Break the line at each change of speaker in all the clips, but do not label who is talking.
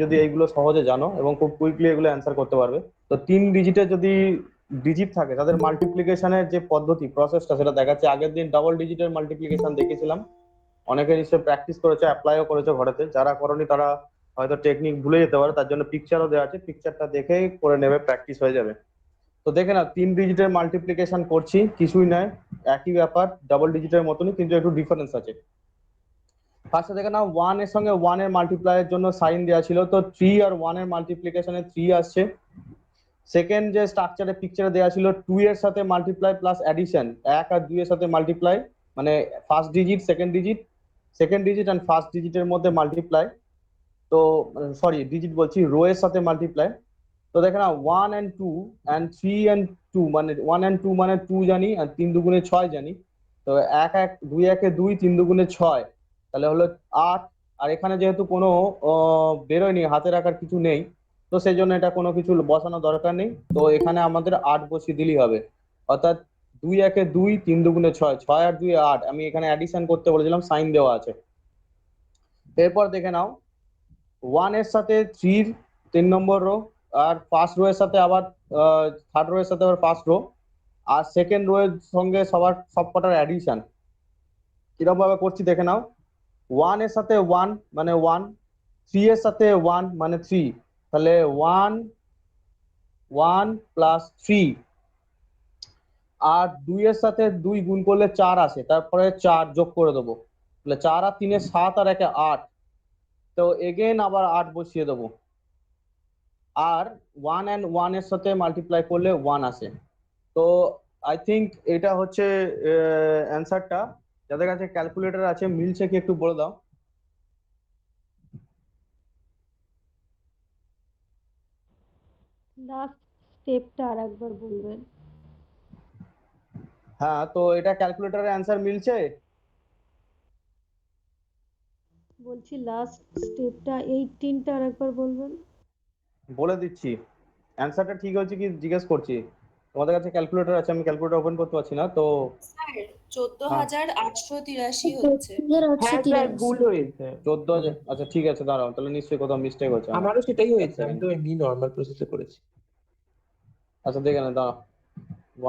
যদি এইগুলো সহজে জানো এবং খুব কুইকলি এগুলো অ্যান্সার করতে পারবে। তো 3 ডিজিটের যদি ডিজিট থাকে তাদের মাল্টিপ্লিকেশনের যে পদ্ধতি প্রসেসটা সেটা দেখাচ্ছে। আগের দিন ডাবল ডিজিটের মাল্টিপ্লিকেশন দেখেছিলাম, অনেকে নিশ্চয়ই প্র্যাকটিস করেছে, অ্যাপ্লাইও করেছে ঘরেতে। যারা করনি তারা হয়তো টেকনিক ভুলে যেতে পারে, তার জন্য পিকচারও দেওয়া আছে, পিকচারটা দেখেই করে নেবে, প্র্যাকটিস হয়ে যাবে। তো দেখে না, 3 ডিজিটের মাল্টিপ্লিকেশন করছি, কিছুই নয়, একই ব্যাপার, ডাবল ডিজিটের মতনই, কিন্তু একটু ডিফারেন্স আছে। ফার্স্টে দেখে নাও, ওয়ান এর সঙ্গে ওয়ান এর মাল্টিপ্লাইয়ের জন্য সাইন দেওয়া ছিল, তো 3 আর 1 এর মাল্টিপ্লিকেশনে 3 আসছে। সেকেন্ড যে স্ট্রাকচারে পিকচারে দেওয়া ছিল, 2 এর সাথে মাল্টিপ্লাই প্লাস অ্যাডিশন, 1 আর 2 এর সাথে মাল্টিপ্লাই, মানে first digit second digit, second digit and first ডিজিটের মধ্যে মাল্টিপ্লাই। তো সরি, ডিজিট বলছি, রো এর সাথে মাল্টিপ্লাই। তো দেখে না, 1 and 2 অ্যান্ড 3 and 2, মানে 1 and 2 মানে 2 জানি, আর 3 দুগুণে 6 জানি। তো এক এক, 2 একে 2, 3 দুগুণে 6, তাহলে হলো 8। আর এখানে যেহেতু কোনো বেরোয়নি, হাতে রাখার কিছু নেই, তো সেই জন্য এটা কোনো কিছু বসানো দরকার নেই। তো এখানে আমাদের 8 বসিয়ে দিলেই হবে। অর্থাৎ 2 একে 2, 3 দুগুণে 6, 6 আর 2 8। আমি এখানে অ্যাডিশন করতে বলেছিলাম, সাইন দেওয়া আছে। এরপর দেখে নাও, 1 এর সাথে 3, 3 নম্বর রো, আর ফার্স্ট রো এর সাথে আবার থার্ড রো এর সাথে আবার ফার্স্ট রো, আর সেকেন্ড রো এর সঙ্গে সবার সবকটার অ্যাডিশন। কিরকম ভাবে করছি দেখে নাও, 1 এর সাথে 1 মানে 1, 3 এর সাথে 1 মানে 3, তাহলে 1 1 + 3। আর 2 এর সাথে 2 গুণ করলে 4 আসে, তারপরে 4 যোগ করে দেবো, তাহলে 4 আর 3 7, আর 1 8। তো এগেন আবার 8 বসিয়ে দেবো। আর 1 and 1 এর সাথে মাল্টিপ্লাই করলে 1 আসে। তো আই থিঙ্ক এটা হচ্ছে অ্যান্সারটা। যাদের কাছে ক্যালকুলেটর আছে, মিলছে কি একটু বলে দাও।
লাস্ট স্টেপটা আর একবার বলবেন?
হ্যাঁ, তো এটা ক্যালকুলেটরের অ্যান্সার মিলছে।
বলছি লাস্ট স্টেপটা 18টা আর একবার বলবেন?
বলে দিচ্ছি, অ্যান্সারটা ঠিক হচ্ছে কি জিজ্ঞেস করছি। তোমাদের কাছে ক্যালকুলেটর আছে, আমি ক্যালকুলেটর ওপেন করতে পারছি না তো।
স্যার, চোদ্দ
হ্যাঁ,
হাজার আটশো তিরাশি হচ্ছে।
14,883।
ভুল হয়েছে।
14,000, আচ্ছা ঠিক আছে, দাঁড়াও, তাহলে নিশ্চয়ই কোথাও মিস্টেক হচ্ছে আমার।
আমারও সেটাই
এক
হয়েছে, আমি
সেকেন্ড,
তো এমনি নর্মাল প্রসেসে করেছি।
আচ্ছা দেখে না, দাঁড়াও।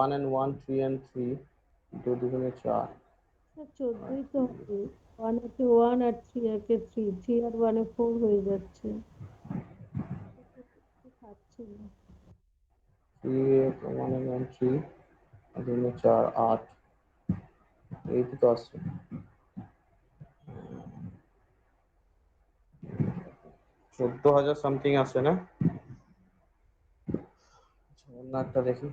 1 and 1, 3 and 3, 2 দুগুণে 4।
14ই তো হবে। 1 একে 1 আর 3 একে 3, 3 আর 1 এ 4 হয়ে যাচ্ছে। খাচ্ছে না।
1 and 1, 3, 2 দুগুণে 4, 8, এই তো আসছে। 14,000 সামথিং আসছে না? আচ্ছা, অন্য একটা দেখি।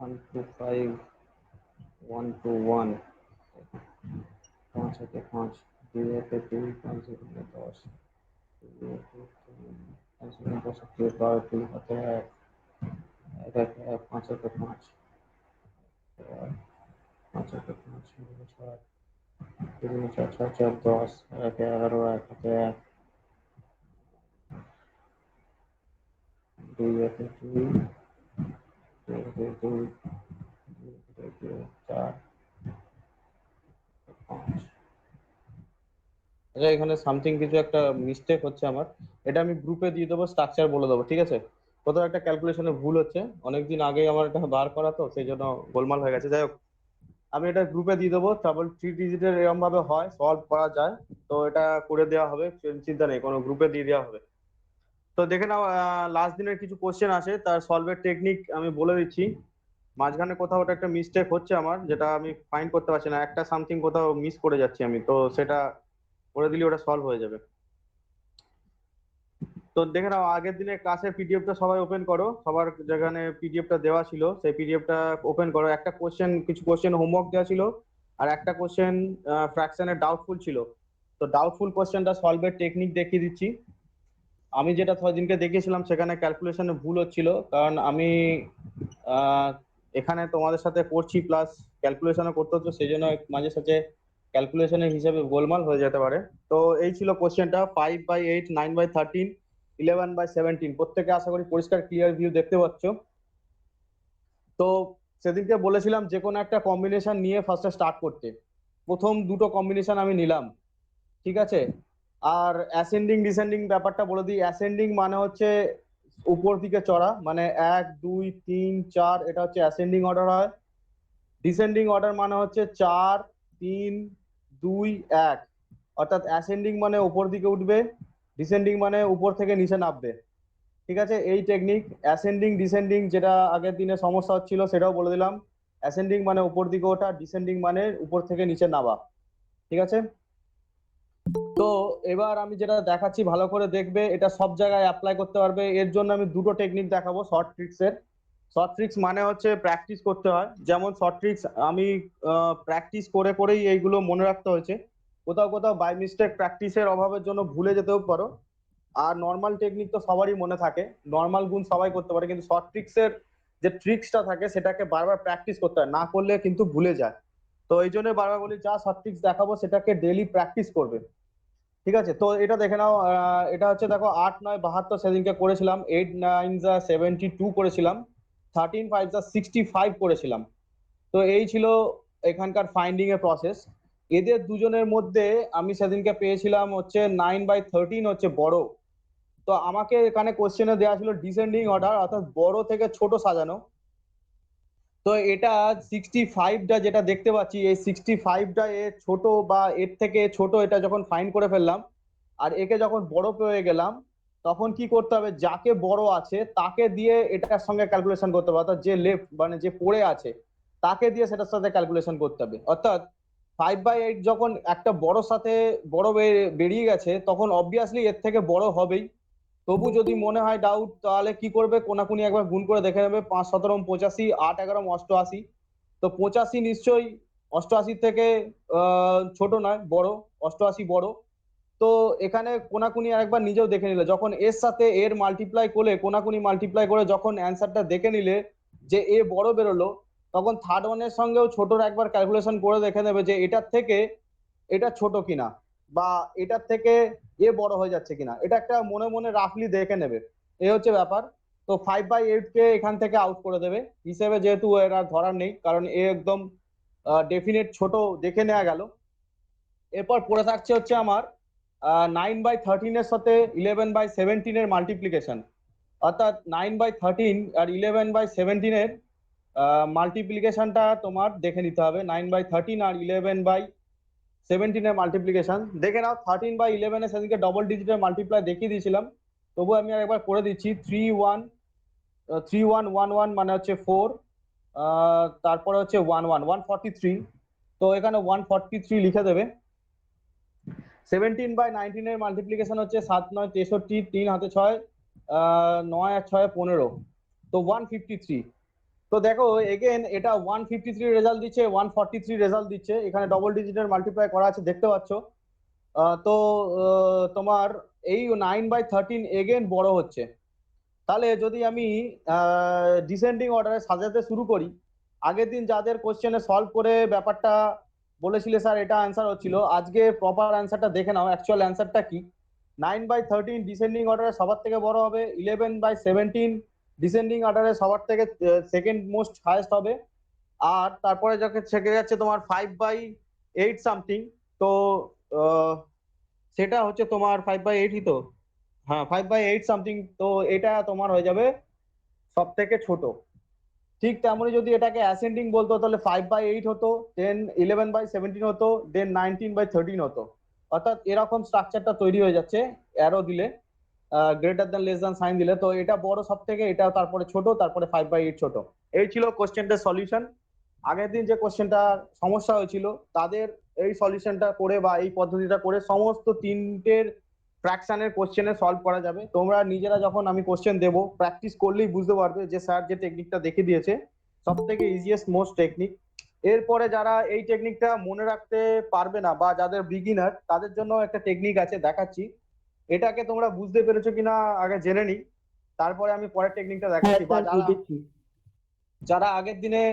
1 2 5, 1 2 1, 5 একে 5, 2 একে 2, 5 দুগুণে 10, 2 একে 2, 5 দুগুণে 10, 2 হাতে 1, 1 একে 1, 5 একে 5, 5 একে 5, 6, 2 4, 6 4 10, 1 11, 1 হাতে 1, 2 একে 2, 2 একে 2, 2 একে 4, 5। আচ্ছা, এখানে সামথিং কিছু একটা মিস্টেক হচ্ছে আমার। এটা আমি গ্রুপে দিয়ে দেবো, স্ট্রাকচার বলে দেবো, ঠিক আছে? কোথাও একটা ক্যালকুলেশনে ভুল হচ্ছে, অনেকদিন আগে আমার এটা বার করা, তো সেই জন্য গোলমাল হয়ে গেছে। যাই হোক, আমি এটা গ্রুপে দিয়ে দেবো। তারপর 3 ডিজিটের এরকম ভাবে হয়, সলভ করা যায়, তো এটা করে দেওয়া হবে, চিন্তা নেই, কোনো গ্রুপে দিয়ে দেওয়া হবে। তো দেখে নাও, লাস্ট দিনের কিছু কোশ্চেন আছে, তার সলভের টেকনিক আমি বলে দিচ্ছি। মাঝখানে কোথাও ওটা একটা মিস্টেক হচ্ছে আমার, যেটা আমি ফাইন্ড করতে পারছি না, একটা সামথিং কোথাও মিস করে যাচ্ছি আমি, তো সেটা করে দিলে ওটা সলভ হয়ে যাবে। তো দেখে নাও, আগের দিনের ক্লাসের পিডিএফটা সবাই ওপেন করো, সবার যেখানে পিডিএফটা দেওয়া ছিল সেই পিডিএফটা ওপেন করো। একটা কোশ্চেন, কিছু কোশ্চেন হোমওয়ার্ক দেওয়া ছিল, আর একটা কোশ্চেন ফ্র্যাকশনের ডাউটফুল ছিল। তো ডাউটফুল কোশ্চেনটা সলভের টেকনিক দেখিয়ে দিচ্ছি। আমি যেটা দিনকে দেখিয়েছিলাম সেখানে ক্যালকুলেশনে ভুল হচ্ছিল, কারণ আমি আহ, এখানে তোমাদের সাথে করছি প্লাস ক্যালকুলেশনও করতে হচ্ছে, সেই জন্য মাঝে সাঝে ক্যালকুলেশনের হিসাবে গোলমাল হয়ে যেতে পারে। তো এই ছিল কোশ্চেনটা, 5/8, 9/13, 11/17, প্রত্যেকে আশা করি পরিষ্কার ক্লিয়ার ভিউ দেখতে পাচ্ছ। তো সেদিনকে বলেছিলাম যে কোনো একটা কম্বিনেশন নিয়ে ফার্স্টে স্টার্ট করতে। প্রথম দুটো কম্বিনেশন আমি নিলাম, ঠিক আছে। আর অ্যাসেন্ডিং ডিসেন্ডিং ব্যাপারটা বলে দিই। অ্যাসেন্ডিং মানে হচ্ছে উপর দিকে চড়া, মানে 1 2 3 4, এটা হচ্ছে অ্যাসেন্ডিং অর্ডার হয়। ডিসেন্ডিং অর্ডার মানে হচ্ছে 4 3 2 1, অর্থাৎ অ্যাসেন্ডিং মানে উপর দিকে উঠবে, ডিসেন্ডিং মানে উপর থেকে নিচে নামবে, ঠিক আছে। এই টেকনিক অ্যাসেন্ডিং ডিসেন্ডিং, যেটা আগের দিনে সমস্যা হচ্ছিল সেটাও বলে দিলাম। অ্যাসেন্ডিং মানে উপর দিকে ওঠা, ডিসেন্ডিং মানে উপর থেকে নিচে নামা, ঠিক আছে। তো এবার আমি যেটা দেখাচ্ছি ভালো করে দেখবে, এটা সব জায়গায় অ্যাপ্লাই করতে পারবে। এর জন্য আমি দুটো টেকনিক দেখাবো শর্ট ট্রিক্স এর। শর্ট ট্রিক্স মানে হচ্ছে প্র্যাকটিস করতে হয়। যেমন শর্ট ট্রিক্স আমি প্র্যাকটিস করে করেই এইগুলো মনে রাখতে হয়েছে। কোথাও কোথাও বাই মিস্টেক প্র্যাকটিসের অভাবের জন্য ভুলে যেতেও পারো। আর নর্মাল টেকনিক তো সবারই মনে থাকে, নর্মাল গুণ সবাই করতে পারে, কিন্তু শর্ট ট্রিক্স এর যে ট্রিক্সটা থাকে সেটাকে বারবার প্র্যাকটিস করতে হয়, না করলে কিন্তু ভুলে যায়। তো এই জন্য বারবার বলি, যা শর্ট ট্রিক্স দেখাবো সেটাকে ডেইলি প্র্যাকটিস করবে, ঠিক আছে। তো এটা দেখে নাও, এটা হচ্ছে দেখো 8 9 72 সেদিনকে করেছিলাম, 8 9 72 করেছিলাম, 13 5 65 করেছিলাম। তো এই ছিল এখানকার ফাইন্ডিং এর প্রসেস। এদের দুজনের মধ্যে আমি সেদিনকে পেয়েছিলাম হচ্ছে 9/13 হচ্ছে বড়। তো আমাকে এখানে কোশ্চেনে দেওয়া ছিল ডিসেন্ডিং অর্ডার, অর্থাৎ বড় থেকে ছোট সাজানো। তো এটা 65টা যেটা দেখতে পাচ্ছি, এই 65টা এর ছোট বা এর থেকে ছোট, এটা যখন ফাইন্ড করে ফেললাম আর একে যখন বড় পেয়ে গেলাম, তখন কি করতে হবে, যাকে বড় আছে তাকে দিয়ে এটার সঙ্গে ক্যালকুলেশন করতে হবে, অর্থাৎ যে লেফট মানে যে পড়ে আছে তাকে দিয়ে সেটার সাথে ক্যালকুলেশন করতে হবে। অর্থাৎ 5/8 যখন একটা বড় সাথে বড় বেরিয়ে গেছে, তখন অবভিয়াসলি এর থেকে বড় হবেই। তবু যদি মনে হয় ডাউট, তাহলে কি করবে, কোনাকুনি একবার গুণ করে দেখে নেবে, 5 17 85, 8 11 88। তো 85 নিশ্চয়ই 88 থেকে ছোট নয়, বড়, 88 বড়। তো এখানে কোনাকুনি আরেকবার নিজেও দেখে নিলে, যখন এর সাথে এর মাল্টিপ্লাই করলে, কোনাকুনি মাল্টিপ্লাই করে যখন অ্যান্সারটা দেখে নিলে যে এ বড় বেরোলো, তখন থার্ড ওয়ানের সঙ্গেও ছোটর একবার ক্যালকুলেশন করে দেখে নেবে যে এটার থেকে এটা ছোট কিনা, বা এটার থেকে এ বড় হয়ে যাচ্ছে কিনা, এটা একটা মনে মনে রাফলি দেখে নেবে। এই হচ্ছে ব্যাপার। তো 5/8 কে এখান থেকে আউট করে দেবে হিসেবে, যেহেতু এর আর ধরার নেই, কারণ এ একদম ডেফিনেট ছোট দেখে নেওয়া গেল। এরপর পড়ে থাকছে হচ্ছে আমার 9/13 এর সাথে 11/17 এর মাল্টিপ্লিকেশন। অর্থাৎ 9/13 আর 11/17 এর মাল্টিপ্লিকেশনটা তোমার দেখে নিতে হবে। 9/13 আর 11/17 এর মাল্টিপ্লিকেশন দেখে নাও। 13/11 এর সেদিকে ডবল ডিজিটের মাল্টিপ্লাই দেখিয়ে দিয়েছিলাম, তবু আমি আরেকবার করে দিচ্ছি। 3 1 মানে হচ্ছে 4, তারপরে হচ্ছে 1 1 143। তো এখানে 143 লিখে দেবে। 17/19 এর মাল্টিপ্লিকেশন হচ্ছে 7 9 63, 3 হাতে 6, 9 আর 6 15, তো 153। তো দেখো এগেন এটা 153 রেজাল্ট দিচ্ছে, 143 রেজাল্ট দিচ্ছে, এখানে ডবল ডিজিটের মাল্টিপ্লাই করা আছে দেখতে পাচ্ছ। তো তোমার এই 9/13 এগেন বড় হচ্ছে। তাহলে যদি আমি ডিসেন্ডিং অর্ডারে সাজাতে শুরু করি, আগের দিন যাদের কোশ্চেনে সলভ করে ব্যাপারটা বলেছিলে স্যার এটা অ্যান্সার হচ্ছিল, আজকে প্রপার অ্যান্সারটা দেখে নাও অ্যাকচুয়াল অ্যান্সারটা কি। 9/13 ডিসেন্ডিং অর্ডারে সবার থেকে বড় হবে, 11/17 ডিসেন্ডিং অর্ডারে সবার থেকে সেকেন্ড মোস্ট হাইয়েস্ট হবে, আর তারপরে যাকে থেকে যাচ্ছে তোমার 5/8 সামথিং। তো আহ, সেটা হচ্ছে তোমার 5/8ই তো, হ্যাঁ 5/8 সামথিং। তো এটা তোমার হয়ে যাবে সব থেকে ছোট। ঠিক তেমনই যদি এটাকে অ্যাসেন্ডিং বলতো, তাহলে 5/8 হতো, দেন 11/17 হতো, দেন 19/13 হতো। অর্থাৎ এরকম স্ট্রাকচারটা তৈরি হয়ে যাচ্ছে অ্যারো দিলে, greater than less than sign দিলে। তো এটা বড় সব থেকে, এটা তারপরে ছোট, তারপরে 5/8 ছোট। এই ছিল কোশ্চেনটার সলিউশন। আগের দিন যে কোশ্চেনটা সমস্যা হয়েছিল, তাদের এই সলিউশনটা করে বা এই পদ্ধতিটা করে সমস্ত তিনটের ফ্র্যাকশনের কোশ্চেনে সলভ করা যাবে। তোমরা নিজেরা যখন আমি কোশ্চেন দেবো, প্র্যাকটিস করলেই বুঝতে পারবে যে স্যার যে টেকনিকটা দেখে দিয়েছে সব থেকে ইজিয়েস্ট মোস্ট টেকনিক। এরপরে যারা এই টেকনিকটা মনে রাখতে পারবে না বা যাদের বিগিনার, তাদের জন্য একটা টেকনিক আছে দেখাচ্ছি। এটাকে তোমরা বুঝতে পেরেছো কিনা আগে জেনে নিই, তারপরে আমি পরের টেকনিকটা
হ্যাঁ
দেখাচ্ছি। বা
স্যার
যারা
বুঝেছি।
যারা আগের দিনে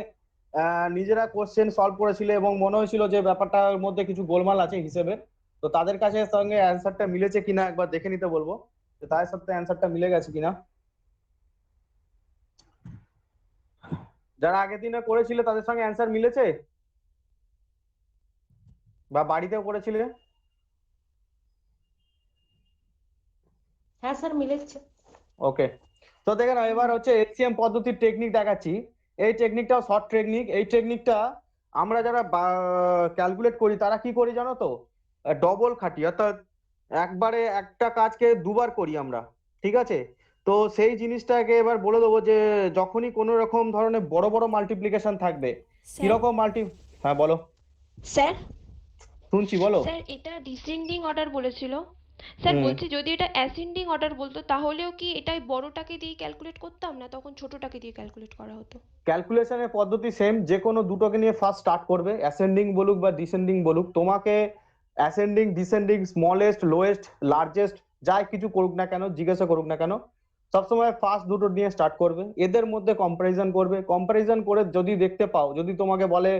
নিজেরা কোশ্চেন সলভ করেছিল এবং মনে হয়েছিল যে ব্যাপারটার মধ্যে কিছু গোলমাল আছে হিসেবে, তো তাদের কাছে সঙ্গে অ্যান্সারটা মিলেছে কিনা একবার দেখে নিতে বলবো, যে তাদের সাথে অ্যান্সারটা মিলে গেছে কিনা। যারা আগের দিনে করেছিল তাদের সঙ্গে অ্যান্সার মিলেছে? বা বাড়িতেও করেছিলে?
হ্যাঁ স্যার মিলেছে।
ওকে, তো দেখে নাও এবার হচ্ছে এলসিএম পদ্ধতির টেকনিক দেখাচ্ছি। এই টেকনিকটাও শর্ট টেকনিক। এই টেকনিকটা আমরা যারা ক্যালকুলেট করি তারা কি করি জানো তো, ডবল খাটি, অর্থাৎ একবারে একটা কাজকে দুবার করি আমরা, ঠিক আছে? তো সেই জিনিসটাকে এবার বলে দেবো যে যখনই কোনো রকম ধরনের বড় বড় মাল্টিপ্লিকেশন থাকবে,
স্যার
কিরকম হ্যাঁ বলো,
স্যার
শুনছি বলো।
স্যার এটা ডিসেন্ডিং অর্ডার বলেছিল। স্যার
হুম,
বলছি যদি এটা অ্যাসেন্ডিং অর্ডার বলতো তাহলেও কি এটাই বড়টাকে দিয়ে ক্যালকুলেট করতাম, না তখন ছোটটাকে দিয়ে ক্যালকুলেট করা হতো?
ক্যালকুলেশনের পদ্ধতি সেম, যে কোনো দুটোকে নিয়ে ফার্স্ট স্টার্ট করবে, অ্যাসেন্ডিং বলুক বা ডিসেন্ডিং বলুক, তোমাকে ascending descending smallest lowest largest যাই কিছু করুক না কেন, জিজ্ঞাসা করুক না কেন, সবসময় ফার্স্ট দুটো নিয়ে স্টার্ট করবে, এদের মধ্যে কম্পারিজন করবে। কম্পারিজন করে যদি দেখতে পাও, যদি তোমাকে বলে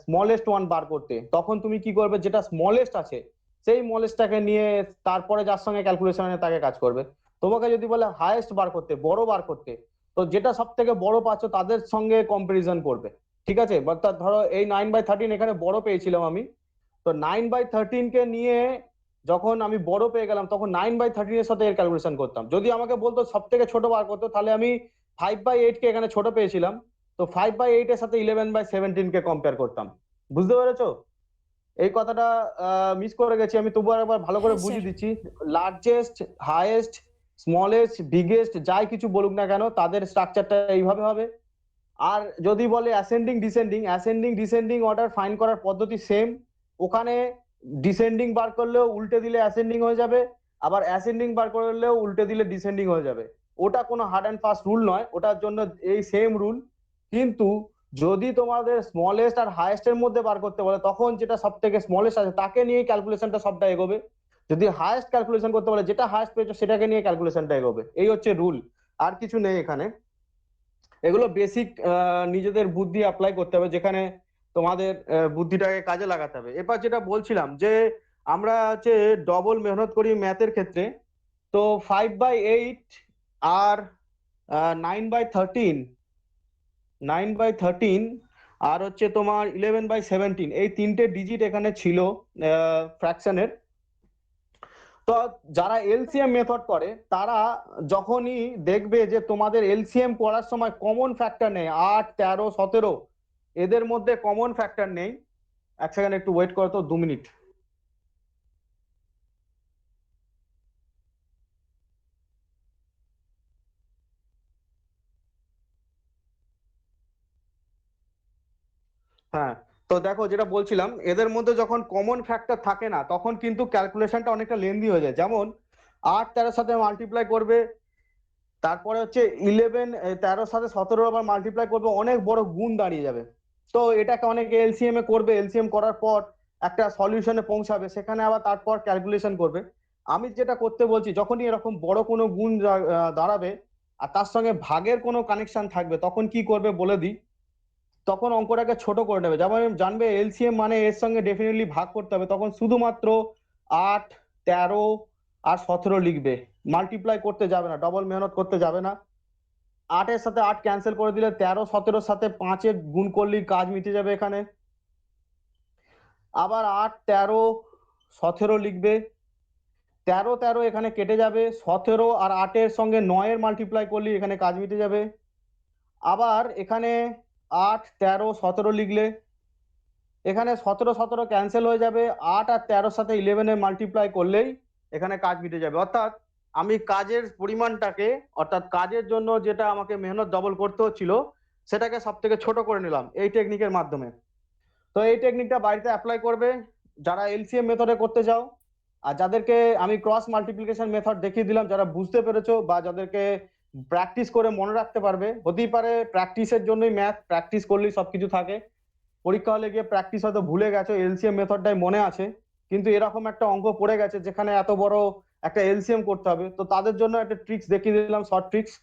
স্মলেস্ট ওয়ান বার করতে, তখন তুমি কি করবে, যেটা স্মলেস্ট আছে সেই স্মলেস্টটাকে নিয়ে তারপরে যার সঙ্গে ক্যালকুলেশন আছে তাকে কাজ করবে। তোমাকে যদি বলে হাইয়েস্ট বার করতে, বড় বার করতে, তো যেটা সব থেকে বড় পাচ্ছ তাদের সঙ্গে কম্পারিজন করবে, ঠিক আছে? অর্থাৎ ধরো এই 9/13 এখানে বড় পেয়েছিলাম আমি, তো 9/13 কে নিয়ে যখন আমি বড় পেয়ে গেলাম তখন 9/13 এর সাথে এর ক্যালকুলেশন করতাম। যদি আমাকে বলতো সব থেকে ছোট বার করতো, তাহলে আমি 5/8 কে এখানে ছোট পেয়েছিলাম, তো 5/8 এর সাথে 11/17 কে কম্পেয়ার করতাম। বুঝতে পেরেছো? এই কথাটা মিস করে গেছি আমি, তবুও একবার ভালো করে
হ্যাঁ স্যার।
বুঝিয়ে দিচ্ছি। লার্জেস্ট, হাইয়েস্ট, স্মলেস্ট, বিগেস্ট যাই কিছু বলুক না কেন তাদের স্ট্রাকচারটা এইভাবে হবে। আর যদি বলে ascending descending, ascending descending order find করার পদ্ধতি সেম। ওখানে ডিসেন্ডিং বার করলেও উল্টে দিলে অ্যাসেন্ডিং হয়ে যাবে, আবার অ্যাসেন্ডিং বার করলেও উল্টে দিলে ডিসেন্ডিং হয়ে যাবে। ওটা কোনো হার্ড অ্যান্ড ফাস্ট রুল নয়, ওটার জন্য এই সেম রুল। কিন্তু যদি তোমাদের স্মলেস্ট আর হাইয়েস্ট এর মধ্যে বার করতে বলে, তখন যেটা সব থেকে স্মলেস্ট আছে তাকে নিয়ে ক্যালকুলেশনটা সবটা এগোবে। যদি হাইয়েস্ট ক্যালকুলেশন করতে বলে, যেটা হাইয়েস্ট পেয়েছো সেটাকে নিয়ে ক্যালকুলেশনটা এগোবে। এই হচ্ছে রুল, আর কিছু নেই এখানে। এগুলো বেসিক নিজেদের বুদ্ধি অ্যাপ্লাই করতে হবে, যেখানে তোমাদের বুদ্ধিটাকে কাজে লাগাতে হবে। এবার যেটা বলছিলাম যে আমরা হচ্ছে ডবল মেহনত করি ম্যাথের ক্ষেত্রে, তো 5/8 আর 9/13, 9/13 আর হচ্ছে তোমার 11/17, এই তিনটে ডিজিট এখানে ছিল ফ্র্যাকশনের। তো যারা এলসিএম মেথড করে তারা যখনই দেখবে যে তোমাদের এলসিএম করার সময় কমন ফ্যাক্টর নেই, 8, 13, 17 এদের মধ্যে কমন ফ্যাক্টর নেই, এক সেকেন্ড একটু ওয়েট করো তো, 2 মিনিট। হ্যাঁ, তো দেখো যেটা বলছিলাম, এদের মধ্যে যখন কমন ফ্যাক্টর থাকে না তখন কিন্তু ক্যালকুলেশনটা অনেকটা লেন্দি হয়ে যায়। যেমন 8 13 সাথে মাল্টিপ্লাই করবে, তারপরে হচ্ছে 13 সাথে 17 আবার মাল্টিপ্লাই করবে, অনেক বড় গুণ দাঁড়িয়ে যাবে। তো এটাকে অনেকে এলসিএম এ করবে, এলসিএম করার পর একটা সলিউশনে পৌঁছাবে, সেখানে আবার তারপর ক্যালকুলেশন করবে। আমি যেটা করতে বলছি, যখনই এরকম বড় কোনো গুণ দাঁড়াবে আর তার সঙ্গে ভাগের কোনো কানেকশন থাকবে, তখন কি করবে বলে দিই। তখন অঙ্কটাকে ছোট করে নেবে, যেমন জানবে এলসিএম মানে এর সঙ্গে ডেফিনেটলি ভাগ করতে হবে, তখন শুধুমাত্র 8, 13 আর 17 লিখবে, মাল্টিপ্লাই করতে যাবে না, ডবল মেহনত করতে যাবে না। 8 এর সাথে 8 ক্যান্সেল করে দিলে 13 17 সাথে 5 এর গুণ করলেই কাজ মিটে যাবে এখানে। আবার 8 13 17 লিখবে, 13 13 এখানে কেটে যাবে, 17 আর 8 এর সঙ্গে 9 এর মাল্টিপ্লাই করলে এখানে কাজ মিটে যাবে। আবার এখানে 8 13 17 লিখলে এখানে 17 17 ক্যান্সেল হয়ে যাবে, 8 আর 13 সাথে 11 এর মাল্টিপ্লাই করলেই এখানে কাজ মিটে যাবে। অর্থাৎ আমি কাজের পরিমাণটাকে, অর্থাৎ কাজের জন্য যেটা আমাকে মেহনত ডবল করতে হচ্ছিল সেটাকে সব থেকে ছোট করে নিলাম এই টেকনিকের মাধ্যমে। তো এই টেকনিকটা বাড়িতে অ্যাপ্লাই করবে যারা এলসিএম মেথডে করতে চাও। আর যাদেরকে আমি ক্রস মাল্টিপ্লিকেশন মেথড দেখিয়ে দিলাম, যারা বুঝতে পেরেছো বা যাদেরকে প্র্যাকটিস করে মনে রাখতে পারবে, হতেই পারে প্র্যাকটিসের জন্যই ম্যাথ, প্র্যাকটিস করলেই সবকিছু থাকে। পরীক্ষা হলে গিয়ে প্র্যাকটিস হয়তো ভুলে গেছো, এলসিএম মেথডটাই মনে আছে, কিন্তু এরকম একটা অঙ্ক পড়ে গেছে যেখানে এত বড় একটা এলসিএম করতে হবে, তো তাদের জন্য একটা ট্রিক্স দেখিয়ে দিলাম, শর্ট ট্রিক্স,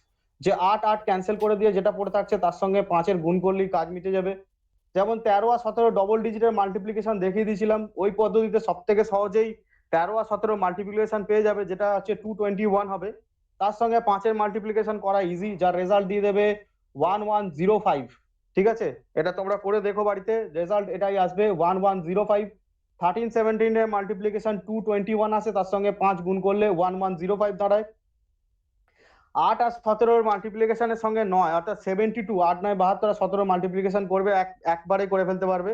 যে 8 8 ক্যান্সেল করে দিয়ে যেটা পড়ে থাকছে তার সঙ্গে 5 এর গুণ করলেই কাজ মিটে যাবে। যেমন 13 আর 17 ডবল ডিজিটের মাল্টিপ্লিকেশন দেখিয়ে দিয়েছিলাম, ওই পদ্ধতিতে সব থেকে সহজেই 13 আর 17 মাল্টিপ্লিকেশন পেয়ে যাবে, যেটা হচ্ছে 221 হবে। তার সঙ্গে 5 এর মাল্টিপ্লিকেশন করা ইজি, যার রেজাল্ট দিয়ে দেবে 1105। ঠিক আছে, এটা তোমরা করে দেখো বাড়িতে, রেজাল্ট এটাই আসবে 1105। 1317 এর মাল্টিপ্লিকেশন 221 আসে, তার সঙ্গে 5 গুণ করলে 1105 দাঁড়ায়। 8 আর 17 মাল্টিপ্লিকেশনের সঙ্গে 9 অর্থাৎ 72, 8 9 72 আর 17 মাল্টিপ্লিকেশন করবে, একবারে করে ফেলতে পারবে।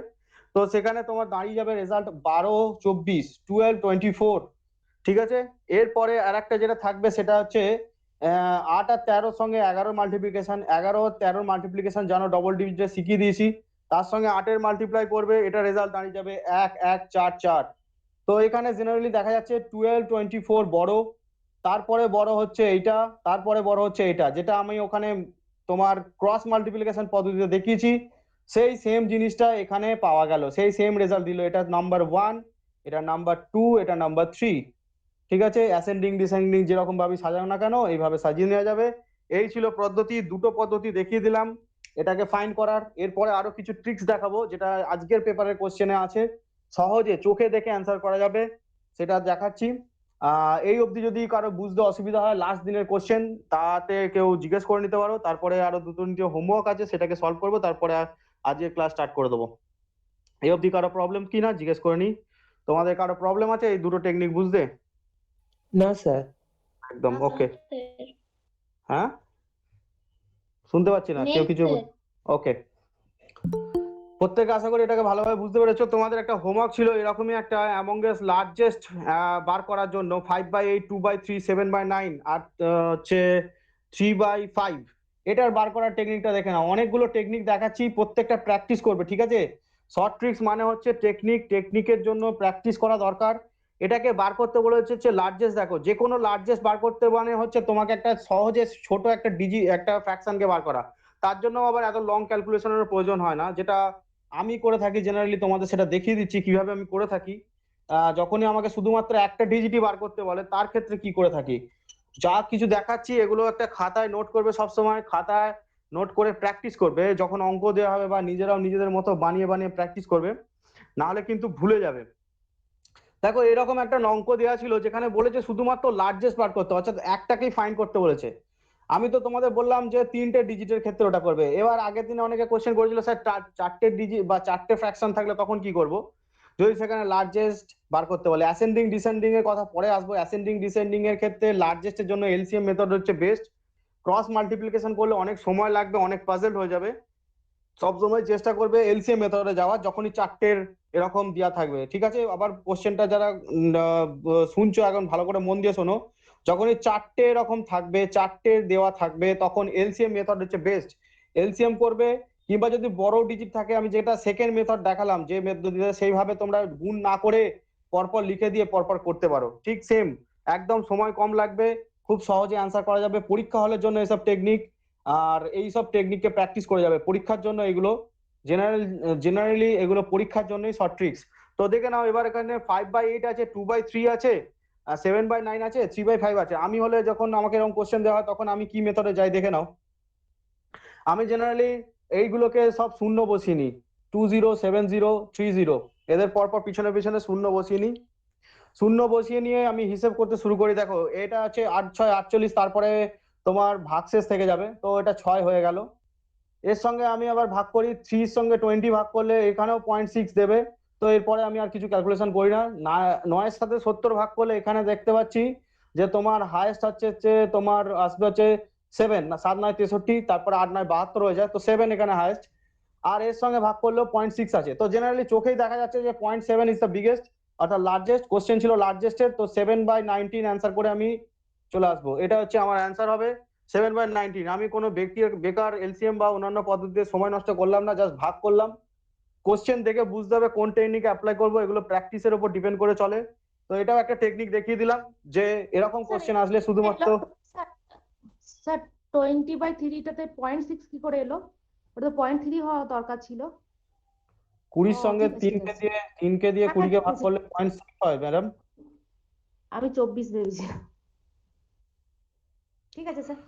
তো সেখানে তোমার দাঁড়িয়ে যাবে রেজাল্ট 12 24 12 24। ঠিক আছে, এরপরে আর একটা যেটা থাকবে সেটা হচ্ছে 8 আর 13 সঙ্গে 11 মাল্টিপ্লিকেশন, 11 আর 13 মাল্টিপ্লিকেশন জানো ডবল ডিজিটে শিখিয়ে দিয়েছি, তার সঙ্গে 8 এর মাল্টিপ্লাই করবে, এটা রেজাল্ট দাঁড়িয়ে যাবে 1 1 4 4। তো এখানে জেনারেলি দেখা যাচ্ছে 12 24 বড়, তারপরে বড় হচ্ছে এইটা, তারপরে বড় হচ্ছে এটা, যেটা আমি ওখানে তোমার ক্রস মাল্টিপ্লিকেশন পদ্ধতিতে দেখিয়েছি, সেই সেম জিনিসটা এখানে পাওয়া গেল, সেই সেম রেজাল্ট দিল। এটা নাম্বার 1, এটা নাম্বার 2, এটা নাম্বার 3। ঠিক আছে, অ্যাসেন্ডিং ডিসেন্ডিং যেরকম ভাবে সাজাও না কেন এইভাবে সাজিয়ে নেওয়া যাবে। এই ছিল পদ্ধতি, দুটো পদ্ধতি দেখিয়ে দিলাম এটাকে ফাইন্ড করার। এরপরে আরো কিছু ট্রিক্স দেখাবো যেটা আজকের পেপারের কোশ্চেনে আছে, সহজে চোখে দেখে অ্যান্সার করা যাবে, সেটা দেখাচ্ছি। এই অবধি যদি কারো বুঝতে অসুবিধা হয়, লাস্ট দিনের কোশ্চেন, তাতে কেউ জিজ্ঞেস করে নিতে পারো, তারপরে আরো দুটো তিনটে হোমওয়ার্ক আছে সেটাকে সলভ করবো, তারপরে আজকে ক্লাস স্টার্ট করে দেবো। এই অবধি কারো প্রবলেম কি না জিজ্ঞেস করে নি। তোমাদের কারো প্রবলেম আছে এই দুটো টেকনিক বুঝতে?
না স্যার।
একদম ওকে। হ্যাঁ, শুনতে পাচ্ছি না কেউ কিছু। ওকে, প্রত্যেকে আশা করি এটাকে ভালোভাবে বুঝতে পেরেছো। তোমাদের একটা হোমওয়ার্ক ছিল এরকমই একটা, অ্যামংস্ট লার্জেস্ট বার করার জন্য 5/8, 2/3, 7/9 আর হচ্ছে 3/5, এটার বার করার টেকনিকটা দেখে নাও। অনেকগুলো টেকনিক দেখাচ্ছি, প্রত্যেকটা প্র্যাকটিস করবে। ঠিক আছে, শর্ট ট্রিক্স মানে হচ্ছে টেকনিকের জন্য প্র্যাকটিস করা দরকার। এটাকে বার করতে বলে হচ্ছে লার্জেস্ট। দেখো, যে কোনো লার্জেস্ট বার করতে মানে হচ্ছে তোমাকে একটা সহজে ছোট একটা ফ্র্যাকশনকে বার করা, তার জন্য আবার এত লং ক্যালকুলেশনের প্রয়োজন হয় না, যেটা আমি করে থাকি জেনারেলি। তোমাদের সেটা দেখিয়ে দিচ্ছি কিভাবে আমি করে থাকি। যখনই আমাকে শুধুমাত্র একটা ডিজিটই বার করতে বলে তার ক্ষেত্রে কি করে থাকি, যা কিছু দেখাচ্ছি এগুলো একটা খাতায় নোট করবে, সবসময় খাতায় নোট করে প্র্যাকটিস করবে। যখন অঙ্ক দেওয়া হবে বা নিজেরাও নিজেদের মতো বানিয়ে বানিয়ে প্র্যাকটিস করবে, নাহলে কিন্তু ভুলে যাবে। দেখো, এরকম একটা অঙ্ক দেওয়া ছিল যেখানে বলেছে শুধুমাত্র লার্জেস্ট বার করতে, অর্থাৎ একটাকেই ফাইন্ড করতে বলেছে। আমি তো তোমাদের বললাম যে 3টে ডিজিটের ক্ষেত্রে ওটা করবে। এবার আগের দিনে অনেকে কোশ্চেন করেছিল স্যার 4টে ডিজিট বা 4টে ফ্র্যাকশন থাকলে তখন কি করব, যদি সেখানে লার্জেস্ট বার করতে বলে। অ্যাসেন্ডিং ডিসেন্ডিং এর কথা পরে আসবো। অ্যাসেন্ডিং ডিসেন্ডিং এর ক্ষেত্রে লার্জেস্টের জন্য এলসিএম মেথড হচ্ছে বেস্ট। ক্রস মাল্টিপ্লিকেশন করলে অনেক সময় লাগবে, অনেক পাজল হয়ে যাবে। সবসময় চেষ্টা করবে এলসিএম মেথডে যাওয়ার, যখনই 4টের এরকম দেওয়া থাকবে। ঠিক আছে, আবার কোশ্চেনটা যারা শুনছো এখন ভালো করে মন দিয়ে শোনো। যখনই 4টে এরকম থাকবে, 4টে দেওয়া থাকবে, তখন এলসিএম মেথড হচ্ছে বেস্ট। এলসিএম করবে, কিংবা যদি বড় ডিজিট থাকে, আমি যেটা সেকেন্ড মেথড দেখালাম যে মেথড, সেইভাবে তোমরা গুণ না করে পরপর লিখে দিয়ে পরপর করতে পারো। ঠিক সেম, একদম সময় কম লাগবে, খুব সহজে অ্যান্সার করা যাবে। পরীক্ষা হলের জন্য এসব টেকনিক, আর এই সব টেকনিককে প্র্যাকটিস করে যাবে পরীক্ষার জন্য। এগুলো জেনারেলি এগুলো পরীক্ষার জন্যই শর্ট ট্রিক্স। তো দেখে নাও, এবার এখানে 5/8 আছে, 2/3 আছে, 7/9 আছে, 3/5 আছে। আমি হলে যখন আমাকে এরকম কোশ্চেন দেওয়া হয় তখন আমি কি মেথডে যাই দেখে নাও। আমি জেনারেলি এইগুলোকে সব শূন্য বসিয়ে নিই, 20 70 30, এদের পরপর পিছনে পিছনে শূন্য বসিয়ে নিই। শূন্য বসিয়ে নিয়ে আমি হিসেব করতে শুরু করি। দেখো, এটা আছে 8 6 48, তারপরে তোমার ভাগশেষ থেকে যাবে, তো এটা 6 হয়ে গেল। এর সঙ্গে আমি আবার ভাগ করি, 3 সঙ্গে 20 ভাগ করলে এখানেও 0.6 দেবে। তো এরপরে আমি আর কিছু ক্যালকুলেশন করি না। 9 এর সাথে 70 ভাগ করলে এখানে দেখতে পাচ্ছি যে তোমার হাইয়েস্ট হচ্ছে তোমার আসবে হচ্ছে 7 না 7 9 63, তারপর 8 9 72 হয়ে যায়, তো 7 এখানে হাইয়েস্ট। আর এর সঙ্গে ভাগ করলেও 0.6 আছে। তো জেনারেলি চোখেই দেখা যাচ্ছে যে 0.7 ইজ দ্য বিগেস্ট, অর্থাৎ লার্জেস্ট। কোশ্চেন ছিল লার্জেস্টের, তো 7/19 অ্যান্সার করে আমি চলে আসবো। এটা হচ্ছে আমার অ্যান্সার হবে 7/19। আমি কোনো বেকার এলসিএম বা অন্যান্য পদ্ধতিতে সময় নষ্ট করলাম না, জাস্ট ভাগ করলাম। কোশ্চেন দেখে বুঝতে হবে কোন টেকনিকে অ্যাপ্লাই করবো, এগুলো প্র্যাকটিসের উপর ডিপেন্ড করে চলে। তো এটাও একটা টেকনিক দেখিয়ে দিলাম যে এরকম কোশ্চেন আসলে শুধুমাত্র।
স্যার 20/3টাতে 0.6 কি করে এলো? ওটা তো 0.3 হওয়া দরকার ছিল।
20 সঙ্গে
ঠিক আছে, ঠিক আছে।
3কে দিয়ে
হ্যাঁ,
20কে
ঠিক
ভাগ
আছে।
করলে 0.6 হয় ম্যাডাম।
আমি 24 ভেবেছিলাম। ঠিক আছে স্যার।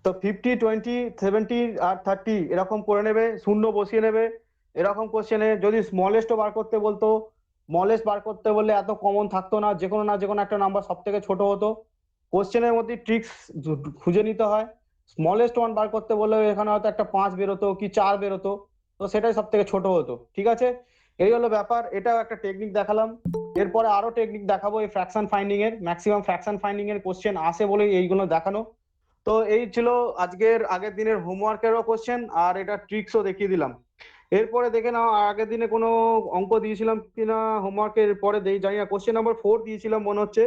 তো 50 20 70 আর 30 এরকম করে নেবে, শূন্য বসিয়ে নেবে। এরকম কোশ্চেনে যদি স্মলেস্ট বার করতে বলতো, স্মলেস্ট বার করতে বললে এত কমন থাকতো না, যে কোনো একটা নাম্বার সব থেকে ছোট হতো। কোশ্চেনের মধ্যে ট্রিক্স খুঁজে নিতে হয়। স্মলেস্ট ওয়ান বার করতে বললে এখানে হয়তো একটা 5 বেরোতো কি 4 বেরোতো, তো সেটাই সব থেকে ছোট হতো। ঠিক আছে, এই হলো ব্যাপার, এটাও একটা টেকনিক দেখালাম। এরপরে আরো টেকনিক দেখাবো এই ফ্র্যাকশন ফাইন্ডিং এর, ম্যাক্সিমাম ফ্র্যাকশন ফাইন্ডিং এর কোশ্চেন আসে বলে এইগুলো দেখানো। তো এই ছিল আগের দিনের হোমওয়ার্কেরও কোশ্চেন, আর এটা ট্রিক্সও দেখিয়ে দিলাম। এরপরে দেখে নাও আগের দিনে কোনো অঙ্ক দিয়েছিলাম কিনা হোমওয়ার্কের পরে জানি না। কোশ্চেন নাম্বার 4 দিয়েছিলাম মনে হচ্ছে,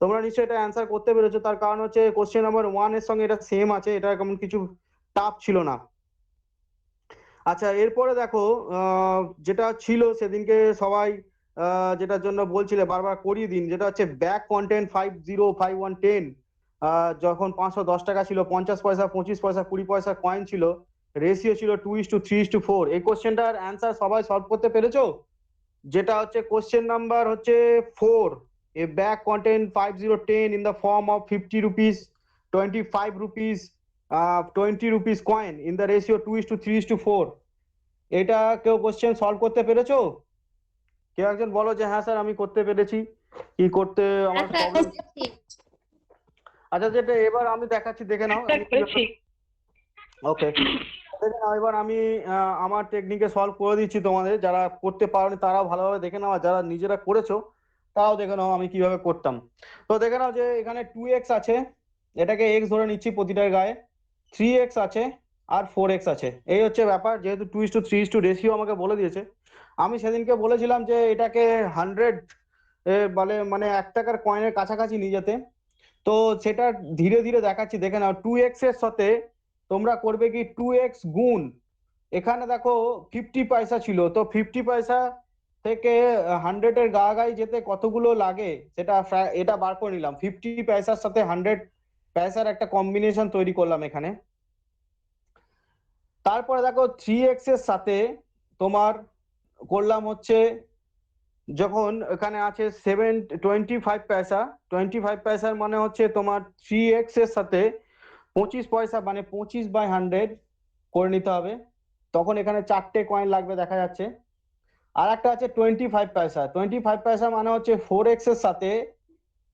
তোমরা নিশ্চয়ই এটা অ্যান্সার করতে পেরেছো। তার কারণ হচ্ছে কোশ্চেন নাম্বার 1 এর সঙ্গে এটা সেম আছে, এটা কেমন কিছু টাফ ছিল না। আচ্ছা, এরপরে দেখো যেটা ছিল সেদিনকে সবাই যেটার জন্য বলছিলে বারবার করিয়ে দিন, যেটা হচ্ছে ব্যাক কন্টেন্ট 505110। যখন 510 টাকা ছিল, 50 পয়সা, 25 পয়সা, 20 পয়সা কয়েন ছিল, রেশিও ছিল 2:3:4। এই কোশ্চেনটার অ্যান্সার সবাই সলভ করতে পেরেছো? যেটা হচ্ছে কোশ্চেন নাম্বার হচ্ছে 4, a bag content 5010 in the form of 50 rupees, 25 rupees, 20 rupees coin in the ratio 2:3:4। এটা কেউ কোশ্চেন সলভ করতে পেরেছো? কেউ একজন বলো যে হ্যাঁ স্যার আমি করতে পেরেছি, কি করতে আমার প্রবলেম। আচ্ছা, যেটা এবার আমি দেখাচ্ছি, দেখে নাও আমি ওকে। দেখে নাও এবার আমি আমার টেকনিকে সলভ করে দিচ্ছি তোমাদের, যারা করতে পারোনি তারাও ভালোভাবে দেখে নাও, আর যারা নিজেরা করেছো তাও দেখে নাও আমি কিভাবে করতাম। তো দেখে নাও যে এখানে 2x আছে, এটাকে x ধরে নিচ্ছি প্রতিটার গায়ে, 3x আছে আর 4x আছে। এই হচ্ছে ব্যাপার, যেহেতু 2:3 রেশিও আমাকে বলে দিয়েছে। আমি সেদিনকে বলেছিলাম যে এটাকে 100 মানে 1 টাকার কয়েনের কাছাকাছি নিয়ে যেতে। তো সেটা ধীরে ধীরে দেখাচ্ছি, দেখে নাও। 2x এর সাথে তোমরা করবে কি 2x গুণ, এখানে দেখো 50 পয়সা ছিল, তো 50 পয়সা থেকে 100 এর গায়ে যেতে কতগুলো লাগে সেটা এটা বার করে নিলাম। 50 পয়সার সাথে 100 পয়সার একটা কম্বিনেশন তৈরি করলাম এখানে। তারপরে দেখো 3x এর সাথে তোমার করলাম হচ্ছে, যখন এখানে আছে 25 পয়সা, 25 পয়সার মানে হচ্ছে তোমার 3x এর সাথে 25 পয়সা, মানে 25/100 করে নিতে হবে। তখন এখানে 4টে কয়েন লাগবে দেখা যাচ্ছে। আর একটা আছে 25 পয়সা, 25 পয়সা মানে হচ্ছে 4x এর সাথে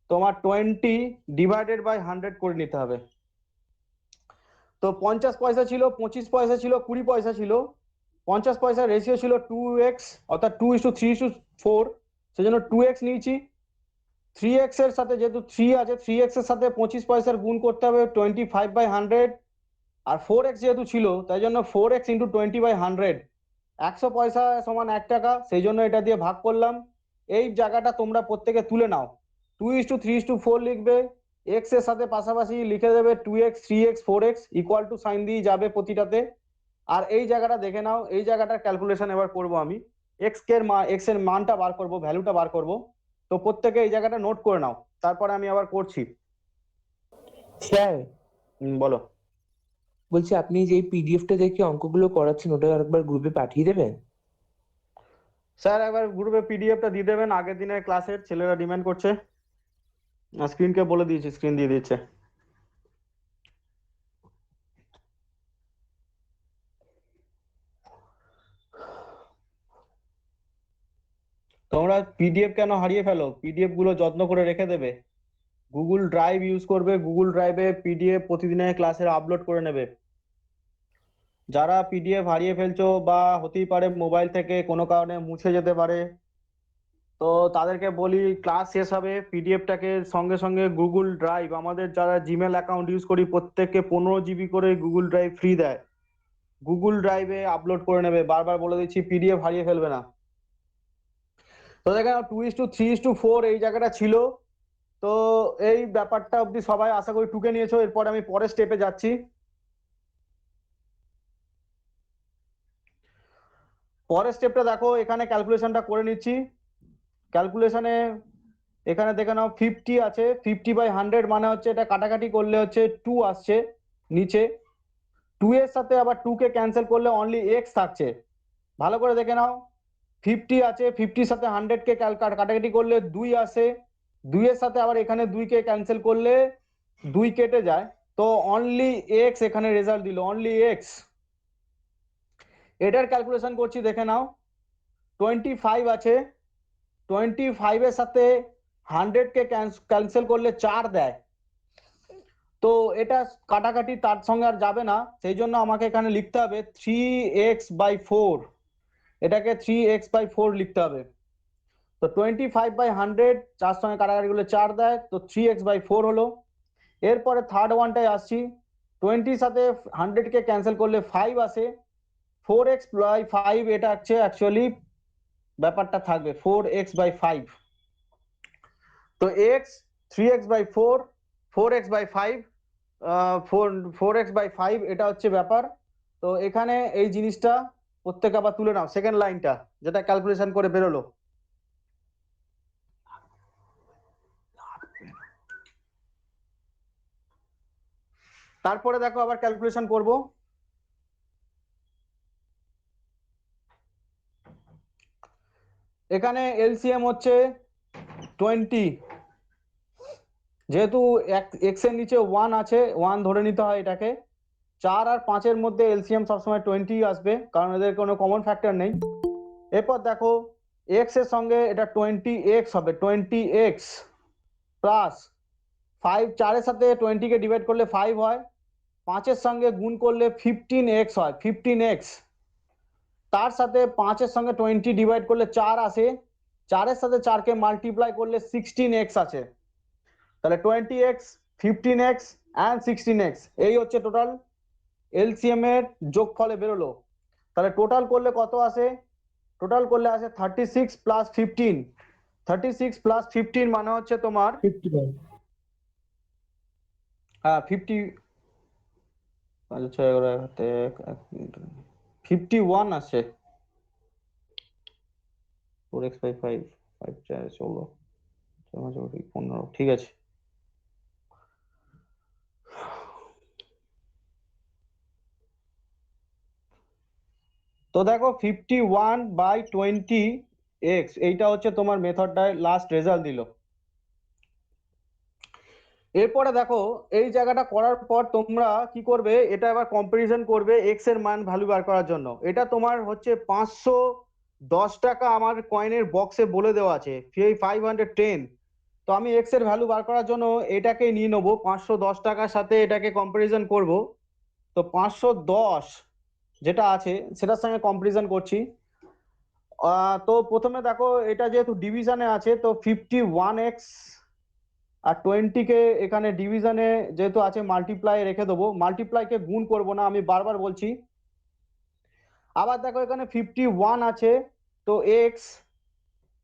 তোমার 20/100 করে নিতে হবে। তো 50 পয়সা ছিল, 25 পয়সা ছিল, 20 পয়সা ছিল। 50 পয়সার রেশিও ছিল 2x, অর্থাৎ 2:3:4, সেজন্য 2x নিয়েছি। 3x এর সাথে যেহেতু 3 আছে, 3x এর সাথে 25 পয়সার গুণ করতে হবে 25/100। আর 4x যেহেতু ছিল তাই জন্য 4x ইন্টু 20/100, 100 পয়সা সমান 1 টাকা, সেই জন্য এটা দিয়ে ভাগ করলাম। এই জায়গাটা তোমরা প্রত্যেকে তুলে নাও, 2:3:4 লিখবে, x এর সাথে পাশাপাশি লিখে দেবে 2x, 3x, 4x, equal to sign দিয়ে যাবে প্রতিটাতে। আর এই জায়গাটা দেখে নাও, এই জায়গাটার ক্যালকুলেশন এবার করব আমি। x এর মানটা বার করব, ভ্যালুটা বার করব। তো প্রত্যেকে এই জায়গাটা নোট করে নাও, তারপরে আমি আবার করছি।
স্যার
বলো।
বলছি আপনি যে পিডিএফটা দেখে অঙ্কগুলো করাচ্ছেন ওটা আরেকবার গ্রুপে পাঠিয়ে দেবেন।
স্যার একবার গ্রুপে পিডিএফটা দিয়ে দেবেন, আগের দিনের ক্লাসের ছেলেরা ডিমান্ড করছে। স্ক্রিনকে বলে দিয়েছি, স্ক্রিন দিয়ে দিচ্ছে। তোমরা পিডিএফ কেন হারিয়ে ফেলো? পিডিএফ গুলো যত্ন করে রেখে দেবে, গুগল ড্রাইভ ইউজ করবে, গুগল ড্রাইভে পিডিএফ প্রতিদিনের ক্লাসের আপলোড করে নেবে। যারা পিডিএফ হারিয়ে ফেলছো, বা হতেই পারে মোবাইল থেকে কোনো কারণে মুছে যেতে পারে, তো তাদেরকে বলি ক্লাস শেষ হবে পিডিএফটাকে সঙ্গে সঙ্গে গুগল ড্রাইভ, আমাদের যারা জিমেল অ্যাকাউন্ট ইউজ করি প্রত্যেককে 15 জিবি করে গুগল ড্রাইভ ফ্রি দেয়, গুগল ড্রাইভে আপলোড করে নেবে। বারবার বলে দিচ্ছি, পিডিএফ হারিয়ে ফেলবে না। তো দেখেন 2:3:4 এই জায়গাটা ছিল। তো এই ব্যাপারটা অব্দি সবাই আশা করি টুকে নিয়েছো। এরপর আমি পরের স্টেপে যাচ্ছি। পরের স্টেপটা দেখো, এখানে ক্যালকুলেশনটা করে নিচ্ছি। ক্যালকুলেশনে এখানে দেখে নাও 50 আছে, 50/100 মানে হচ্ছে এটা কাটাকাটি করলে হচ্ছে 2 আসছে নিচে। 2 এর সাথে আবার 2 কে ক্যান্সেল করলে অনলি x থাকছে। ভালো করে দেখে নাও, 50 আছে, 50 সাথে 100 কে কাটাকাটি করলে 2 আসে, 2 এর সাথে আবার এখানে 2 কে ক্যান্সেল করলে 2 কেটে যায়, তো অনলি x এখানে রেজাল্ট দিল, অনলি x। এটার ক্যালকুলেশন করছি, দেখে নাও। 25 আছে, 25 এর সাথে 100 কে ক্যান্সেল করলে 4 দেয়, তো এটা কাটাকাটি তার সঙ্গে আর যাবে না, সেই জন্য আমাকে এখানে লিখতে হবে 3x/4। এটাকে 3x/4 লিখতে হবে। তো 25/100 4 সঙ্গে কাটাকাটি করলে 4 দেয়, তো 3x/4 হলো। এরপরে থার্ড ওয়ানটায় আসছি, 20 সাথে 100 কে ক্যান্সেল করলে 5 আসে, 4x/5 এটা হচ্ছে অ্যাকচুয়ালি ব্যাপারটা থাকবে 4x/5। তো x 3x/4 4x/5 4x/5 এটা হচ্ছে ব্যাপার। তো এখানে এই জিনিসটা প্রত্যেকে আবার তুলে নাও, সেকেন্ড লাইনটা যেটা ক্যালকুলেশন করে বেরোলো। তারপরে দেখো আবার ক্যালকুলেশন করব। এখানে এলসিএম হচ্ছে 20, যেহেতু x এর নিচে 1 আছে, 1 ধরে নিতে হয় এটাকে। 4 আর 5 এর মধ্যে এলসিএম সবসময় 20 আসবে, কারণ এদের কোনো কমন ফ্যাক্টর নেই। এরপর দেখো x এর সঙ্গে এটা 20x হবে, 20x প্লাস 5, 4 এর সাথে 20 কে ডিভাইড করলে 5 হয়, 5 এর সঙ্গে গুণ করলে 15x হয়, 15x। তার সাথে 5 এর সঙ্গে 20 ডিভাইড করলে 4 আসে, 4 এর সাথে 4 কে মাল্টিপ্লাই করলে 16x আছে। তাহলে 20x 15x and 16x এই হচ্ছে টোটাল এলসিএম এর যোগফলে বেরোলো। তাহলে টোটাল করলে কত আসে? টোটাল করলে আসে 36 প্লাস 15। 36 প্লাস 15 মানে হচ্ছে তোমার
51।
50 51 আসে। 4x/5 5 4 16 15, ঠিক আছে। তো দেখো 51/20x এইটা হচ্ছে তোমার মেথডটায় লাস্ট রেজাল্ট দিল। এরপরে দেখো এই জায়গাটা করার পর তোমরা কি করবে, এটা এবার কম্পারিজন করবে এক্স এর মান ভ্যালু বার করার জন্য। এটা তোমার হচ্ছে 510 টাকা আমার কয়েনের বক্সে বলে দেওয়া আছে 510। তো আমি এক্স এর ভ্যালু বার করার জন্য এটাকে নিয়ে নেবো, 510 টাকার সাথে এটাকে কম্পারিজন করব। তো 510 যেটা আছে সেটার সঙ্গে কম্পারিজন করছি। তো প্রথমে দেখো এটা যেহেতু ডিভিশনে আছে, তো 51x আর 20 কে এখানে ডিভিশনে যেহেতু আছে মাল্টিপ্লাই রেখে দেবো, মাল্টিপ্লাই কে গুণ করব না, আমি বারবার বলছি। আবার দেখো এখানে 51 আছে, তো এক্স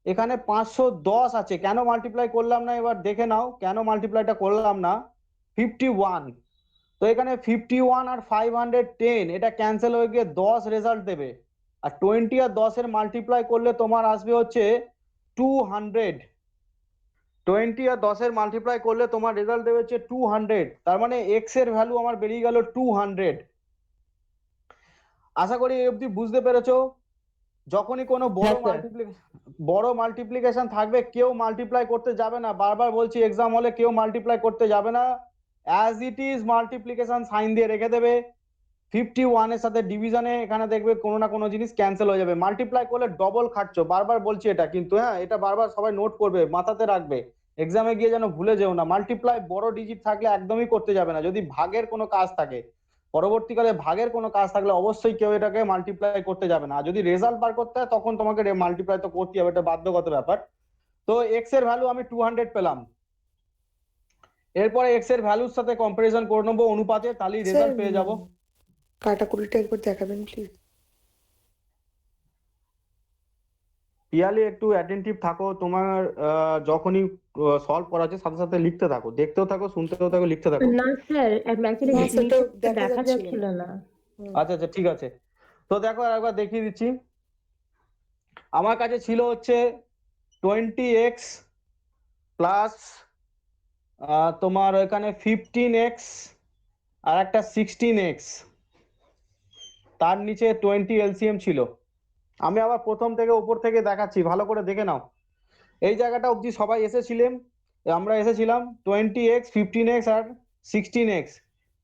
এখানে 510 আছে, কেন মাল্টিপ্লাই করলাম না এবার দেখে নাও কেন মাল্টিপ্লাইটা করলাম না। 51, তো এখানে 51 আর 510 এটা ক্যান্সেল হয়ে গিয়ে 10 রেজাল্ট দেবে, আর 20 আর 10 এর মাল্টিপ্লাই করলে তোমার আসবে হচ্ছে 200। 20 আর 10 এর মাল্টিপ্লাই করলে তোমার রেজাল্ট দেবে হচ্ছে 200, তার মানে এক্স এর ভ্যালু আমার বেরিয়ে গেল 200। আশা করি এই অবধি বুঝতে পেরেছো। যখনই কোনো
হ্যাঁ স্যার।
বড় মাল্টিপ্লিকেশন থাকবে কেউ মাল্টিপ্লাই করতে যাবে না, বারবার বলছি এক্সাম হলে কেউ মাল্টিপ্লাই করতে যাবে না, as it is multiplication sign দিয়ে রেখে দেবে। 51 এর সাথে ডিভিশনে এখানে দেখবে কোনো না কোনো জিনিস ক্যান্সেল হয়ে যাবে, মাল্টিপ্লাই করলে ডবল খাটছো, বারবার বলছি এটা কিন্তু, হ্যাঁ এটা বারবার সবাই নোট করবে, মাথাতে রাখবে, এক্সামে গিয়ে যেন ভুলে যেও না। মাল্টিপ্লাই বড় ডিজিট থাকলে একদমই করতে যাবে না, যদি ভাগের কোনো কাজ থাকে, পরবর্তীকালে ভাগের কোনো কাজ থাকলে অবশ্যই কেউ এটাকে মাল্টিপ্লাই করতে যাবে না। আর যদি রেজাল্ট বার করতে হয় তখন তোমাকে মাল্টিপ্লাই তো করতে হবে, এটা বাধ্যগত ব্যাপার। তো এক্স এর ভ্যালু আমি 200 পেলাম। এরপরে এক্স এর ভ্যালুর সাথে কম্পারিজন করে নেবো অনুপাতে, তাহলেই রেজাল্ট পেয়ে যাবো।
কাটাকুটিটা একবার দেখাবেন প্লিজ।
পিয়ালি একটু অ্যাটেন্টিভ থাকো, তোমার যখনই সলভ করা হচ্ছে সাথে সাথে লিখতে থাকো, দেখতেও থাকো, শুনতেও থাকো, লিখতে থাকো।
না স্যার, অ্যাকচুয়ালি
না সেটা
দেখা
দেখা যাচ্ছিল
যাচ্ছিল
না।
না।
আচ্ছা আচ্ছা ঠিক আছে। তো দেখো একবার দেখিয়ে দিচ্ছি। আমার কাছে ছিল হচ্ছে 20x প্লাস তোমার এখানে 15x আর একটা 16x, তার নিচে 20 এলসিএম ছিল। আমি আবার প্রথম থেকে উপর থেকে দেখাচ্ছি, ভালো করে দেখে নাও। এই জায়গাটা অবধি সবাই এসেছিলেন, আমরা এসেছিলাম 20x 15x আর 16x,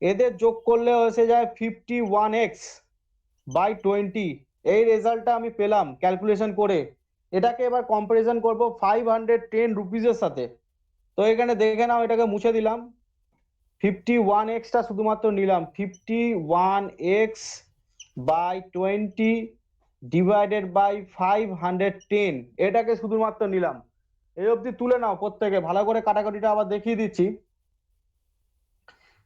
এদের যোগ করলে এসে যায় 51x/20। এই রেজাল্টটা আমি পেলাম ক্যালকুলেশন করে। এটাকে এবার কম্পারিজন করব 510 রুপিজের সাথে। তো এখানে দেখে নাও, এটাকে মুছে দিলাম, 51x টা শুধুমাত্র নিলাম, 51x/20 ডিভাইডেড বাই 510, এটাকে শুধুমাত্র নিলাম। এই অবধি তুলে নাও প্রত্যেকে, ভালো করে কাটাকাটিটা আবার দেখিয়ে দিচ্ছি।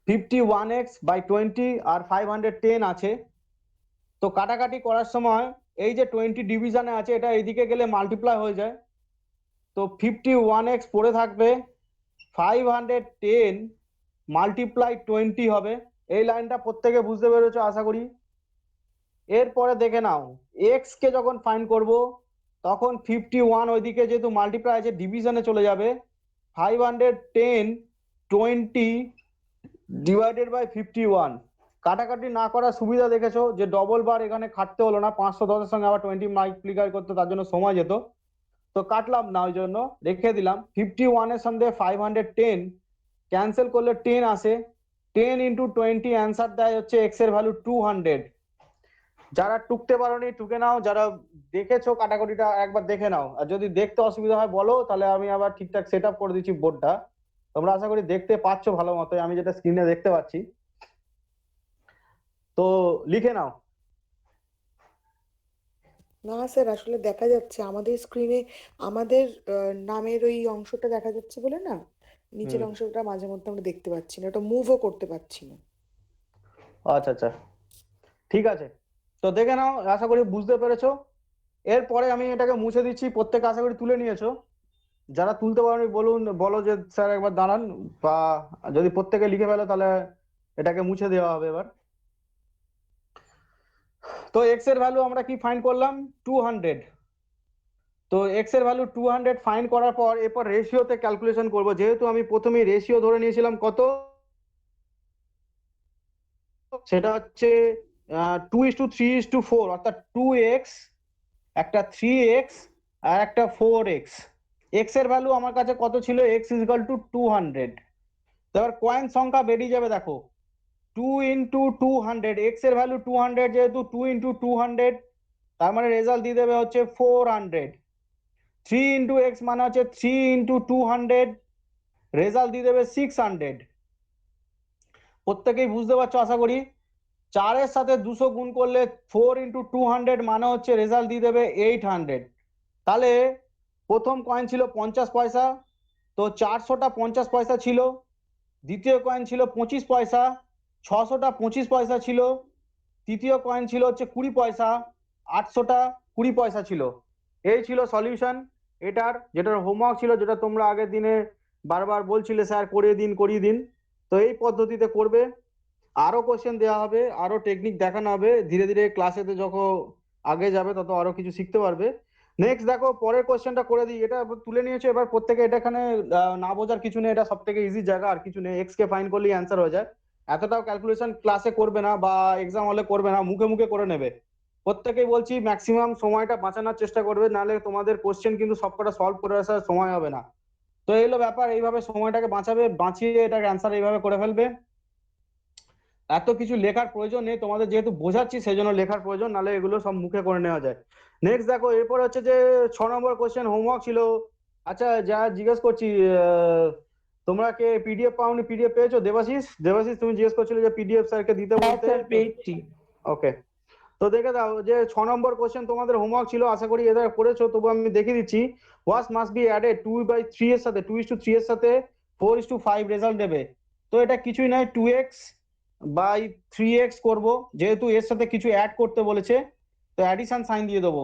51x বাই 20 আর 510 আছে। তো কাটাকাটি করার সময় এই যে 20 ডিভিশনে আছে, এটা এইদিকে গেলে মাল্টিপ্লাই হয়ে যায়। তো 51x পড়ে থাকবে, 510 মাল্টিপ্লাই 20 হবে। এই লাইনটা প্রত্যেকে বুঝতে পেরেছো আশা করি। এরপরে দেখে নাও, এক্স কে যখন ফাইন্ড করব তখন 51 ওইদিকে যেহেতু মাল্টিপ্লাই আছে ডিভিশনে চলে যাবে। 510 20 ডিভাইডেড বাই 51। কাটাকাটি না করার সুবিধা দেখেছো যে ডবল বার এখানে খাটতে হলো না, 510 এর সঙ্গে আবার 20 মাল্টিপ্লাই করতে, তার জন্য সময় যেত। তো কাটলাম না, ওই জন্য রেখে দিলাম। 51 এর সঙ্গে 510 ক্যান্সেল করলে 10 আসে। 10 ইন্টু 20 অ্যান্সার দেয় হচ্ছে এক্স এর ভ্যালু 200। যারা টুকতে পারোনি টুকে নাও, যারা দেখেছো কাটাকুটিটা একবার দেখে নাও, আর যদি দেখতে অসুবিধা হয় বলো, তাহলে আমি আবার ঠিকঠাক সেট আপ করে দিচ্ছি বোর্ডটা। তোমরা আশা করি দেখতে পাচ্ছ ভালো মতো, আমি যেটা স্ক্রিনে দেখতে পাচ্ছি। তো লিখে নাও।
না স্যার, আসলে দেখা যাচ্ছে আমাদের স্ক্রিনে আমাদের নামের ওই অংশটা দেখা যাচ্ছে বলে না, নিচের অংশটা মাঝে মধ্যে আমরা দেখতে পাচ্ছি না, ওটা মুভও করতে পারছি না।
আচ্ছা আচ্ছা, ঠিক আছে। তো দেখে নাও, আশা করি বুঝতে পেরেছো। এরপরে আমি এটাকে মুছে দিচ্ছি, প্রত্যেকে আশা করি তুলে নিয়েছো। যারা তুলতে পারোনি বলুন, বলো যে স্যার একবার দাঁড়ান, বা যদি প্রত্যেকে লিখে ফেলো তাহলে এটাকে মুছে দেওয়া হবে এবার। তো এক্স এর ভ্যালু আমরা কি ফাইন্ড করলাম? 200। তো এক্স এর ভ্যালু 200 ফাইন্ড করার পর এরপর রেশিওতে ক্যালকুলেশন করব। যেহেতু আমি প্রথমেই রেশিও ধরে নিয়েছিলাম কত, সেটা হচ্ছে 2:3:4, অর্থাৎ 2x, একটা 3x আর একটা 4x। এক্স এর ভ্যালু আমার কাছে কত ছিল? x is equal two 200। এবার কয়েন সংখ্যা বেরিয়ে যাবে দেখো, 2 ইন্টু 200, এক্স এর ভ্যালু 200, যেহেতু 2 ইন্টু 200, তার মানে রেজাল্ট দিয়ে দেবে হচ্ছে 400। 3 ইন্টু এক্স মানে হচ্ছে 3 ইন্টু 200, রেজাল্ট দিয়ে দেবে 600। প্রত্যেকেই বুঝতে পারছো আশা করি। 4 এর সাথে 200 গুণ করলে 4 ইন্টু 200 মানে হচ্ছে রেজাল্ট দিয়ে দেবে 800। তাহলে প্রথম কয়েন ছিল 50 পয়সা, তো 400টা 50 পয়সা ছিল। দ্বিতীয় কয়েন ছিল 25 পয়সা, 600টা 25 পয়সা ছিল। তৃতীয় কয়েন ছিল হচ্ছে 20 পয়সা, 800টা 20 পয়সা ছিল। এই ছিল সলিউশন এটার, যেটার হোমওয়ার্ক ছিল, যেটা তোমরা আগের দিনে বারবার বলছিলে স্যার করিয়ে দিন করিয়ে দিন। তো এই পদ্ধতিতে করবে। আরো কোশ্চেন দেওয়া হবে, আরো টেকনিক দেখানো হবে, ধীরে ধীরে ক্লাসেতে যত আগে যাবে তত আরো কিছু শিখতে পারবে। নেক্সট দেখো, পরের কোশ্চেনটা করে দিই। এটা তুলে নিয়েছো, এবার প্রত্যেকে এটা এখানে না বোঝার কিছু নেই, এটা সব থেকে ইজি জায়গা, আর কিছু নেই। এক্স কে ফাইন্ড করলেই অ্যান্সার হয়ে যায়। এতটাও ক্যালকুলেশন ক্লাসে করবে না বা এক্সাম হলে করবে না, মুখে মুখে করে নেবে। প্রত্যেকেই বলছি ম্যাক্সিমাম সময়টা বাঁচানোর চেষ্টা করবে, নাহলে তোমাদের কোশ্চেন কিন্তু সবকটা সলভ করে আসার সময় হবে না। তো এই হলো ব্যাপার, এইভাবে সময়টাকে বাঁচাবে, বাঁচিয়ে এটাকে অ্যান্সার এইভাবে করে ফেলবে। এত কিছু লেখার প্রয়োজন নেই, তোমাদের যেহেতু বোঝাচ্ছি সেই জন্য লেখার প্রয়োজন, নাহলে এগুলো সব মুখে করে নেওয়া যায়। নেক্সট দেখো, এরপর হচ্ছে যে 6 নম্বর কোশ্চেন হোমওয়ার্ক ছিল। আচ্ছা, যা জিজ্ঞেস করছি, তোমরা কে পিডিএফ পাওনি? পিডিএফ পেয়েছো? দেবাশিস, দেবাশিস তুমি জিজ্ঞেস করছিলে যে পিডিএফ স্যারকে দিতে
হ্যাঁ
বলতে।
স্যার, পেয়েছি।
ওকে, তো দেখে দাও যে 6 নম্বর কোশ্চেন তোমাদের হোমওয়ার্ক ছিল, আশা করি এটা করেছো, তবু আমি দেখিয়ে দিচ্ছি। ওয়াস মাস্ট বি অ্যাডেড 2/3 এর সাথে, 2:3 এর সাথে 4:5 রেজাল্ট দেবে। তো এটা কিছুই নয়, 2x বাই 3x করব, যেহেতু এর সাথে কিছু অ্যাড করতে বলেছে, তো অ্যাডিশন সাইন দিয়ে দেবো।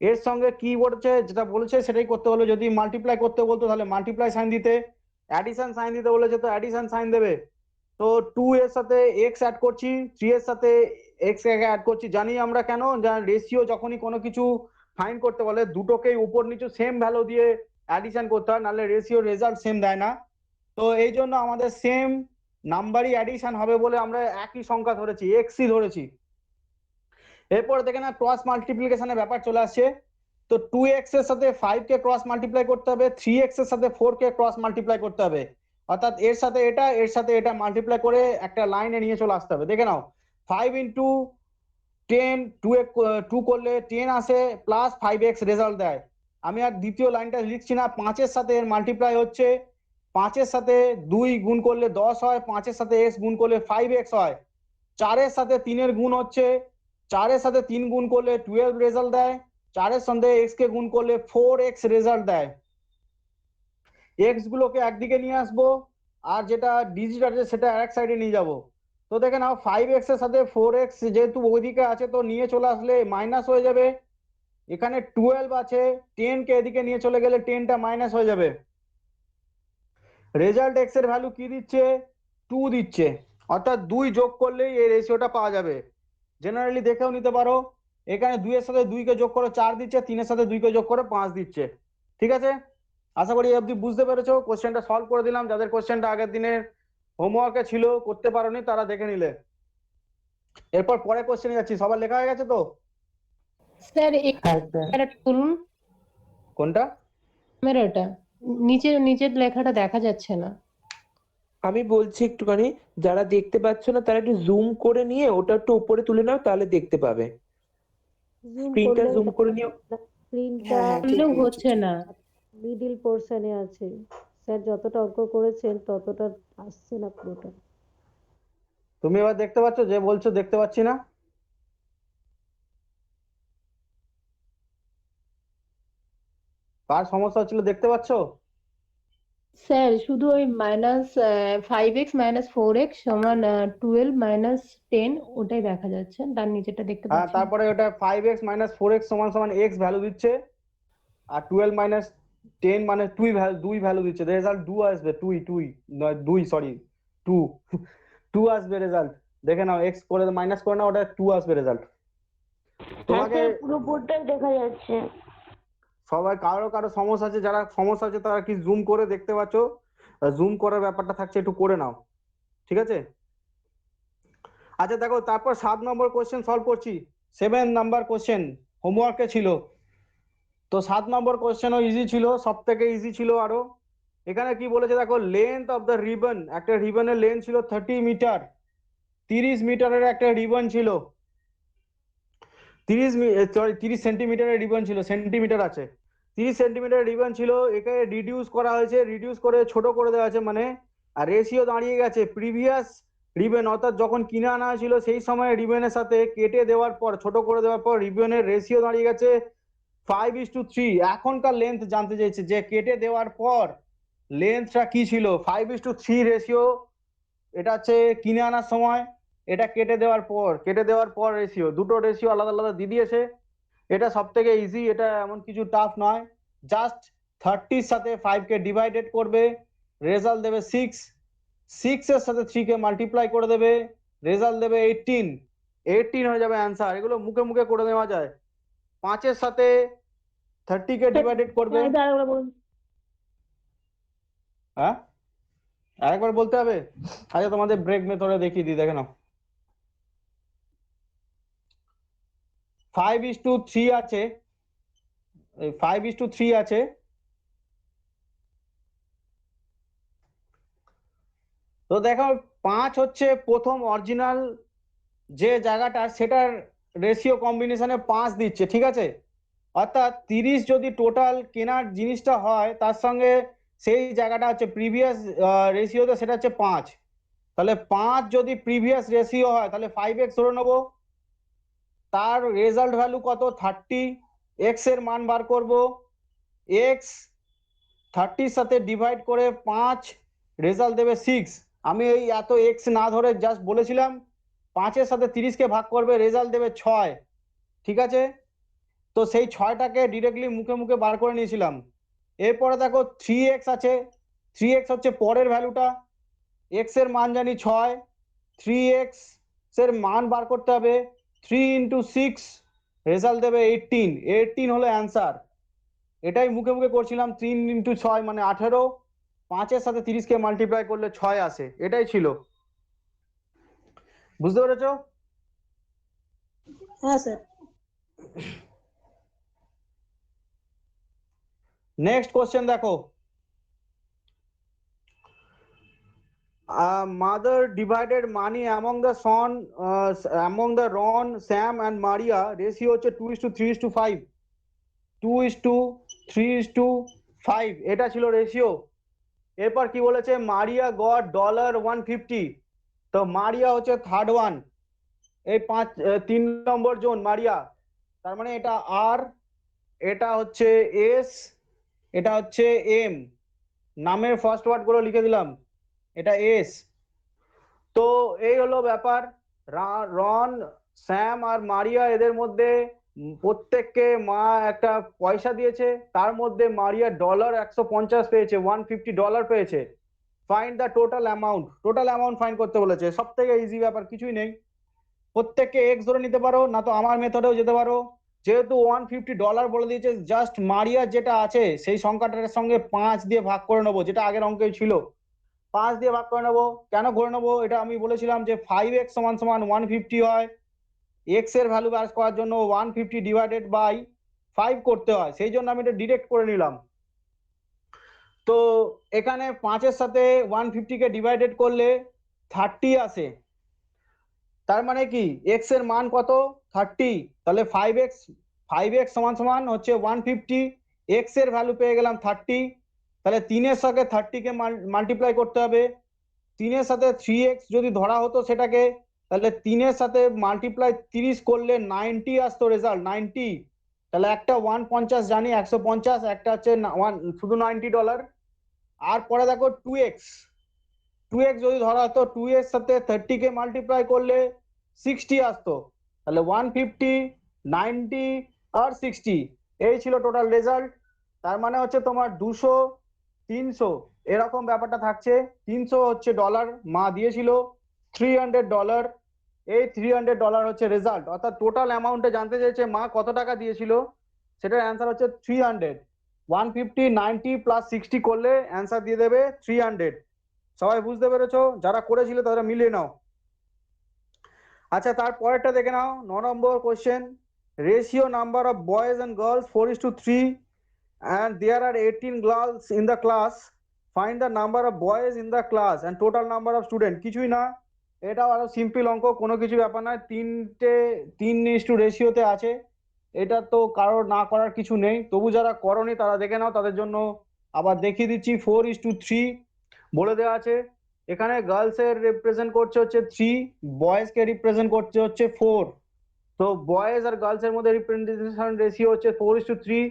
এর সঙ্গে কি বলছে, যেটা বলেছে সেটাই করতে হলো। যদি মাল্টিপ্লাই করতে বলতো তাহলে মাল্টিপ্লাই সাইন দিতে, অ্যাডিশন সাইন দিতে বলেছে তো অ্যাডিশন সাইন দেবে। তো 2 এর সাথে x অ্যাড করছি, 3 এর সাথে x অ্যাড করছি। জানি আমরা কেন, রেশিও যখনই কোনো কিছু ফাইন্ড করতে বলে দুটোকেই উপর নিচু সেম ভ্যালু দিয়ে অ্যাডিশন করতে হয়, নাহলে রেশিও রেজাল্ট সেম দেয় না। তো এই জন্য আমাদের সেম নাম্বারই অ্যাডিশন হবে বলে আমরা একই সংখ্যা ধরেছি, এক্সই ধরেছি। এরপর দেখে না, ক্রস মাল্টিপ্লিকেশনের ব্যাপার চলে আসছে। তো 2x এর সাথে 5 কে ক্রস মাল্টিপ্লাই করতে হবে, 3x এর সাথে 4 কে ক্রস মাল্টিপ্লাই করতে হবে, অর্থাৎ এর সাথে এটা এর সাথে এটা মাল্টিপ্লাই করে একটা লাইনে নিয়ে চলে আসতে হবে। দেখে নাও, 5 ইন্টু 10, 2 করলে 10 আসে, প্লাস 5x রেজাল্ট দেয়। আমি আর দ্বিতীয় লাইনটা লিখছি না, 5 এর সাথে এর মাল্টিপ্লাই হচ্ছে, 5 এর সাথে 2 গুণ করলে 10 হয়, 5 এর সাথে x গুণ করলে 5x হয়, 4 এর সাথে 3 এর গুণ হচ্ছে, 4 এর সাথে 3 গুণ করলে 12 রেজাল্ট দেয়, 4 এর সঙ্গে x কে গুণ করলে 4x রেজাল্ট দেয়। x গুলোকে একদিকে নিয়ে আসবো আর যেটা ডিজিট আছে সেটা এক সাইডে নিয়ে যাব। তো দেখে নাও 5x এর সাথে 4x যেহেতু ওইদিকে আছে তো নিয়ে চলে আসলে মাইনাস হয়ে যাবে। এখানে 12 আছে, 10 কে এদিকে নিয়ে চলে গেলে 10টা মাইনাস হয়ে যাবে। রেজাল্ট x এর ভ্যালু কি দিচ্ছে? 2 দিচ্ছে, অর্থাৎ 2 যোগ করলেই এই রেশিওটা পাওয়া যাবে। জেনারেলি দেখেও নিতে পারো, এখানে 2 এর সাথে 2 কে যোগ করে 4 দিচ্ছে, 3 এর সাথে 2 কে যোগ করে 5 দিচ্ছে। ঠিক আছে, আশা করি এই অবধি বুঝতে পেরেছো। কোশ্চেনটা সলভ করে দিলাম, যাদের কোশ্চেনটা আগের দিনের হোমওয়ার্কে ছিল করতে পারোনি তারা দেখে নিলে। এরপর পরে কোশ্চেনে যাচ্ছি, সবার লেখা হয়ে গেছে তো?
স্যার
হ্যাঁ স্যার।
এটা বলুন,
কোনটা?
ক্যামেরাটা নিচের নিচের লেখাটা দেখা যাচ্ছে না।
আমি বলছি একটুখানি, যারা দেখতে পাচ্ছ না তারা একটু জুম করে নিয়ে ওটা একটু উপরে তুলে নাও, তাহলে দেখতে পাবে।
জুম
স্ক্রিনটা
করলেও
জুম করে নিও।
স্ক্রিনটা
হ্যাঁ ঠিক
করলেও
বলেছো,
হচ্ছে
ঠিক।
না।
মিডিল পোর্শনে আছে। স্যার যতটা অঙ্ক করেছেন ততটা আসছে না পুরোটা।
তুমি এবার দেখতে পাচ্ছ? যে বলছো দেখতে পাচ্ছি না, কার সমস্যা হচ্ছিল দেখতে পাচ্ছো?
স্যার শুধু ওই -5x - 4x = 12 - 10 ওটাই দেখা যাচ্ছে, তার নিচেটা দেখতে
হ্যাঁ,
পাচ্ছি না।
তারপরে ওটা 5x - 4x = x ভ্যালু দিচ্ছে, আর 12 - 10 মানে 2 ভ্যালু দিচ্ছে। রেজাল্ট 2 আসবে, 2 সরি 2 2 আসবে রেজাল্ট। দেখে নাও, x করে মাইনাস করে নাও, ওটা 2 আসবে রেজাল্ট। তোমাকে
পুরো বোর্ডটাই দেখা যাচ্ছে।
সবাই কারো কারো সমস্যা আছে, যারা সমস্যা আছে তারা কি জুম করে দেখতে পাচ্ছ? জুম করার ব্যাপারটা থাকছে, একটু করে নাও, ঠিক আছে? আচ্ছা দেখো, তারপর 7 নম্বর কোশ্চেন সলভ করছি। 7 নাম্বার কোশ্চেন হোমওয়ার্কে ছিল। তো 7 নম্বর কোশ্চেনও ইজি ছিল, সব থেকে ইজি ছিল আরো। এখানে কি বলেছে দেখো, লেন্থ অফ দ্য রিবন, একটা রিবনের লেন্থ ছিল 30 মিটার। 30 মিটারের একটা রিবন ছিল, 30 সেন্টিমিটারের রিবন ছিল, সেন্টিমিটার আছে। 30 সেন্টিমিটার রিবন ছিল, একে রিডিউস করা হয়েছে, রিডিউস করে ছোট করে দেওয়া হয়েছে, মানে আর রেশিও দাঁড়িয়ে গেছে প্রিভিয়াস রিবন, অর্থাৎ যখন কিনে আনা হয়েছিল সেই সময় রিবনের সাথে কেটে দেওয়ার পর, ছোট করে দেওয়ার পর রিবনের রেশিও দাঁড়িয়ে গেছে 5:3। এখনকার লেন্থ জানতে চাইছে যে কেটে দেওয়ার পর লেন্থটা কি ছিল। 5:3 রেশিও, এটা হচ্ছে কিনে আনার সময়, এটা কেটে দেওয়ার পর রেশিও, দুটো রেশিও আলাদা আলাদা দিয়ে দিয়েছে। এটা সব থেকে ইজি, এটা এমন কিছু টাফ নয়। জাস্ট 30 সাথে 5 কে ডিভাইডেড করবে, রেজাল্ট দেবে 6। 6 এর সাথে 3 কে মাল্টিপ্লাই করে দেবে, রেজাল্ট দেবে 18। 18 হয়ে যাবে অ্যান্সার। এগুলো মুখে মুখে করে নেওয়া যায়। 5 এর সাথে 30 কে ডিভাইডেড করবে। হ্যাঁ, আরেকবার বলতে হবে? আচ্ছা, তোমাদের ব্রেক মেথডে দেখিয়ে দিই, দেখে নাও। 5:3 আছে, 5:3 আছে। তো দেখো, 5 হচ্ছে প্রথম অরিজিনাল যে জায়গাটা, সেটার রেশিও কম্বিনেশনে 5 দিচ্ছে, ঠিক আছে? অর্থাৎ 30 যদি টোটাল কেনার জিনিসটা হয়, তার সঙ্গে সেই জায়গাটা হচ্ছে প্রিভিয়াস রেশিওতে, সেটা হচ্ছে 5। তাহলে 5 যদি প্রিভিয়াস রেশিও হয় তাহলে 5x ধরে নেবো। তার রেজাল্ট ভ্যালু কত? 30। এক্স এর মান বার করব, এক্স 30 সাথে ডিভাইড করে 5, রেজাল্ট দেবে 6। আমি এই এত এক্স না ধরে জাস্ট বলেছিলাম 5 এর সাথে 30 কে ভাগ করবে, রেজাল্ট দেবে 6। ঠিক আছে, তো সেই 6টাকে ডিরেক্টলি মুখে মুখে বার করে নিয়েছিলাম। এরপরে দেখো 3x আছে, 3x হচ্ছে পরের ভ্যালুটা, এক্স এর মান জানি 6, 3x এর মান বার করতে হবে, 3 × 6, রেজাল্ট দেবে 18। 18 হলো অ্যান্সার। এটাই মুখে মুখে করছিলাম, 3 × 6 মানে 18, 5 এর সাথে 30 কে মাল্টিপ্লাই করলে 6 আসে, এটাই ছিল। বুঝতে পেরেছো?
হ্যাঁ স্যার।
নেক্সট কোশ্চেন দেখো, mother divided money among the Ron, Sam and Maria, ratio হচ্ছে 2:3:5, 2:3:5, এটা ছিল রেশিও। এরপর কি বলেছে, মারিয়া গট $150। তো মারিয়া হচ্ছে থার্ড ওয়ান, এই 3 নম্বর জোন মারিয়া, তার মানে এটা আর, এটা হচ্ছে এস, এটা হচ্ছে এম, নামের ফার্স্ট ওয়ার্ড গুলো লিখে দিলাম, এটা এস। তো এই হলো ব্যাপার। রন, স্যাম আর মারিয়া, এদের মধ্যে প্রত্যেককে মা একটা পয়সা দিয়েছে, তার মধ্যে মারিয়া $150 পেয়েছে, $150 পেয়েছে। Find the total amount, total amount find করতে বলেছে। সব থেকে ইজি ব্যাপার, কিছুই নেই, প্রত্যেককে এক্স ধরে নিতে পারো, না তো আমার মেথডেও যেতে পারো। যেহেতু $150 বলে দিয়েছে, জাস্ট মারিয়ার যেটা আছে সেই সংখ্যাটার সঙ্গে 5 দিয়ে ভাগ করে নেবো, যেটা আগের অঙ্কে ছিল, 5 দিয়ে ভাগ করে নেবো। কেন করে নেবো এটা আমি বলেছিলাম যে 5x সমান সমান 150 হয়, এক্স এর ভ্যালু বার করার জন্য 150 ডিভাইডেড বাই 5 করতে হয়, সেই জন্য আমি এটা ডিরেক্ট করে নিলাম। তো এখানে 5-এর সাথে 150 কে ডিভাইডেড করলে 30 আসে, তার মানে কি এক্স এর মান কত, 30, তাহলে 5x সমান সমান হচ্ছে 150, এক্স এর ভ্যালু পেয়ে গেলাম 30, তাহলে 3-এর সাথে 30 কে মাল্টিপ্লাই করতে হবে। 3-এর সাথে 3x যদি ধরা হতো সেটাকে, তাহলে 3-এর সাথে মাল্টিপ্লাই 30 করলে 90 আসতো রেজাল্ট, 90। তাহলে একটা 150 জানি, 150, একটা হচ্ছে শুধু $90। আর পরে দেখো 2x যদি ধরা হতো, 2 এর সাথে 30 কে মাল্টিপ্লাই করলে 60 আসতো, তাহলে 150, 90 আর 60, এই ছিল টোটাল রেজাল্ট। তার মানে হচ্ছে তোমার 200, 300 এরকম ব্যাপারটা থাকছে। 300 হচ্ছে ডলার মা দিয়েছিল, $300, এই $300 হচ্ছে রেজাল্ট। অর্থাৎ টোটাল অ্যামাউন্টে জানতে চেয়েছে মা কত টাকা দিয়েছিল, সেটার অ্যান্সার হচ্ছে 300। 150, 90 প্লাস 60 করলে অ্যান্সার দিয়ে দেবে 300। সবাই বুঝতে পেরেছো? যারা করেছিল তারা মিলিয়ে নাও। আচ্ছা, তারপরেরটা দেখে নাও, 9 নম্বর question. Ratio number of boys and girls 4:3 and there are 18 girls in the class. Find the number of boys in the class and total number of student। কিছুই না, এটা আরো সিম্পল অঙ্ক, কোনো কিছু ব্যাপার না। 3:3 রেশিওতে আছে, এটা তো কারোর না করার কিছু নেই। তবু যারা করনি তারা দেখে নাও, তাদের জন্য আবার দেখিয়ে দিচ্ছি। 4:3 বলে দেওয়া আছে। এখানে গার্লস এর রিপ্রেজেন্ট করছে হচ্ছে 3, বয়েজ কে রিপ্রেজেন্ট করছে হচ্ছে 4। তো বয়েজ আর গার্লস এর মধ্যে রিপ্রেজেন্টেশন রেশিও হচ্ছে 4:3।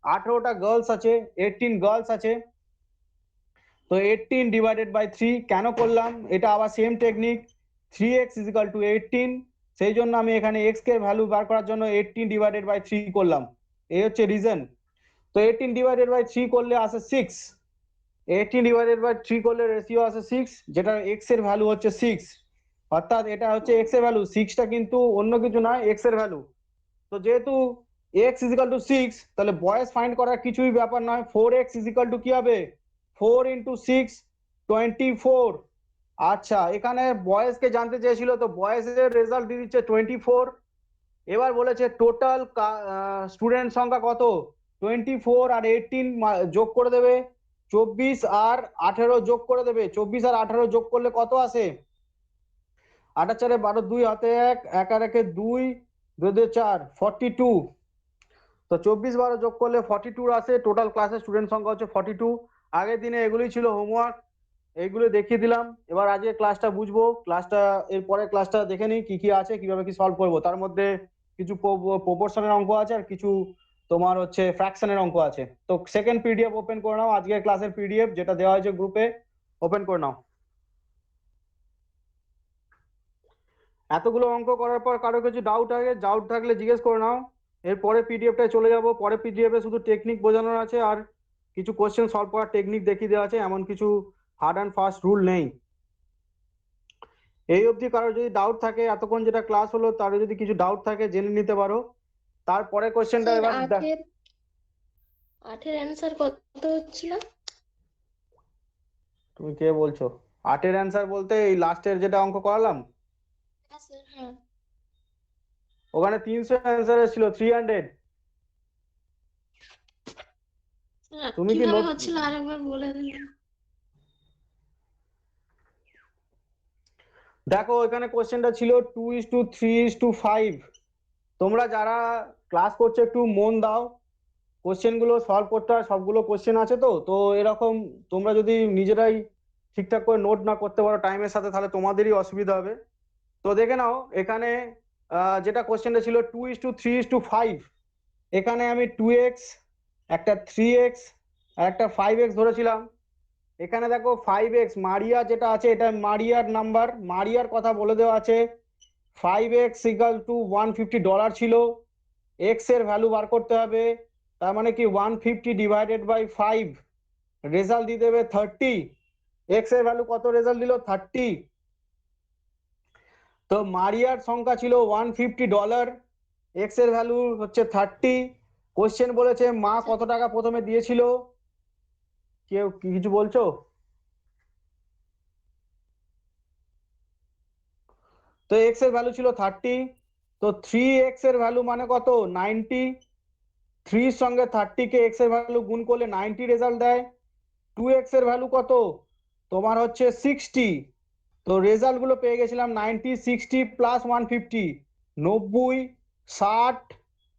18টা গার্লস আছে, 18 গার্লস আছে, তো 18 ডিভাইডেড বাই 3 কেন করলাম, এটা আবার সেম টেকনিক, 3x = 18, সেই জন্য আমি এখানে x কে ভ্যালু বার করার জন্য 18 ডিভাইডেড বাই 3 করলাম, এই হচ্ছে রিজন। তো 18 ডিভাইডেড বাই 3 করলে আসে 6, 18 ডিভাইডেড বাই 3 করলে রেশিও আসে 6, যেটা x এর ভ্যালু হচ্ছে 6। অর্থাৎ এটা হচ্ছে x এর ভ্যালু, 6টা কিন্তু অন্য কিছু নয়, x এর ভ্যালু। তো যেহেতু x = 6, তাহলে বয়েজ ফাইন্ড করার কিছুই ব্যাপার নয়। 4x = কি হবে, 4 × 6 24। আচ্ছা, এখানে বয়েজ কে জানতে চেয়েছিল, তো বয়েজের রেজাল্ট দিয়ে দিচ্ছে 24। এবার বলেছে টোটাল স্টুডেন্ট সংখ্যা কত, 24 আর 18 যোগ করে দেবে, 24 আর 18 যোগ করে দেবে। 24 আর 18 যোগ করলে কত আসে, 8 আর 4 12, 2 হাতে 1, 1 আর 1 2, 2 2 4, 42। তো 24 12 যোগ করলে 42 আসে। টোটাল ক্লাসের স্টুডেন্ট সংখ্যা হচ্ছে 42। আগের দিনে এগুলোই ছিল হোমওয়ার্ক, এইগুলো দেখিয়ে দিলাম। এবার আজকে ক্লাসটা বুঝবো, ক্লাসটা এরপরে ক্লাসটা দেখে নিই কি কি আছে, কিভাবে কি সলভ করবো। তার মধ্যে কিছু প্রপোর্শনের অঙ্ক আছে আর কিছু তোমার হচ্ছে ফ্র্যাকশনের অঙ্ক আছে। তো সেকেন্ড পিডিএফ ওপেন করে নাও, আজকের ক্লাসের পিডিএফ যেটা দেওয়া হয়েছে গ্রুপে, ওপেন করে নাও। এতগুলো অঙ্ক করার পর কারো কিছু ডাউট থাকলে জিজ্ঞেস করে নাও। এরপরে পিডিএফটায় চলে যাব, পরে পিডিএফে শুধু টেকনিক বোঝানো আছে আর কিছু কোশ্চেন সলভ করার টেকনিক দেখিয়ে দেওয়া আছে, এমন কিছু হার্ড অ্যান্ড ফাস্ট রুল নেই। এই অবধি কারো যদি ডাউট থাকে, এতক্ষণ যেটা ক্লাস হলো তার যদি কিছু ডাউট থাকে জেনে নিতে পারো। তারপরে কোশ্চেনটা
স্যার
এবার
8-এর অ্যান্সার কত হচ্ছিল?
তুমি কে বলছো? 8-এর অ্যান্সার বলতে এই লাস্টের যেটা অঙ্ক করালাম,
হ্যাঁ স্যার, হ্যাঁ।
ওখানে 300 অ্যান্সার ছিল, 300।
স্যার
তুমি কি
কিভাবে
নোট,
হচ্ছিল আরেকবার বলে দিন।
দেখো এখানে কোশ্চেনটা ছিল 2:3:5। তোমরা যারা ক্লাস করছো একটু মন দাও, কোশ্চেন গুলো সলভ করতে হয়, সবগুলো কোশ্চেন আছে। তো তো এরকম তোমরা যদি নিজেরাই ঠিকঠাক করে নোট না করতে পারো টাইমের সাথে, তাহলে তোমাদেরই অসুবিধা হবে। তো দেখে নাও এখানে যেটা কোশ্চেনটা ছিল 2:3:5, এখানে আমি 2x, একটা 3x আর একটা 5x ধরেছিলাম। এখানে দেখো 5x মারিয়া যেটা আছে এটা মারিয়ার নাম্বার, মারিয়ার কথা বলে দেওয়া আছে। 5x = $150 ছিল, x এর ভ্যালু বার করতে হবে, তার মানে কি 150 ডিভাইডেড বাই 5 রেজাল্ট দিয়ে দেবে 30। x এর ভ্যালু কত রেজাল্ট দিল 30। তো মারিয়ার সংখ্যা ছিল $150, x এর ভ্যালু হচ্ছে 30। কোশ্চেন বলেছে মা কত টাকা প্রথমে দিয়েছিল, কেউ কিছু বলছো? তো x এর ভ্যালু ছিল 30, তো 3x এর ভ্যালু মানে কত 90, 3 এর সঙ্গে 30 কে x এর ভ্যালু গুণ করলে 90 রেজাল্ট দেয়। 2x এর ভ্যালু কত তোমার হচ্ছে 60, তো রেজাল্ট গুলো পেয়ে গেছিলাম 90, 60 প্লাস 150, 90, 60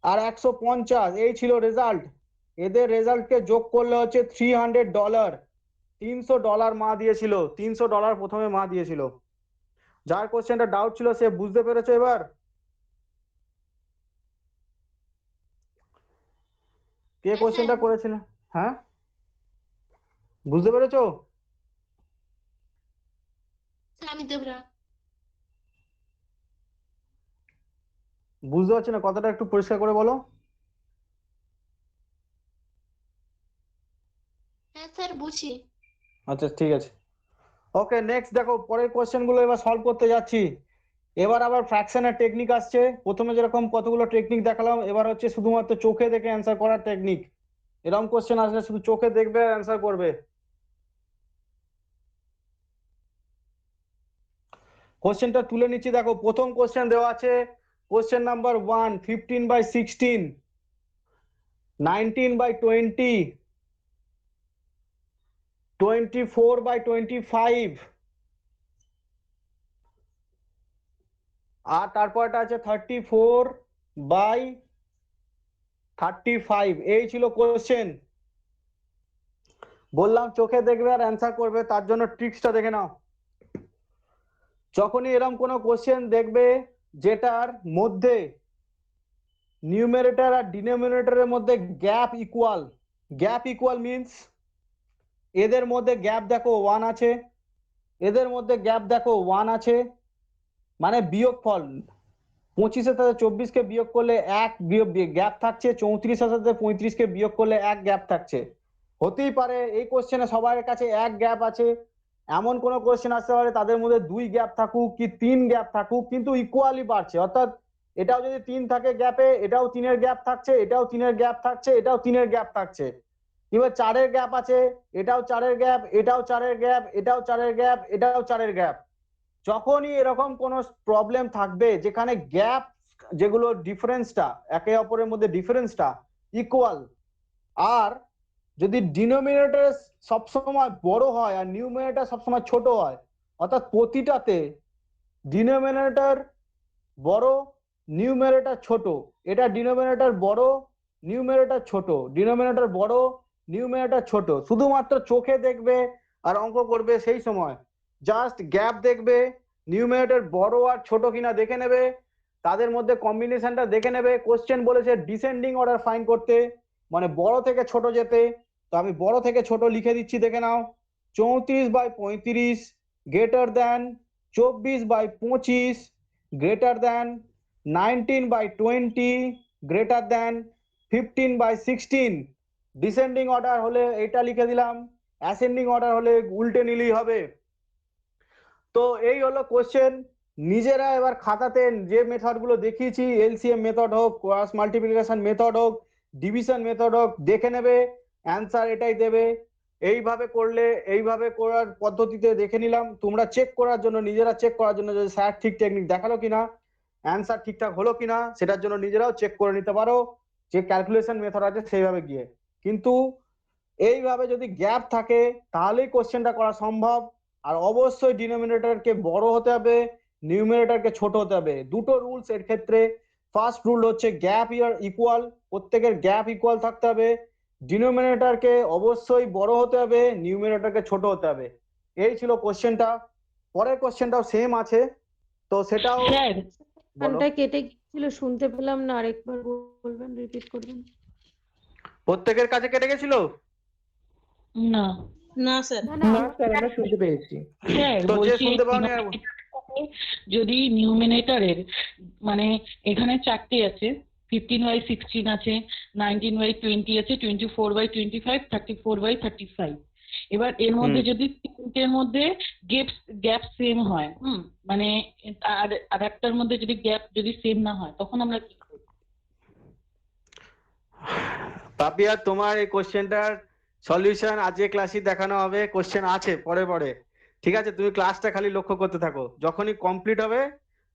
আর 150, এই ছিল রেজাল্ট। এদের রেজাল্টকে যোগ করলে হচ্ছে $300, $300 মা দিয়েছিল, $300 প্রথমে মা দিয়েছিল। যার কোশ্চেনটা ডাউট ছিল সে বুঝতে পেরেছো এবার? কে
হ্যাঁ
কোশ্চেনটা
স্যার
করেছিল? হ্যাঁ, বুঝতে পেরেছো?
আমি দেবরা।
বুঝতে পারছি না, কথাটা একটু পরিষ্কার করে বলো।
হ্যাঁ স্যার বুঝি।
আচ্ছা ঠিক আছে, ওকে নেক্সট দেখো পরের কোশ্চেন গুলো এবার সলভ করতে যাচ্ছি। এবার আবার ফ্র্যাকশনের টেকনিক আসছে। প্রথমে যেরকম কতগুলো টেকনিক দেখালাম, এবার হচ্ছে শুধুমাত্র চোখে দেখে অ্যান্সার করার টেকনিক। এরকম কোশ্চেন আসলে শুধু চোখে দেখবে আর অ্যান্সার করবে। কোশ্চেনটা তুলে নিচ্ছি, দেখো প্রথম কোশ্চেন দেওয়া আছে, কোশ্চেন নাম্বার 1, 15/16, 19/20, 24/25, আর তারপরটা আছে 34/35। এই ছিল কোশ্চেন। বললাম চোখে দেখবে আর অ্যান্সার করবে, তার জন্য ট্রিক্সটা দেখে নাও। যখনই এরকম কোনো কোশ্চেন দেখবে যেটার মধ্যে নিউমারেটর আর ডিনোমিনেটরের মধ্যে গ্যাপ ইকুয়াল মিন্স এদের মধ্যে গ্যাপ দেখো 1 আছে, এদের মধ্যে গ্যাপ দেখো 1 আছে, মানে বিয়োগফল 25-এর সাথে 24-কে বিয়োগ করলে 1 গ্যাপ থাকছে, 34-এর সাথে 35-কে বিয়োগ করলে 1 গ্যাপ থাকছে। হতেই পারে এই কোশ্চেনে সবার কাছে 1 গ্যাপ আছে, এমন কোন কোশ্চেন আসতে পারে তাদের মধ্যে 2 গ্যাপ থাকুক কি 3 গ্যাপ থাকুক, কিন্তু ইকুয়ালি বাড়ছে, অর্থাৎ এটাও যদি 3 থাকে গ্যাপে, এটাও 3-এর গ্যাপ থাকছে, এটাও 3-এর গ্যাপ থাকছে, এটাও 3-এর গ্যাপ থাকছে। এবার 4-এর গ্যাপ আছে, এটাও 4-এর গ্যাপ, এটাও 4-এর গ্যাপ, এটাও 4-এর গ্যাপ, এটাও 4-এর গ্যাপ। যখনই এরকম কোন প্রবলেম থাকবে যেখানে গ্যাপ যেগুলো ডিফারেন্সটা একে অপরের মধ্যে ডিফারেন্সটা ইকুয়াল, আর যদি ডিনোমিনেটর সবসময় বড় হয় আর নিউমিনেটর সবসময় ছোট হয়, অর্থাৎ প্রতিটাতে ডিনোমিনেটর বড় নিউমিনেটর ছোট, এটা ডিনোমিনেটর বড় নিউমিনেটর ছোট, ডিনোমিনেটর বড় নিউমিনেটর ছোট, শুধুমাত্র চোখে দেখবে আর অঙ্ক করবে, সেই সময় জাস্ট গ্যাপ দেখবে, নিউমিনেটর বড় আর ছোট কিনা দেখে নেবে, তাদের মধ্যে কম্বিনেশনটা দেখে নেবে। কোশ্চেন বলেছে ডিসেন্ডিং অর্ডার ফাইন্ড করতে, মানে বড় থেকে ছোট যেতে। তো আমি বড় থেকে ছোট লিখে দিচ্ছি, দেখে নাও। 34/35 greater than 24/25 greater than 19/20 greater than 15/16। Descending order হলে এটা লিখে দিলাম, অ্যাসেন্ডিং অর্ডার হলে উল্টে নিলেই হবে। তো এই হলো কোশ্চেন। নিজেরা এবার খাতাতে যে মেথড গুলো দেখিয়েছি, এলসিএম মেথড হোক, ক্রস মাল্টিপ্লিকেশন মেথড হোক, ডিভিশন মেথড হোক, দেখে নেবে, অ্যান্সার এটাই দেবে। এইভাবে করলে, এইভাবে করার পদ্ধতিতে দেখে নিলাম, তোমরা চেক করার জন্য, নিজেরা চেক করার জন্য যে স্যার ঠিক টেকনিক দেখালো কিনা, অ্যান্সার ঠিকঠাক হলো কিনা, সেটার জন্য নিজেরাও চেক করে নিতে পারো যে ক্যালকুলেশন মেথড আছে সেইভাবে গিয়ে। কিন্তু এইভাবে যদি গ্যাপ থাকে তাহলেই কোশ্চেনটা করা সম্ভব। আর অবশ্যই ডিনোমিনেটরকে বড় হতে হবে, নিউমিনেটরকে ছোট হতে হবে, দুটো রুলস এর ক্ষেত্রে। ফার্স্ট রুল হচ্ছে গ্যাপ ইকুয়াল, প্রত্যেকের গ্যাপ ইকুয়াল থাকতে হবে, ডিনোমিনেটরকে অবশ্যই বড় হতে হবে, নিউমিনেটরকে ছোট হতে হবে। এই ছিল কোশ্চেনটা। পরের কোশ্চেনটাও সেম আছে, তো সেটাও
স্যার
বলো।
গানটা কেটে গিয়েছিল, শুনতে পেলাম না, আরেকবার বলবেন, রিপিট করবেন।
প্রত্যেকের কাছে কেটে গেছিল?
না
না স্যার।
না না
না স্যার আমরা শুনতে পেয়েছি।
স্যার
তো যে
বলছি
শুনতে পাওনি
যদি নিউমিনেটরের মানে এখানে চারটে আছে, 15/16 আছে, 19/20 আছে, 24/25, 34/35। এবার এর মধ্যে যদি তিনটের মধ্যে গ্যাপ সেম হয়, মানে আর একটার মধ্যে যদি গ্যাপ যদি সেম না হয়, তখন আমরা কি করব?
পাপিয়া, তোমার এই কোশ্চেনটার সলিউশন আজকে ক্লাসে দেখানো হবে, কোশ্চেন আছে পরে পরে, ঠিক আছে? তুমি ক্লাসটা খালি লক্ষ্য করতে থাকো, যখনই কমপ্লিট হবে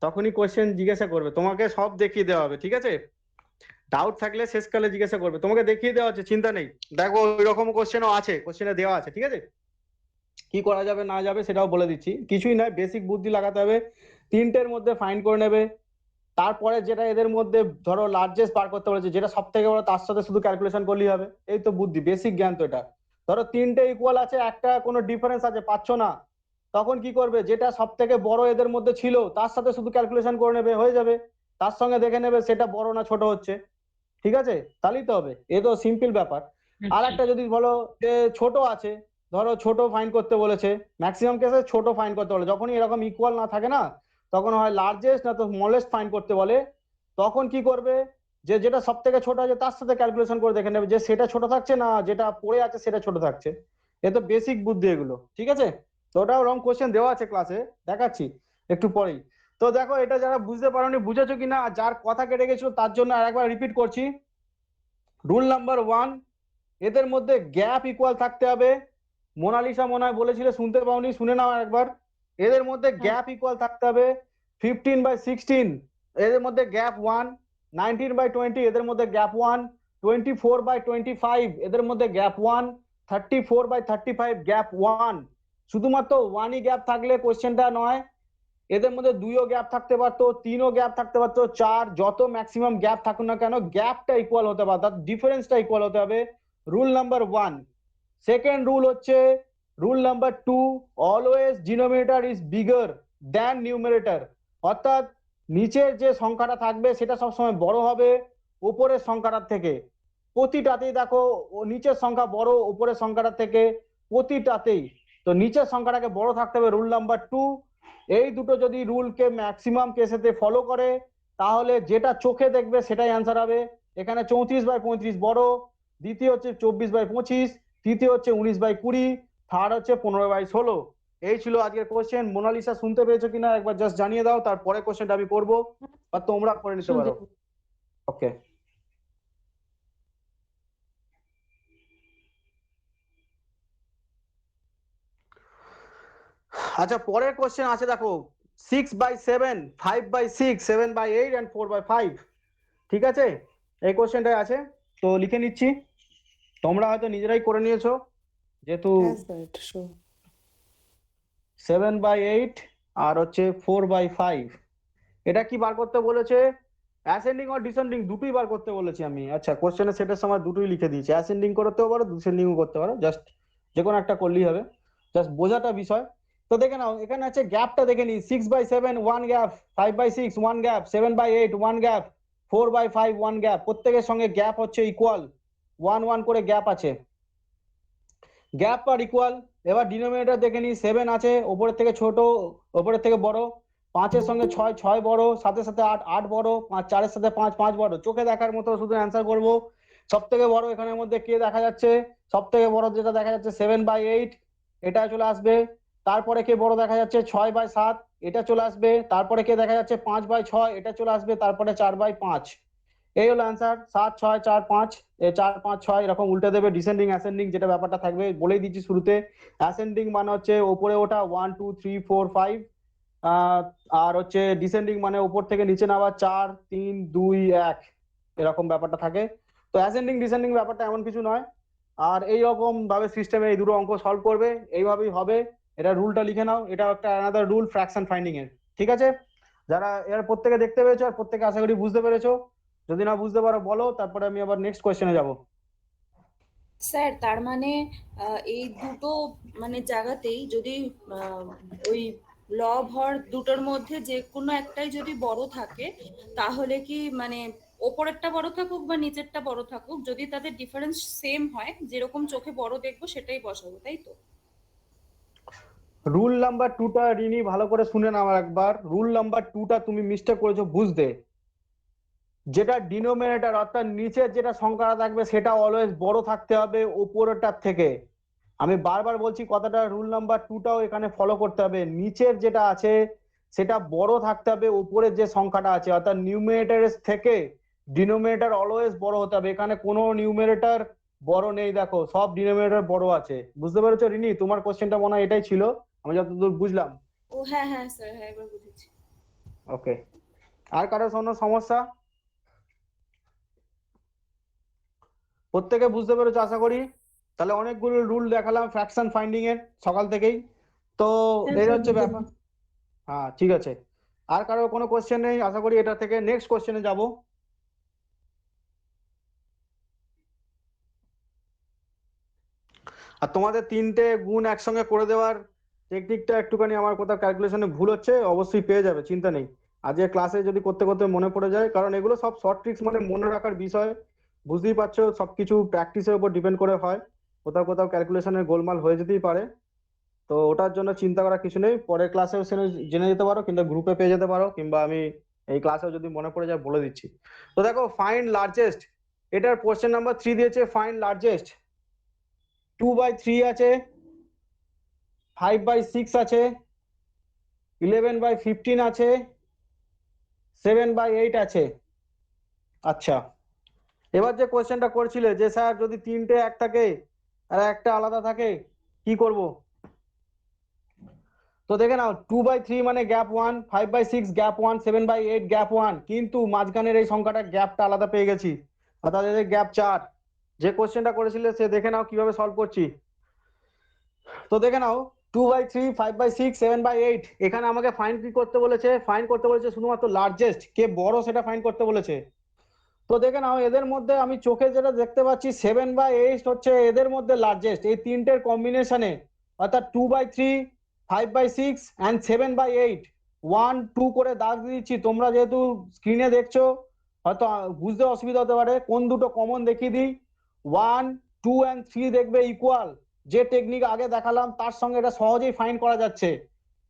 তখনই কোশ্চেন জিজ্ঞাসা করবে, তোমাকে সব দেখিয়ে দেওয়া হবে, ঠিক আছে? ডাউট থাকলে শেষকালে জিজ্ঞাসা করবে, তোমাকে দেখিয়ে দেওয়া হচ্ছে, চিন্তা নেই। দেখো ওই রকম কোশ্চেনও আছে, কোশ্চেনে দেওয়া আছে, ঠিক আছে? কি করা যাবে না যাবে সেটাও বলে দিচ্ছি, কিছুই নয়, বেসিক বুদ্ধি লাগাতে হবে, তিনটের মধ্যে ফাইন্ড করে নেবে, তারপরে যেটা এদের মধ্যে ধরো লার্জেস্ট বার করতে বলেছে, যেটা সব থেকে বড় তার সাথে শুধু ক্যালকুলেশন করলেই হবে, এই তো বুদ্ধি, বেসিক জ্ঞান তো এটা। ধরো তিনটে ইকুয়াল আছে, একটা কোনো ডিফারেন্স আছে, পাচ্ছ না, তখন কি করবে, যেটা সব থেকে বড় এদের মধ্যে ছিল তার সাথে শুধু ক্যালকুলেশন করে নেবে, হয়ে যাবে, তার সঙ্গে দেখে নেবে সেটা বড় না ছোট হচ্ছে, ঠিক আছে? তাহলেই তো হবে, এ তো সিম্পল ব্যাপার। আর একটা যদি বলো যে ছোট আছে, ধরো ছোট ফাইন্ড করতে বলেছে, ম্যাক্সিমাম কেসে ছোট ফাইন্ড করতে বলে, যখনই এরকম ইকুয়াল না থাকে না, তখন হয় লার্জেস্ট না তো স্মলেস্ট ফাইন্ড করতে বলে, তখন কি করবে, যে যেটা সব থেকে ছোট আছে তার সাথে ক্যালকুলেশন করে দেখে নেবে যে সেটা ছোট থাকছে না যেটা পড়ে আছে সেটা ছোট থাকছে, এ তো বেসিক বুদ্ধি এগুলো, ঠিক আছে? তো ওটাও রং কোশ্চেন দেওয়া আছে ক্লাসে, দেখাচ্ছি একটু পরেই। তো দেখো এটা যারা বুঝতে পারোনি, বুঝেছো কিনা, আর যার কথা কেটে গেছিল তার জন্য আরেকবার রিপিট করছি। রুল নাম্বার 1, এদের মধ্যে গ্যাপ ইকুয়াল থাকতে হবে। মোনালিসা মনে হয় বলেছিলে, শুনতে পাওনি, শুনে নাও একবার। এদের মধ্যে গ্যাপ ইকুয়াল থাকতে হবে। 15/16 এদের মধ্যে গ্যাপ 1, 19/20 এদের মধ্যে গ্যাপ 1, 24/25 এদের মধ্যে গ্যাপ 1, 34/35 গ্যাপ 1। শুধুমাত্র 1ই গ্যাপ থাকলে কোশ্চেনটা নয়, এদের মধ্যে 2ও গ্যাপ থাকতে পারতো, 3ও গ্যাপ থাকতে পারতো, 4, যত ম্যাক্সিমাম গ্যাপ থাকুক না কেন গ্যাপটা ইকুয়াল হতে হবে, তার ডিফারেন্সটা ইকুয়াল হতে হবে। Rule number 1। সেকেন্ড রুল হচ্ছে rule number 2, always denominator is bigger than numerator, অর্থাৎ নিচের যে সংখ্যাটা থাকবে সেটা সবসময় বড় হবে উপরের সংখ্যাটার থেকে, প্রতিটাতেই দেখো নিচের সংখ্যা বড় উপরের সংখ্যাটার থেকে, প্রতিটাতেই। তো নিচের সংখ্যাটাকে বড় থাকতে হবে, রুল নাম্বার 2। এই দুটো যদি রুলকে ম্যাক্সিমাম কেসেতে ফলো করে তাহলে যেটা চোখে দেখবে সেটাই অ্যান্সার হবে। এখানে 34/35 বড়, দ্বিতীয় হচ্ছে 24/25, তৃতীয় হচ্ছে 19/20, থার্ড হচ্ছে 15/16। এই ছিল আজকের কোশ্চেন। মোনালিসা শুনতে পেয়েছো কিনা একবার জাস্ট জানিয়ে দাও, তারপরে কোশ্চেনটা আমি করবো আর তোমরা করে নিতে
শুনতে
পারো। ওকে। আচ্ছা পরের কোশ্চেন আছে দেখো, 6/7, 5/6, 7/8 and 4/5, ঠিক আছে? এই কোশ্চেনটাই আছে, তো লিখে নিচ্ছি, তোমরা হয়তো নিজেরাই করে নিয়েছো যেহেতু।
হ্যাঁ স্যার, এটা শো
7/8 আর হচ্ছে 4/5, এটা কি বার করতে বলেছে? অ্যাসেন্ডিং আর ডিসেন্ডিং দুটোই বার করতে বলেছি আমি। আচ্ছা কোশ্চেনের সেটের সময় দুটোই লিখে দিয়েছি, অ্যাসেন্ডিং করতেও পারো ডিসেন্ডিংও করতে পারো, জাস্ট যে কোনো একটা করলেই হবে, জাস্ট বোঝাটা বিষয়। তো দেখে নাও এখানে আছে গ্যাপটা দেখে নিই, 6/7 1 গ্যাপ, 5/6 1 গ্যাপ, 7/8 1 গ্যাপ, 4/5 1 গ্যাপ, প্রত্যেকের সঙ্গে গ্যাপ হচ্ছে ইকুয়াল, 1 1 করে গ্যাপ আছে, গ্যাপ আর ইকুয়াল। এবার ডিনোমিনেটর দেখে নিই, 7 আছে, ওপরের থেকে ছোট ওপরের থেকে বড়, 5-এর সঙ্গে 6 6 বড়, 7-এর সাথে 8 8 বড়, 4-এর সাথে 5 5 বড়, চোখে দেখার মতো শুধু অ্যান্সার করবো। সব থেকে বড় এখানের মধ্যে কে দেখা যাচ্ছে, সব থেকে বড় যেটা দেখা যাচ্ছে 7/8, এটা চলে আসবে। তারপরে কে বড় দেখা যাচ্ছে 6/7, এটা চলে আসবে। তারপরে কে দেখা যাচ্ছে 5/6, এটা চলে আসবে। তারপরে 4/5, এই হলো অ্যান্সার। 7 6 4 5, 4 5 6 এরকম উল্টে দেবে। ডিসেন্ডিং অ্যাসেন্ডিং যেটা ব্যাপারটা থাকবে বলেই দিচ্ছি শুরুতে, অ্যাসেন্ডিং মানে হচ্ছে ওপরে ওঠা 1 2 3 4 5, আর হচ্ছে ডিসেন্ডিং মানে উপর থেকে নিচে নামা 4 3 2 1, এরকম ব্যাপারটা থাকে। তো অ্যাসেন্ডিং ডিসেন্ডিং ব্যাপারটা এমন কিছু নয়। আর এইরকম ভাবে সিস্টেমে এই দুটো অঙ্ক সলভ করবে, এইভাবেই হবে। এটা রুলটা লিখে নাও, এটা একটা অ্যানাদার রুল ফ্র্যাকশন ফাইন্ডিং এর, ঠিক আছে? যারা এর প্রত্যেকে দেখতে পেয়েছো আর প্রত্যেকে আশা করি বুঝতে পেরেছো, যদি না বুঝতে পারো বলো, তারপরে আমি আবার নেক্সট কোয়েশ্চেনে যাব।
স্যার তার মানে এই দুটো মানে জায়গাতেই যদি ওই
লব হর দুটোর মধ্যে যে কোনো একটাই যদি বড় থাকে তাহলে কি মানে ওপরেরটা বড় থাকুক বা নিচেরটা বড় থাকুক, যদি তাদের ডিফারেন্স সেম হয়, যেরকম চোখে বড় দেখবো সেটাই বসাবো, তাই তো?
রুল নাম্বার 2টা রিনি ভালো করে শুনে নাও একবার। রুল নাম্বার 2টা তুমি মিস্টেক করেছো বুঝতে। যেটা ডিনোমিনেটর অর্থাৎ নিচের যেটা সংখ্যাটা থাকবে সেটা অলওয়েজ বড় থাকতে হবে উপরেরটার থেকে। আমি বারবার বলছি কথাটা, রুল নাম্বার 2টাও এখানে ফলো করতে হবে। নিচের যেটা আছে সেটা বড় থাকতে হবে উপরের যে সংখ্যাটা আছে, অর্থাৎ নিউমিনেটরের থেকে ডিনোমিনেটর অলওয়েজ বড় হতে হবে। এখানে কোনো নিউমিনেটর বড় নেই, দেখো সব ডিনোমিনেটর বড় আছে। বুঝতে পেরেছো রিনি? তোমার কোশ্চেনটা মনে হয় এটাই ছিল, আমি যতদূর বুঝলাম।
ও হ্যাঁ হ্যাঁ স্যার, হ্যাঁ এবার বুঝেছি।
ওকে, আর কারো কোনো সমস্যা? প্রত্যেকে বুঝতে পেরেছো আশা করি। তাহলে অনেকগুলো রুল দেখালাম ফ্র্যাকশন ফাইন্ডিং এর সকাল থেকেই, তো এই হচ্ছে ব্যাপার। হ্যাঁ ঠিক আছে, আর কারো কোনো কোশ্চেন নেই আশা করি। এটা থেকে নেক্সট কোশ্চেনে যাব। আর তোমাদের 3টে গুণ একসঙ্গে করে দেওয়ার টেকনিকটা একটুখানি আমার কোথাও ক্যালকুলেশনে ভুল হচ্ছে, অবশ্যই পেয়ে যাবে, চিন্তা নেই। আজকে ক্লাসে যদি করতে করতে মনে পড়ে যায়, কারণ এগুলো সব শর্ট ট্রিক্স, মানে মনে রাখার বিষয়। বুঝতেই পারছো সবকিছু প্র্যাকটিসের উপর ডিপেন্ড করে হয়, কোথাও কোথাও ক্যালকুলেশনের গোলমাল হয়ে যেতেই পারে। তো ওটার জন্য চিন্তা করার কিছু নেই, পরের ক্লাসেও জেনে যেতে পারো, কিংবা গ্রুপে পেয়ে যেতে পারো, কিংবা আমি এই ক্লাসেও যদি মনে পড়ে যায় বলে দিচ্ছি। তো দেখো ফাইন্ড লার্জেস্ট, এটার কোশ্চেন নাম্বার 3 দিয়েছে। ফাইন্ড লার্জেস্ট 2/3 আছে, 5/6 আছে, 11/15 আছে, 7/8 আছে। আচ্ছা, এবার যে কোশ্চেনটা করছিলে যে স্যার যদি 3টে এক থাকে আর একটা আলাদা থাকে কি করব, তো দেখে নাও 2/3 মানে গ্যাপ 1, 5/6 গ্যাপ 1, 7/8 গ্যাপ 1, কিন্তু মাঝখানের এই সংখ্যাটা গ্যাপটা আলাদা পেয়ে গেছি, অর্থাৎ এদের গ্যাপ 4। যে কোশ্চেনটা করেছিলে সে দেখে নাও কিভাবে সলভ করছি। তো দেখে নাও 2/3, 5/6, 7/8, এখানে আমাকে ফাইন্ড কি করতে বলেছে? ফাইন্ড করতে বলেছে শুধুমাত্র লার্জেস্ট, কে বড় সেটা ফাইন্ড করতে বলেছে। তো দেখে নাও এদের মধ্যে আমি চোখে যেটা দেখতে পাচ্ছি 7/8 হচ্ছে এদের মধ্যে লার্জেস্ট, এই তিনটের কম্বিনেশনে, অর্থাৎ 2/3, 5/6 অ্যান্ড 7/8। 1, 2 করে দাগ দিয়ে দিচ্ছি, তোমরা যেহেতু স্ক্রিনে দেখছো হয়তো বুঝতে অসুবিধা হতে পারে। কোন দুটো কমন দেখিয়ে দিই। 1, 2 অ্যান্ড 3 দেখবে ইকুয়াল, যে টেকনিক আগে দেখালাম তার সঙ্গে এটা সহজেই ফাইন্ড করা যাচ্ছে,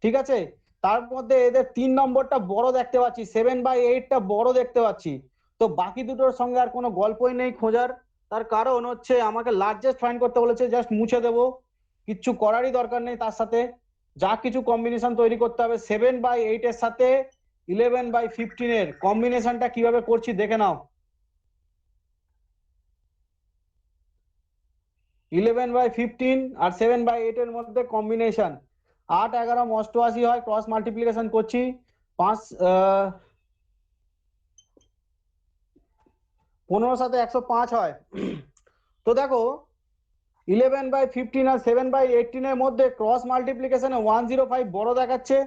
ঠিক আছে। তার মধ্যে এদের 3 নম্বরটা বড় দেখতে পাচ্ছি, 7/8টা বড় দেখতে পাচ্ছি। তো বাকি দুটোর সঙ্গে আর কোনো গল্পই নেই খোঁজার, তার কারণ হচ্ছে আমাকে লার্জেস্ট ফাইন্ড করতে বলেছে, জাস্ট মুছে দেবো, কিচ্ছু করারই দরকার নেই। তার সাথে যা কিছু কম্বিনেশন তৈরি করতে হবে 7/8 এর সাথে 11/15 এর কম্বিনেশনটা কিভাবে করছি দেখে নাও। 11/15 আর 7/8 এর মধ্যে কম্বিনেশন 8, 11, 88 হয়, ক্রস মাল্টিপ্লিকেশন করছি, 5, 15 সাথে 105 হয়। তো দেখো 11/15 আর 7/18 এর মধ্যে ক্রস মাল্টিপ্লিকেশনে 105 বড় দেখাচ্ছে,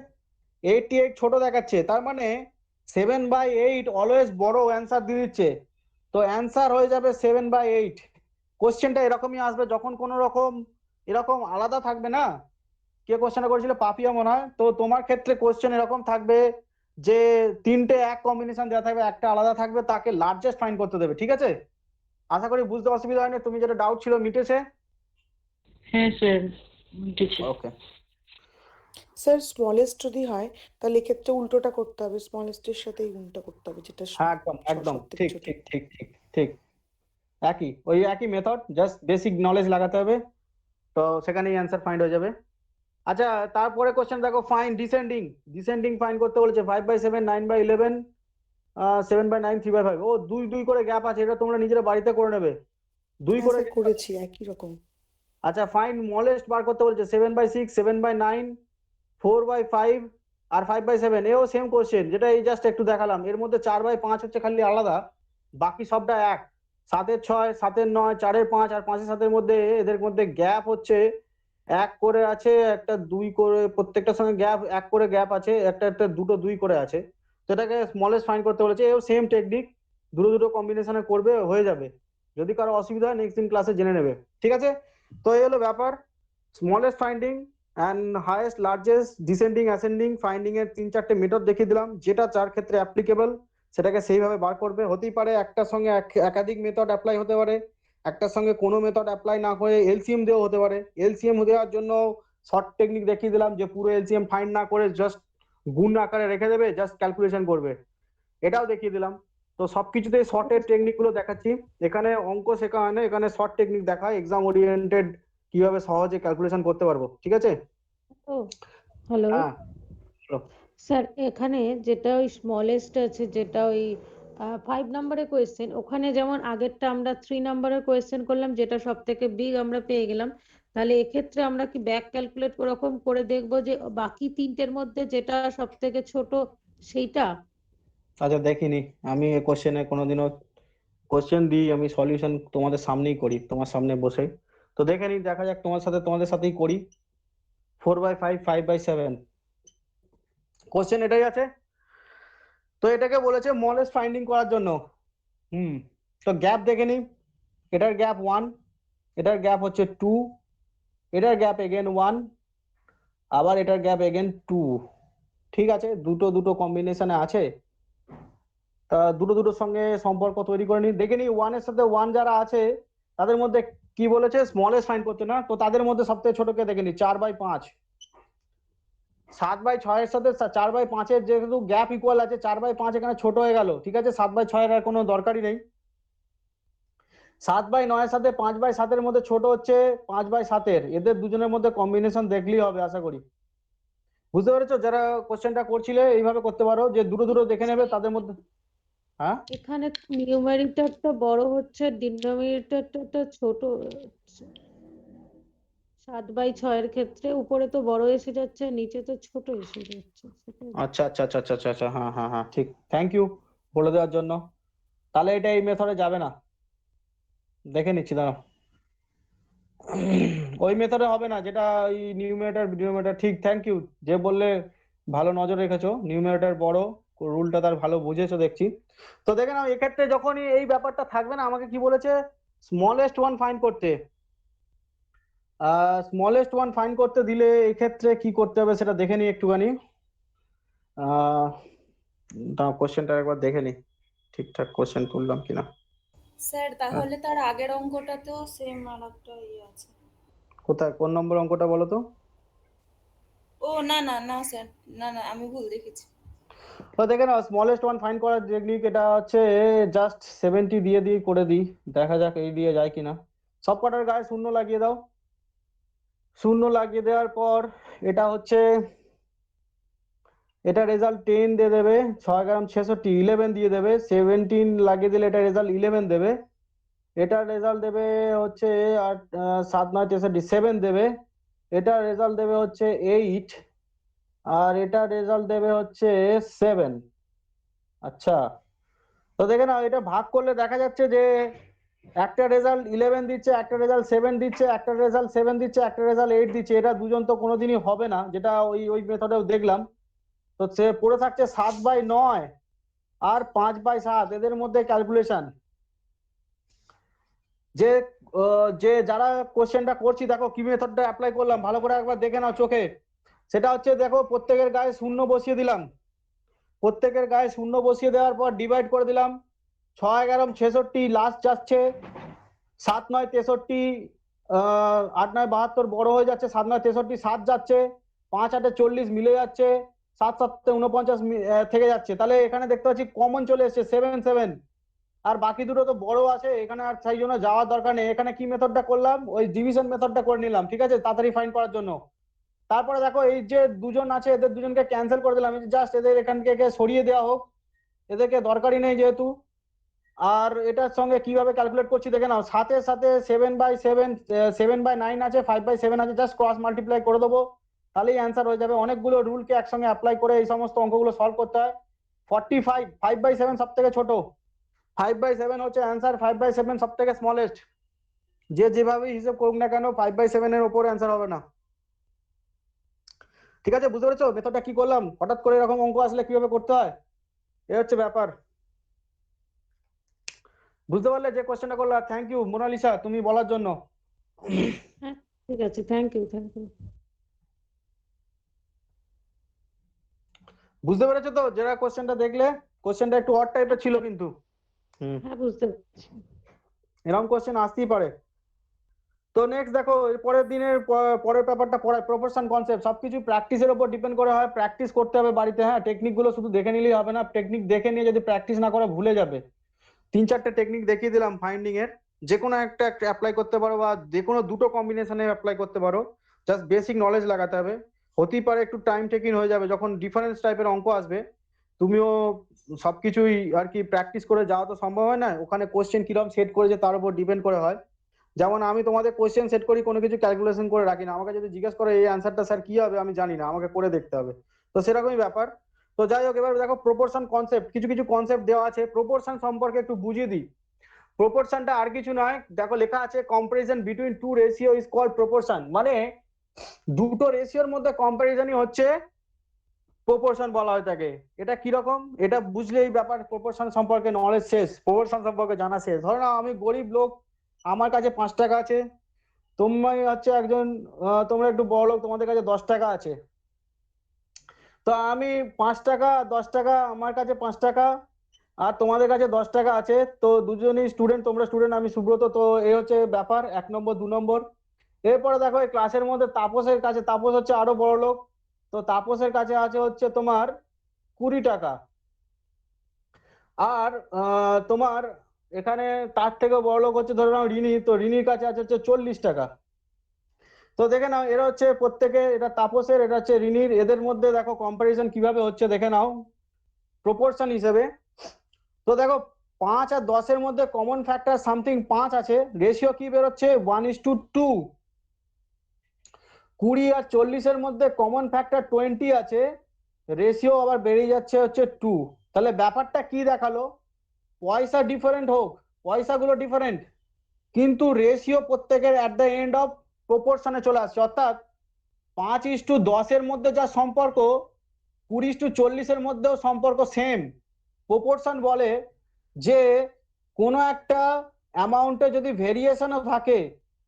88 ছোট দেখাচ্ছে, তার মানে 7/8 অলওয়েজ বড় অ্যান্সার দিয়ে দিচ্ছে। তো অ্যান্সার হয়ে যাবে 7/8। কোশ্চেনটা এরকমই আসবে যখন কোনো রকম এরকম আলাদা থাকবে না। কে কোশ্চেনটা করেছিল? পাপিয়া মনে হয়। তো তোমার ক্ষেত্রে কোশ্চেন এরকম থাকবে যে 3টে এক কম্বিনেশন দেওয়া থাকবে, একটা আলাদা থাকবে, তাকে লার্জেস্ট ফাইন্ড করতে দেবে, ঠিক আছে। আশা করি বুঝতে অসুবিধা হয়নি, তুমি যেটা ডাউট ছিল মিটেছে।
হ্যাঁ স্যার, বুঝেছি।
ওকে,
স্যার স্মলেস্ট যদি হয় তাহলে এক্ষেত্রে উল্টোটা করতে হবে, স্মলেস্টের সাথে এই গুণটা করতে হবে, যেটা
হ্যাঁ একদম একদম
সব থেকে
ঠিক
ছোট।
ঠিক ঠিক ঠিক ঠিক, ওই একই মেথড, জাস্ট বেসিক নলেজ লাগাতে হবে, তো সেখানেই অ্যান্সার ফাইন্ড হয়ে যাবে। আচ্ছা, তারপরে কোশ্চেন দেখো, ফাইন্ড ডিসেন্ডিং। ডিসেন্ডিং ফাইন্ড করতে বলেছে 5/7, 9/11, 7/9, 3/5। ও 2 করে গ্যাপ আছে, এটা তোমরা নিজেরা বাড়িতে করে নেবে, 2
হ্যাঁ
করে
স্যার করেছি একই রকম।
আচ্ছা, ফাইন্ড স্মলেস্ট বার করতে বলছে 7/6, 7/9, 4/5 আর 5/7। এও সেম কোশ্চেন, যেটা এই জাস্ট একটু দেখালাম। এর মধ্যে 4/5 হচ্ছে খালি আলাদা, বাকি সবটা এক। 7/6, 7/9, 4/5 আর 5/7 মধ্যে এদের মধ্যে গ্যাপ হচ্ছে 1 করে আছে, একটা 2 করে, প্রত্যেকটার সঙ্গে গ্যাপ 1 করে গ্যাপ আছে, একটা একটা দুটো 2 করে আছে। তো এটাকে স্মলেস্ট ফাইন্ড করতে বলেছে। এও সেম টেকনিক, দুটো কম্বিনেশনে করবে, হয়ে যাবে। যদি কারো অসুবিধা হয় নেক্সট দিন ক্লাসে জেনে নেবে, ঠিক আছে। তো এই হলো ব্যাপার, smallest finding and highest largest descending ascending finding এর 3-4টে মেথড দেখিয়ে দিলাম, যেটা যার ক্ষেত্রে অ্যাপ্লিকেবল সেটাকে সেইভাবে বার করবে। হতেই পারে একটার সঙ্গে একাধিক মেথড অ্যাপ্লাই হতে পারে, একটার সঙ্গে কোনো মেথড অ্যাপ্লাই না করে এলসিএম দেওয়া হতে পারে। এলসিএম দেওয়ার জন্য শর্ট টেকনিক দেখিয়ে দিলাম, যে পুরো এলসিএম ফাইন্ড না করে জাস্ট গুণ আকারে রেখে দেবে, জাস্ট ক্যালকুলেশন করবে, এটাও দেখিয়ে দিলাম। তো সবকিছুতেই শর্টের টেকনিক গুলো দেখাচ্ছি। এখানে অঙ্ক শেখা হয় না, এখানে শর্ট টেকনিক দেখায়, এক্সাম ওরিয়েন্টেড কিভাবে সহজে ক্যালকুলেশন করতে পারবো। ঠিক আছে?
ও হ্যালো
হ্যাঁ, চলো।
স্যার, এখানে যেটা ওই স্মলেস্ট আছে, যেটা ওই 5 নম্বরের কোয়েশ্চেন, ওখানে যেমন আগেরটা আমরা 3 নম্বরের কোয়েশ্চেন করলাম, যেটা সব থেকে বিগ আমরা পেয়ে গেলাম, তাহলে এক্ষেত্রে আমরা কি ব্যাক ক্যালকুলেট ওরকম করে দেখবো যে বাকি তিনটের মধ্যে যেটা সব থেকে ছোট সেইটা?
আচ্ছা, দেখিনি আমি এই কোশ্চেনে কোনোদিনও। কোশ্চেন দিই আমি, সলিউশন তোমাদের সামনেই করি, তোমার সামনে বসে। তো দেখে নিই, দেখা যাক তোমাদের সাথেই করি। 4/5, 5/7 কোশ্চেন এটাই আছে। তো এটাকে বলেছে স্মলেস্ট ফাইন্ডিং করার জন্য। তো গ্যাপ দেখে নিই। এটার গ্যাপ 1, এটার গ্যাপ হচ্ছে 2, এটার গ্যাপ এগেন 1, আবার এটার গ্যাপ এগেন 2। ঠিক আছে, দুটো কম্বিনেশনে আছে। তা দুটোর সঙ্গে সম্পর্ক তৈরি করে নিই। দেখে নিই 1 এর সাথে 1 যারা আছে তাদের মধ্যে কি বলেছে, স্মলেস্ট ফাইন্ড করতে না। তো তাদের মধ্যে সবথেকে ছোটকে দেখে নিই, 4/5। 7/6 এর সাথে 4/5 এর যেহেতু গ্যাপ ইকুয়াল আছে, 4/5 এখানে ছোট হয়ে গেল। ঠিক আছে, 7/6 এর আর কোনো দরকারই নেই। 7/9 এর সাথে 5/7 এর মধ্যে ছোট হচ্ছে 5/7 এর। এদের দুজনের মধ্যে কম্বিনেশন দেখলেই হবে আশা করি। বুঝতে পেরেছো? যারা কোশ্চেনটা করছিলে এইভাবে করতে পারো, যে দুটো দেখে নেবে তাদের মধ্যে। হ্যাঁ,
এখানে নিউমারেটরটা বড় হচ্ছে, ডিনোমিনেটরটা ছোট হচ্ছে। 7/6 ক্ষেত্রে উপরে তো বড় এসে যাচ্ছে, নিচে তো ছোট এসে যাচ্ছে, সেটাই।
আচ্ছা আচ্ছা আচ্ছা আচ্ছা আচ্ছা আচ্ছা, হ্যাঁ হ্যাঁ হ্যাঁ, ঠিক, থ্যাংক ইউ বলে দেওয়ার জন্য। তাহলে এটা এই মেথডে যাবে না, দেখে নিচ্ছি দাঁড়াও। ওই মেথডে হবে না, যেটা ওই নিউমারেটর ঠিক, থ্যাংক ইউ যে বললে, ভালো নজর রেখেছো। নিউমারেটর বড়, রুলটা তার ভালো বুঝেছো দেখছি। তো দেখে নাও, এক্ষেত্রে যখনই এই ব্যাপারটা থাকবে না, আমাকে কি বলেছে, স্মলেস্ট ওয়ান ফাইন্ড করতে। স্মলেস্ট ওয়ান ফাইন্ড করতে দিলে এক্ষেত্রে কি করতে হবে সেটা দেখে নিই একটুখানি। কোশ্চেনটা একবার দেখে নিই, ঠিকঠাক কোশ্চেন তুললাম কিনা।
স্যার তাহলে তার আগের অঙ্কটাতেও সেম আর একটা ইয়ে আছে।
কোথায়, কোন নম্বর অঙ্কটা বলো তো?
ও না না না স্যার, না না আমি ভুল দেখেছি।
তো দেখে নাও, স্মলেস্ট ওয়ান ফাইন্ড করার টেকনিক এটা হচ্ছে, জাস্ট 70 দিয়ে করে দিই, দেখা যাক এই দিয়ে যায় কিনা। সব কটার গায়ে শূন্য লাগিয়ে দাও। শূন্য লাগিয়ে দেওয়ার পর এটা হচ্ছে, এটা রেজাল্ট 10 দিয়ে দেবে, 6×66 11 দিয়ে দেবে। 17 লাগিয়ে দিলে এটা রেজাল্ট 11 দেবে। এটার রেজাল্ট দেবে হচ্ছে 7 9 63 7 দেবে। এটার রেজাল্ট দেবে হচ্ছে 8, আর এটার রেজাল্ট দেবে হচ্ছে 7। আচ্ছা, তো দেখে নাও, এটা ভাগ করলে দেখা যাচ্ছে যে একটা রেজাল্ট 11 দিচ্ছে, একটা রেজাল্ট 7 দিচ্ছে, একটা রেজাল্ট 7 দিচ্ছে, একটা রেজাল্ট 8 দিচ্ছে। এটা দুজন তো কোনোদিনই হবে না, যেটা ওই মেথডেও দেখলাম। তো সে পড়ে থাকছে 7/9 আর 5/7, এদের মধ্যে ক্যালকুলেশন। যে যে যারা কোশ্চেনটা করছি, দেখো কি মেথডটা অ্যাপ্লাই করলাম, ভালো করে একবার দেখে নাও চোখে। সেটা হচ্ছে, দেখো প্রত্যেকের গায়ে শূন্য বসিয়ে দিলাম। প্রত্যেকের গায়ে শূন্য বসিয়ে দেওয়ার পর ডিভাইড করে দিলাম। 6 11 66 লাস্ট যাচ্ছে, 7 9 63, 8 9 72 বড় হয়ে যাচ্ছে, 7 9 63 7 যাচ্ছে, 5 8 40 মিলে যাচ্ছে, 7 7 49 থেকে যাচ্ছে। তাহলে এখানে দেখতে পাচ্ছি কমন চলে এসেছে 7 7, আর বাকি দুটো তো বড় আছে এখানে, আর সেই জন্য যাওয়ার দরকার নেই। এখানে কি মেথডটা করলাম, ওই ডিভিশন মেথডটা করে নিলাম। ঠিক আছে, তাড়াতাড়ি ফাইন্ড করার জন্য। তারপরে দেখো এই যে দুজন আছে, এদের দুজনকে ক্যান্সেল করে দিলাম, জাস্ট এদের এখান থেকে সরিয়ে দেওয়া হোক, এদেরকে দরকারই নেই যেহেতু। আর এটার সঙ্গে কিভাবে ক্যালকুলেট করছি দেখে নাও। 7 এর সাথে 7/7, 7/9 আছে, 5/7 আছে, জাস্ট ক্রস মাল্টিপ্লাই করে দেবো, তাহলেই অ্যান্সার হয়ে যাবে। অনেকগুলো রুলকে একসঙ্গে অ্যাপ্লাই করে এই সমস্ত অঙ্কগুলো সলভ করতে হয়। 45, 5/7 সব থেকে ছোট, 5/7 হচ্ছে অ্যান্সার, 5/7 সব থেকে স্মলেস্ট। যে যেভাবে হিসেব করুক না কেন, 5/7 এর ওপরে অ্যান্সার হবে না। ঠিক আছে, বুঝতে পেরেছো মেথডটা কি করলাম? হঠাৎ করে এরকম অঙ্ক আসলে কিভাবে করতে হয়, এ হচ্ছে ব্যাপার। বুঝতে পারলে যে কোশ্চেনটা করলা? থ্যাংক ইউ মোনালিসা তুমি বলার জন্য।
হ্যাঁ, ঠিক আছে, থ্যাংক ইউ, থ্যাংক ইউ।
বুঝতে পেরেছো তো? যারা কোশ্চেনটা দেখলে, কোশ্চেনটা একটু অড টাইপের ছিল কিন্তু।
হ্যাঁ বুঝতে পারছি।
এরকম কোশ্চেন আসতেই পারে। তো নেক্সট দেখো, এর পরের দিনের পরের ব্যাপারটা পড়ায় প্রপোর্শন কনসেপ্ট। সবকিছু প্র্যাকটিসের উপর ডিপেন্ড করে হয়, প্র্যাকটিস করতে হবে বাড়িতে। হ্যাঁ, টেকনিক গুলো শুধু দেখে নিলেই হবে না, টেকনিক দেখে নিয়ে যদি প্র্যাকটিস না করে ভুলে যাবে। 3-4টে টেকনিক দেখিয়ে দিলাম ফাইন্ডিং এর, যে কোনো একটা অ্যাপ্লাই করতে পারো বা যে কোনো দুটো কম্বিনেশনে অ্যাপ্লাই করতে পারো। জাস্ট বেসিক নলেজ লাগাতে হবে। হতেই পারে একটু টাইম টেকিং হয়ে যাবে, যখন ডিফারেন্স টাইপের অঙ্ক আসবে তুমিও সবকিছুই আর কি প্র্যাকটিস করে যাওয়া তো সম্ভব হয় না, ওখানে কোশ্চেন কিরকম সেট করেছে তার উপর ডিপেন্ড করে হয়। যেমন আমি তোমাদের কোশ্চেন সেট করি, কোনো কিছু ক্যালকুলেশন করে রাখি না, আমাকে যদি জিজ্ঞেস করে এই অ্যান্সারটা স্যার কি হবে আমি জানি না, আমাকে করে দেখতে হবে। তো সেরকমই ব্যাপার। তো যাই হোক, এবার দেখো প্রপোর্শন কনসেপ্ট, কিছু কিছু কনসেপ্ট দেওয়া আছে। প্রপোর্শন সম্পর্কে একটু বুঝিয়ে দিই। প্রপোর্শনটা আর কিছু নয়, দেখো লেখা আছে comparison between two ratio is called proportion. মানে দুটো রেশিওর মধ্যে কম্পারিজনই হচ্ছে প্রপোর্শন বলা হয় তাকে। এটা কিরকম, এটা বুঝলেই ব্যাপার প্রপোর্শন সম্পর্কে নলেজ শেষ, প্রপোর্শন সম্পর্কে জানা শেষ। ধরো না আমি গরিব লোক, আমার কাছে 5 টাকা আছে, তোমরা হচ্ছে একজন তোমরা একটু বড় লোক, তোমাদের কাছে 10 টাকা আছে। তো আমি 5 টাকা 10 টাকা, আমার কাছে 5 টাকা আর তোমাদের কাছে 10 টাকা আছে। তো দুজনই স্টুডেন্ট, তোমরা স্টুডেন্ট, আমি সুব্রত। তো এই হচ্ছে ব্যাপার 1 নম্বর 2 নম্বর। এরপরে দেখো এই ক্লাসের মধ্যে তাপসের কাছে, তাপস হচ্ছে আরো বড় লোক, তো তাপসের কাছে আছে হচ্ছে তোমার 20 টাকা। আর তোমার এখানে তার থেকে বড় লোক হচ্ছে ধরে নাও রিনি, তো রিনির কাছে আছে হচ্ছে 40 টাকা। তো দেখে নাও এরা হচ্ছে প্রত্যেকে, এটা তাপসের, এটা হচ্ছে রিনির, এদের মধ্যে দেখো কম্পারিজন কিভাবে হচ্ছে দেখে নাও প্রপোর্শন হিসেবে। তো দেখো 5 আর 10-এর মধ্যে কমন ফ্যাক্টর সামথিং 5 আছে, রেশিও কি বেরোচ্ছে 1:2। 20 আর 40-এর মধ্যে কমন ফ্যাক্টর 20 আছে, রেশিও আবার বেরিয়ে যাচ্ছে হচ্ছে 2। তাহলে ব্যাপারটা কি দেখালো, পয়সা ডিফারেন্ট হোক, পয়সাগুলো ডিফারেন্ট, কিন্তু রেশিও প্রত্যেকের অ্যাট দ্য এন্ড অফ প্রপোর্শনে চলে আসছে। অর্থাৎ 5:10-এর মধ্যে যা সম্পর্ক, 20:40-এর মধ্যেও সম্পর্ক সেম। প্রপোর্শন বলে যে কোনো একটা অ্যামাউন্টে যদি ভেরিয়েশনও থাকে,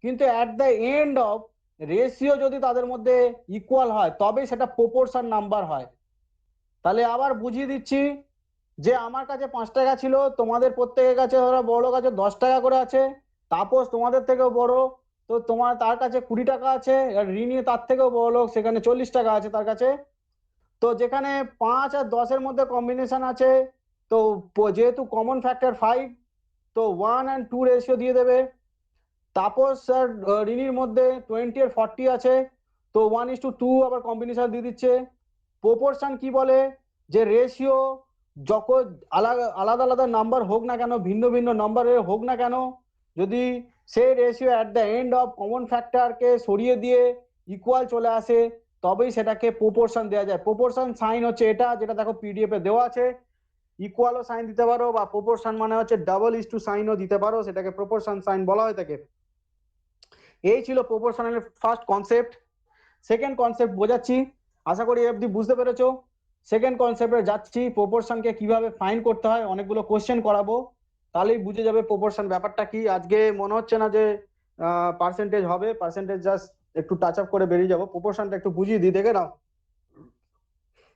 কিন্তু at the end of ratio যদি তাদের মধ্যে ইকুয়াল হয়, তবেই সেটা প্রপোর্শন নাম্বার হয়। তাহলে আবার বুঝিয়ে দিচ্ছি, যে আমার কাছে 5 টাকা ছিল, তোমাদের প্রত্যেকের কাছে ধরো বড় কাছে 10 টাকা করে আছে, তাপস তোমাদের থেকেও বড়, তো তোমার তার কাছে 20 টাকা আছে, আর রিনি তার থেকেও বড় লোক, সেখানে 40 টাকা আছে তার কাছে। তো যেখানে 5 আর 10-এর মধ্যে কম্বিনেশন আছে, তো যেহেতু কমন ফ্যাক্টর 5, তো 1 and 2 রেশিও দিয়ে দেবে। তাপস আর রিনির মধ্যে 20 আর 40 আছে, তো 1:2 আবার কম্বিনেশন দিয়ে দিচ্ছে। প্রপোর্শন কি বলে, যে রেশিও যখন আলাদা আলাদা আলাদা নাম্বার হোক না কেন, ভিন্ন ভিন্ন নাম্বারের হোক না কেন, যদি সেই ratio at the end of common ফ্যাক্টরকে সরিয়ে দিয়ে ইকুয়াল চলে আসে, তবেই সেটাকে প্রপোর্শন দেওয়া যায়। প্রপোর্শন সাইন হচ্ছে এটা, যেটা দেখো পিডিএফ এ দেওয়া আছে। ইকুয়ালও সাইন দিতে পারো, বা প্রপোর্শন মানে হচ্ছে ডাবল সাইনও দিতে পারো, সেটাকে প্রপোর্শন সাইন বলা হয় থাকে। এই ছিল প্রপোর্শনের ফার্স্ট কনসেপ্ট। সেকেন্ড কনসেপ্ট বোঝাচ্ছি, আশা করি অবধি বুঝতে পেরেছো। সেকেন্ড কনসেপ্টে যাচ্ছি, প্রপোর্শনকে কিভাবে ফাইন্ড করতে হয়, অনেকগুলো কোশ্চেন করাবো, তাহলেই বুঝে যাবে প্রপোর্শন ব্যাপারটা কি। আজকে মনে হচ্ছে না যে পার্সেন্টেজ হবে, পার্সেন্টেজ জাস্ট একটু টাচ আপ করে বেরিয়ে যাবো। প্রপোর্শনটা একটু বুঝিয়ে দিই, দেখে নাও।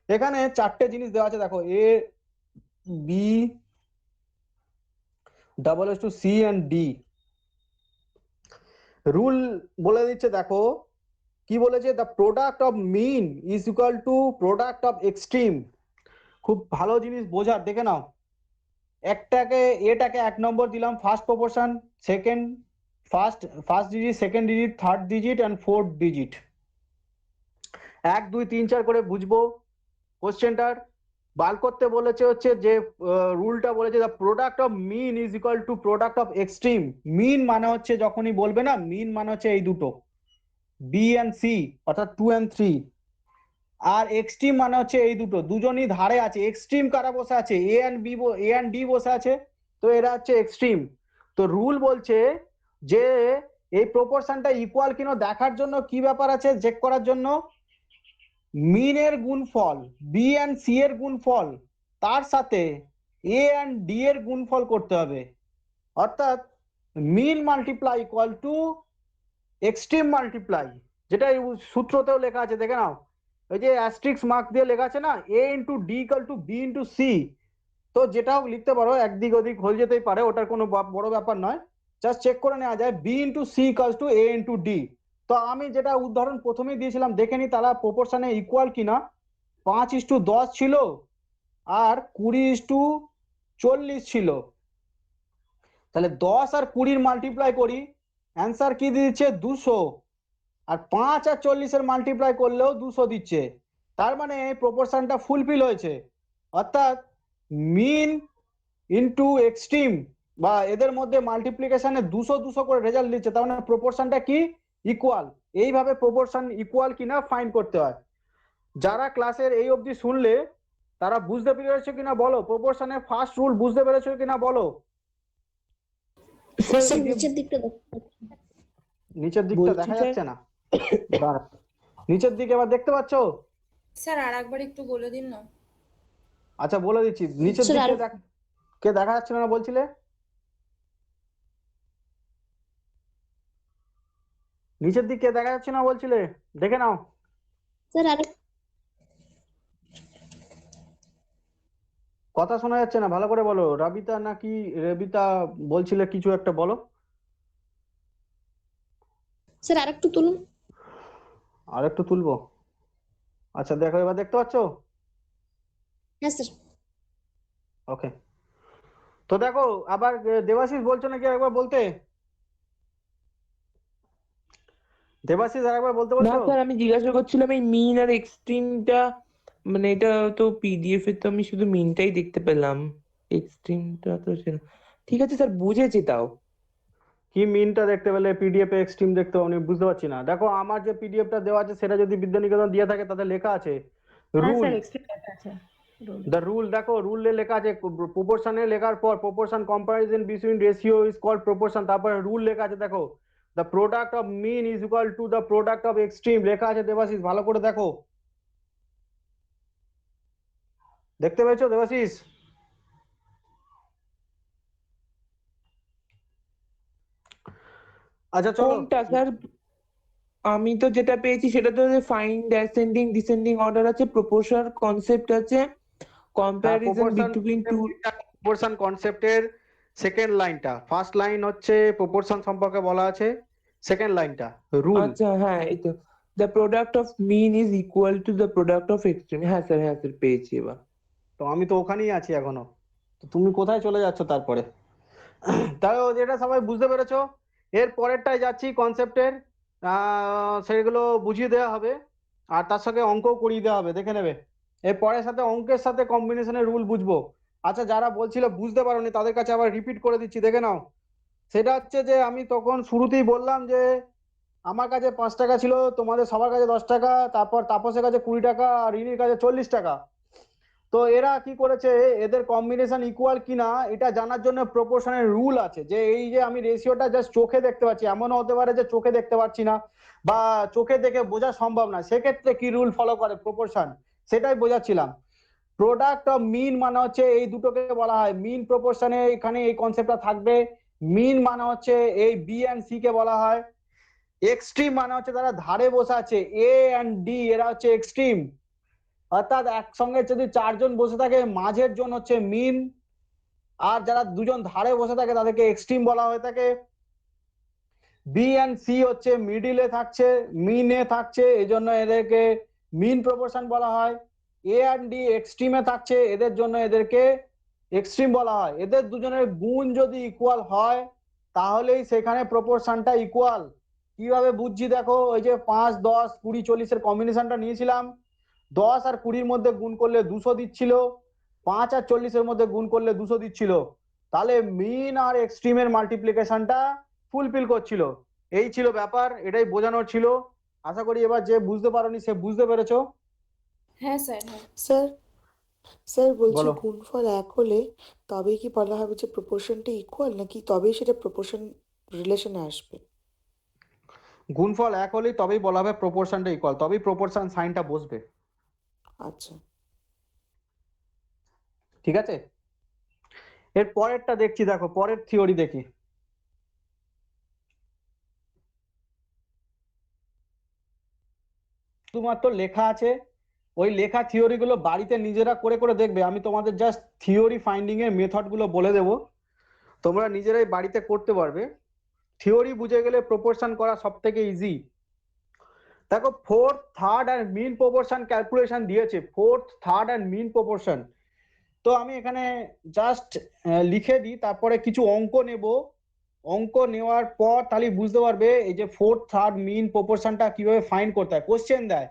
এখানে 4টে জিনিস দেওয়া আছে দেখো, A B C and D. Rule বলে দিচ্ছে, দেখো কি বলেছে, the product of mean is equal to product of extreme. খুব ভালো জিনিস বোঝার, দেখে নাও। এটাকে 1 নম্বর দিলাম first proportion, second first digit, second digit, third digit and fourth digit. 1 2 3 4 করে বুঝবো। কোশ্চেনটার বার করতে বলেছে হচ্ছে যে রুলটা বলেছে, the product of mean is equal to product of extreme. Mean মানে হচ্ছে, যখনই বলবে না, মিন মানে হচ্ছে এই দুটো বি এন্ড সি, অর্থাৎ 2 and 3। আর এক্সট্রিম মানে হচ্ছে এই দুটো, দুজনই ধারে আছে। এক্সট্রিম কারা বসে আছে, এ এন্ড ডি বসে আছে, তো এরা হচ্ছে এক্সট্রিম। তো রুল বলছে যে এই প্রপোর্শনটা ইকুয়াল কিনা দেখার জন্য কি ব্যাপার আছে, চেক করার জন্য, মিনের গুণফল, বি এন্ড সি এর গুণফল, তার সাথে এ এন্ড ডি এর গুণফল করতে হবে। অর্থাৎ mean multiply equal to extreme multiply, যেটা এই সূত্রতেও লেখা আছে, দেখে নাও। ওই যে অ্যাস্ট্রিক্স মার্ক দিয়ে লেখা আছে না, a into D equal to B into C, তো যেটাও লিখতে পারো, একদিক ওদিক হয়ে যেতেই পারে, ওটার কোনো বড় ব্যাপার নয়, জাস্ট চেক করে নেওয়া যায় B into C equals to A into D. তো আমি যেটা উদাহরণ প্রথমেই দিয়েছিলাম দেখে নি তারা প্রপোর্শনে ইকুয়াল কিনা। 5:10 ছিল আর 20:40 ছিল, তাহলে 10 আর 20 মাল্টিপ্লাই করি, অ্যান্সার কি দিচ্ছে 200, আর 5 আর 40 মাল্টিপ্লাই করলেও 200 দিচ্ছে। তার মানে প্রপোর্শনটা ফুলফিল হয়েছে, অর্থাৎ মিন ইনটু এক্সট্রিম বা এদের মধ্যে মাল্টিপ্লিকেশনে 200 করে রেজাল্ট দিচ্ছে, তার মানে প্রপোর্শনটা কি ইকুয়াল। এইভাবে প্রপোর্শন ইকুয়াল কিনা ফাইন্ড করতে হয়। যারা ক্লাসের এই অবধি শুনলে তারা বুঝতে পেরেছো কিনা বলো, প্রপোর্শনের ফার্স্ট রুল বুঝতে পেরেছো কিনা বলো।
স্যার
স্যার
ওই যে
নিচের দিকটা
নিচের দিকটা
বলছি
দেখা
স্যার,
যাচ্ছে না, দাঁড়া, নিচের দিকে এবার দেখতে পাচ্ছো?
স্যার আর একবার একটু বলে দিন না।
আচ্ছা বলে দিচ্ছি, নিচের
স্যার
দিকে কে দেখা যাচ্ছে না বলছিলে? নিচের দিকে দেখা যাচ্ছে না বলছিলে, দেখে নাও।
স্যার আর
কথা শোনা যাচ্ছে না, ভালো করে বলো। রাবিতা নাকি রেবিতা বলছিলে কিছু একটা, বলো।
স্যার আরেকটু তুলুন।
আর একটু তুলবো? আচ্ছা দেখো, এবার দেখতে পাচ্ছো?
হ্যাঁ স্যার।
ওকে, তো দেখো আবার দেবাশিস বলছো নাকি একবার বলতে? দেবাশিস আর একবার বলতে
না
বলছো?
স্যার আমি জিজ্ঞাসা করছিলাম এই মিন আর এক্সট্রিমটা, মানে এটা তো পিডিএফ এ তো আমি শুধু মিনটাই দেখতে পেলাম, এক্সট্রিমটা তো ছিল। ঠিক আছে স্যার, বুঝেছি তাও।
কি মিনটা দেখতে পেলে, পিডিএফ এ এক্সট্রিম দেখতে আমি বুঝতে পারছি না। দেখো আমার যে পিডিএফটা দেওয়া আছে সেটা যদি বিদ্যানিকেতন দিয়ে থাকে তাতে লেখা আছে রুল, দ্য রুল, দেখো রুলে লেখা আছে প্রপোর্শনে, লেখার পর proportion comparison between ratio is called proportion, তারপরে রুল লেখা আছে দেখো, the product of mean is equal to the product of extreme লেখা আছে। দেবাশিস ভালো করে দেখো, দেখতে পেয়েছো দেবাশিস? আচ্ছা চলো,
কোনটা স্যার? আমি তো যেটা পেয়েছি সেটা তো ফাইন্ড অ্যাসেন্ডিং ডিসেন্ডিং অর্ডার আছে, প্রপোর্শন কনসেপ্ট আছে, কম্প্যারিজন বিটুইন টু।
প্রপোর্শন কনসেপ্টের সেকেন্ড লাইনটা, ফার্স্ট লাইন হচ্ছে প্রপোর্শন সম্পর্কে বলা আছে, সেকেন্ড লাইনটা রুল।
আচ্ছা হ্যাঁ, এই তো the product of mean is equal to the product of extreme. হ্যাঁ স্যার, হ্যাঁ স্যার পেয়েছি এবার।
তো আমি তো ওখানেই আছি এখনো, তো তুমি কোথায় চলে যাচ্ছ তারপরে? তাই যেটা সবাই বুঝতে পেরেছো। এর পরেরটায় যাচ্ছি কনসেপ্টের, সেগুলো বুঝিয়ে দেওয়া হবে আর তার সাথে অঙ্কও করিয়ে দেওয়া হবে, দেখে নেবে। এর পরের সাথে অঙ্কের সাথে কম্বিনেশনের রুল বুঝবো। আচ্ছা যারা বলছিল বুঝতে পারোনি তাদের কাছে আবার রিপিট করে দিচ্ছি, দেখে নাও। সেটা হচ্ছে যে আমি তখন শুরুতেই বললাম যে আমার কাছে 5 টাকা ছিল, তোমাদের সবার কাছে 10 টাকা, তারপর তাপসের কাছে 20 টাকা আর রিনির কাছে 40 টাকা। তো এরা কি করেছে, এদের কম্বিনেশন ইকুয়াল কিনা এটা জানার জন্য প্রপোর্শনের রুল আছে, যে এই যে আমি রেশিওটা জাস্ট চোখে দেখতে পাচ্ছি, এমনও হতে পারে যে চোখে দেখতে পাচ্ছি না বা চোখে দেখে বোঝা সম্ভব না, সেক্ষেত্রে কি রুল ফলো করে প্রপোর্শন, সেটাই বোঝাচ্ছিলাম। প্রোডাক্ট অফ মিন মানে হচ্ছে এই দুটোকে বলা হয় মিন, প্রপোর্শনে এখানে এই কনসেপ্টটা থাকবে। মিন মানে হচ্ছে এই বি এন্ড সি কে বলা হয়। এক্সট্রিম মানে হচ্ছে তারা ধারে বসে আছে, এ এন্ড ডি এরা হচ্ছে এক্সট্রিম, অর্থাৎ একসঙ্গে যদি 4 জন বসে থাকে মাঝের জন হচ্ছে মিন, আর যারা দুজন ধারে বসে থাকে তাদেরকে এক্সট্রিম বলা হয়ে থাকে। বি এন্ড সি হচ্ছে মিডিলে থাকছে, মিনে থাকছে, এই জন্য এদেরকে মিন প্রপোর্শন বলা হয়। এ এন্ড ডি এক্সট্রিমে থাকছে, এদের জন্য এদেরকে এক্সট্রিম বলা হয়। এদের দুজনের গুণ যদি ইকুয়াল হয় তাহলেই সেখানে প্রপোর্শনটা ইকুয়াল। কিভাবে বুঝছি দেখো, ওই যে 5, 10, 20, 40 কম্বিনেশনটা নিয়েছিলাম, 10 আর 20 মধ্যে গুণ করলে 200 দিচ্ছিল, 5 আর 40 মধ্যে গুণ করলে 200 দিচ্ছিল, তাহলে মিন আর এক্সট্রিমের মাল্টিপ্লিকেশনটা ফুলফিল করছিল। এই ছিল ব্যাপার, এটাই বোঝানোর ছিল। আশা করি এবার যে বুঝতে পারোনি সে বুঝতে পেরেছো।
হ্যাঁ স্যার, হ্যাঁ।
স্যার স্যার বলছি
বলো।
গুণফল 1 হলে তবেই কি বলা হবে যে প্রপোর্শনটা ইকুয়াল, নাকি তবেই সেটা প্রপোর্শন রিলেশনে আসবে?
গুণফল 1 হলেই তবেই বলা হবে প্রপোর্শনটা ইকুয়াল, তবেই প্রপোর্শন সাইনটা বসবে।
আচ্ছা।
ঠিক আছে, এর পরেরটা দেখছি, দেখো পরের থিওরি দেখি। শুধুমাত্র লেখা আছে ওই লেখা থিওরি গুলো বাড়িতে নিজেরা করে করে দেখবে। আমি তোমাদের জাস্ট থিওরি ফাইন্ডিং এর মেথড গুলো বলে দেবো, তোমরা নিজেরাই বাড়িতে করতে পারবে। থিওরি বুঝে গেলে প্রপোর্শন করা সব থেকে ইজি। দেখো ফোর্থ, থার্ড আর মিন প্রপোর্শন ক্যালকুলেশন দিয়েছে, ফোর্থ, থার্ড আর মিন প্রপোর্শন। তো আমি এখানে জাস্ট লিখে দিই, তারপরে কিছু অঙ্ক নেব। অঙ্ক নেওয়ার পর তাহলে বুঝতে পারবে এই যে ফোর্থ, থার্ড, মিন প্রপোর্শনটা কিভাবে ফাইন্ড করতে হয়। কোশ্চেন দেয়,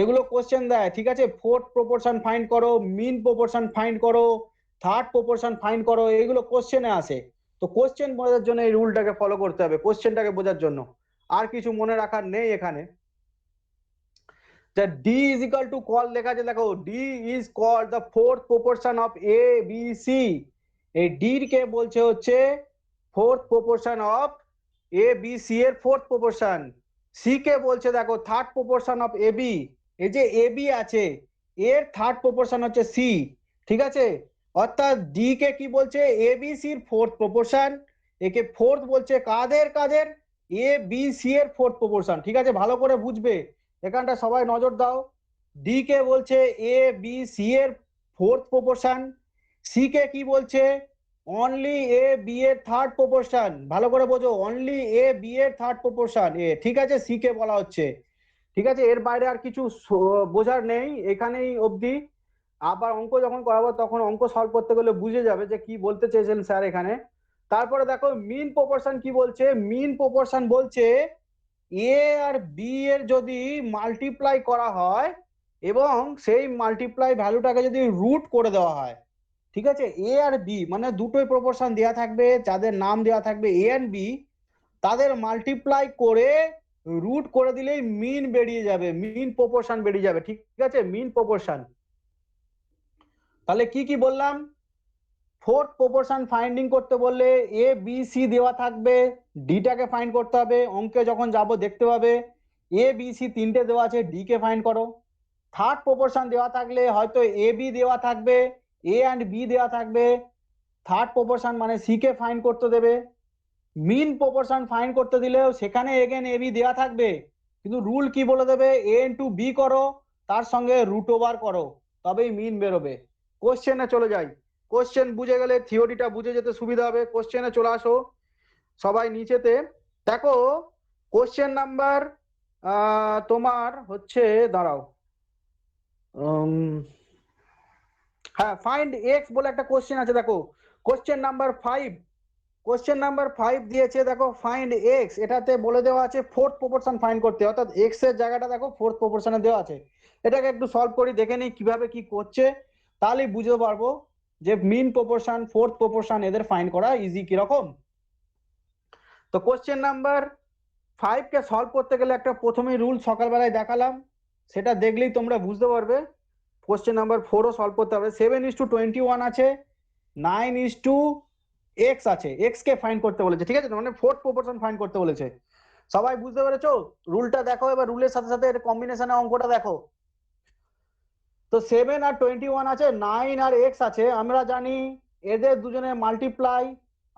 এগুলো কোশ্চেন দেয়, ঠিক আছে। ফোর্থ প্রপোর্শন ফাইন্ড করো, মিন প্রপোর্শন ফাইন্ড করো, থার্ড প্রপোর্শন ফাইন্ড করো, এগুলো কোশ্চেনে আসে। তো কোশ্চেন বোঝার জন্য এই রুলটাকে ফলো করতে হবে, কোশ্চেনটাকে বোঝার জন্য। আর কিছু মনে রাখার নেই এখানে। that D is equal to call লেখা আছে, দেখো D is called the fourth proportion of A B C। এই D কে বলছে হচ্ছে fourth proportion of A B C এর fourth proportion। C কে বলছে দেখো third proportion of A B। এই যে A B আছে এর third proportion হচ্ছে C, ঠিক আছে। অর্থাৎ D কে কি বলছে A B C এর fourth proportion, একে fourth বলছে কাদের কাদের A B C এর fourth proportion, ঠিক আছে। ভালো করে বুঝবে এখানটা, সবাই নজর দাও। ডি কে বলছে এ বি সি এর ফোর্থ প্রপোর্শন, সি কে কি বলছে অনলি এ বি এর থার্ড প্রপোর্শন। ভালো করে বোঝো, অনলি এ বি এর থার্ড প্রপোর্শন এ, ঠিক আছে। সি কে বলা হচ্ছে, ঠিক আছে। এর বাইরে আর কিছু বোঝার নেই, এখানেই অবধি। আবার অঙ্ক যখন করাবো তখন অঙ্ক সলভ করতে গেলে বুঝে যাবে যে কি বলতে চেয়েছেন স্যার এখানে। তারপরে দেখো মিন প্রপোর্শন কি বলছে। মিন প্রপোর্শন বলছে এ আর বি এর যদি মাল্টিপ্লাই করা হয় এবং সেই মাল্টিপ্লাই ভ্যালুটাকে যদি রুট করে দেওয়া হয়, ঠিক আছে। এ আর বি মানে দুটোই প্রপোর্শন দেওয়া থাকবে, যাদের নাম দেওয়া থাকবে এ এন্ড বি, তাদের মাল্টিপ্লাই করে রুট করে দিলেই মিন বেরিয়ে যাবে, মিন প্রপোর্শন বেরিয়ে যাবে, ঠিক আছে। মিন প্রপোর্শন। তাহলে কি কি বললাম, ফোর্থ প্রপোর্শন ফাইন্ডিং করতে বললে এ বি সি দেওয়া থাকবে, ডিটাকে ফাইন্ড করতে হবে। অঙ্কে যখন যাব দেখতে পাবে এ বি সি তিনটে দেওয়া আছে, ডি কে ফাইন্ড করো। থার্ড প্রপোর্শন দেওয়া থাকলে হয়তো এ বি দেওয়া থাকবে, এ অ্যান্ড বি দেওয়া থাকবে, থার্ড প্রপোর্শন মানে সি কে ফাইন্ড করতে দেবে। মিন প্রপোর্শন ফাইন্ড করতে দিলেও সেখানে এগেন এ বি দেওয়া থাকবে, কিন্তু রুল কি বলে দেবে এ ইন্টু বি করো, তার সঙ্গে রুট ওভার করো, তবেই মিন বেরোবে। কোশ্চেনে চলে যাই। কোশ্চেন বুঝে গেলে থিওরিটা বুঝে যেতে সুবিধা হবে। কোশ্চেনে চলে আসো সবাই নিচেতে। দেখো কোশ্চেন নাম্বার তোমার হচ্ছে, দাঁড়াও, হ্যাঁ, ফাইন্ড এক্স বলে একটা কোশ্চেন আছে। দেখো কোশ্চেন নাম্বার 5, কোশ্চেন নাম্বার 5 দিয়েছে, দেখো ফাইন্ড এক্স, এটাতে বলে দেওয়া আছে ফোর্থ প্রপোর্শন ফাইন্ড করতে, অর্থাৎ এক্স এর জায়গাটা দেখো ফোর্থ প্রপোর্শনে দেওয়া আছে। এটাকে একটু সলভ করি, দেখে নিই কিভাবে কি করছে, তাহলেই বুঝতে পারবো যে মিন প্রপোর্শন, ফোর্থ প্রপোর্শন এদের ফাইন্ড করা ইজি কিরকম। তো কোশ্চেন নাম্বার 5 কে সলভ করতে গেলে একটা প্রথমেই রুল সকালবেলায় দেখালাম, সেটা দেখলেই তোমরা বুঝতে পারবে। কোশ্চেন নাম্বার 4ও সলভ করতে হবে। 7:21 আছে, 9:x আছে, এক্স কে ফাইন্ড করতে বলেছে, ঠিক আছে। মানে ফোর্থ প্রপোর্শন ফাইন্ড করতে বলেছে। সবাই বুঝতে পেরেছো রুলটা? দেখো এবার রুলের সাথে সাথে এর কম্বিনেশনে অঙ্কটা দেখো। তো 7 আর 21 আছে, 9 আর x আছে। আমরা জানি এদের দুজনের মাল্টিপ্লাই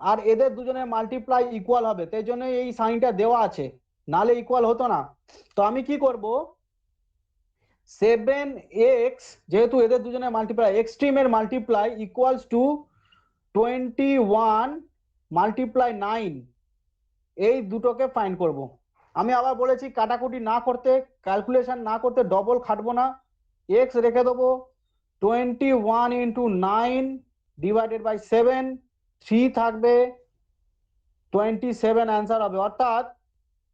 আর এদের দুজনের মাল্টিপ্লাই ইকুয়াল হবে, তাই জন্য এই সাইনটা দেওয়া আছে, নালে ইকুয়াল হতো না। তো আমি কি করব, 7x যেহেতু এদের দুজনের মাল্টিপ্লাই, এক্সট্রিমের মাল্টিপ্লাই ইকুয়ালস টু 21 মাল্টিপ্লাই 9, এই দুটোকে ফাইন্ড করব। আমি আবার বলেছি কাটাকুটি না করতে, ক্যালকুলেশন না করতে, ডবল খাটবো না, এক্স রেখে দেবো 21 ইন্টু 9 ডিভাইডেড বাই 7, 3 থাকবে 27 অ্যান্সার হবে, অর্থাৎ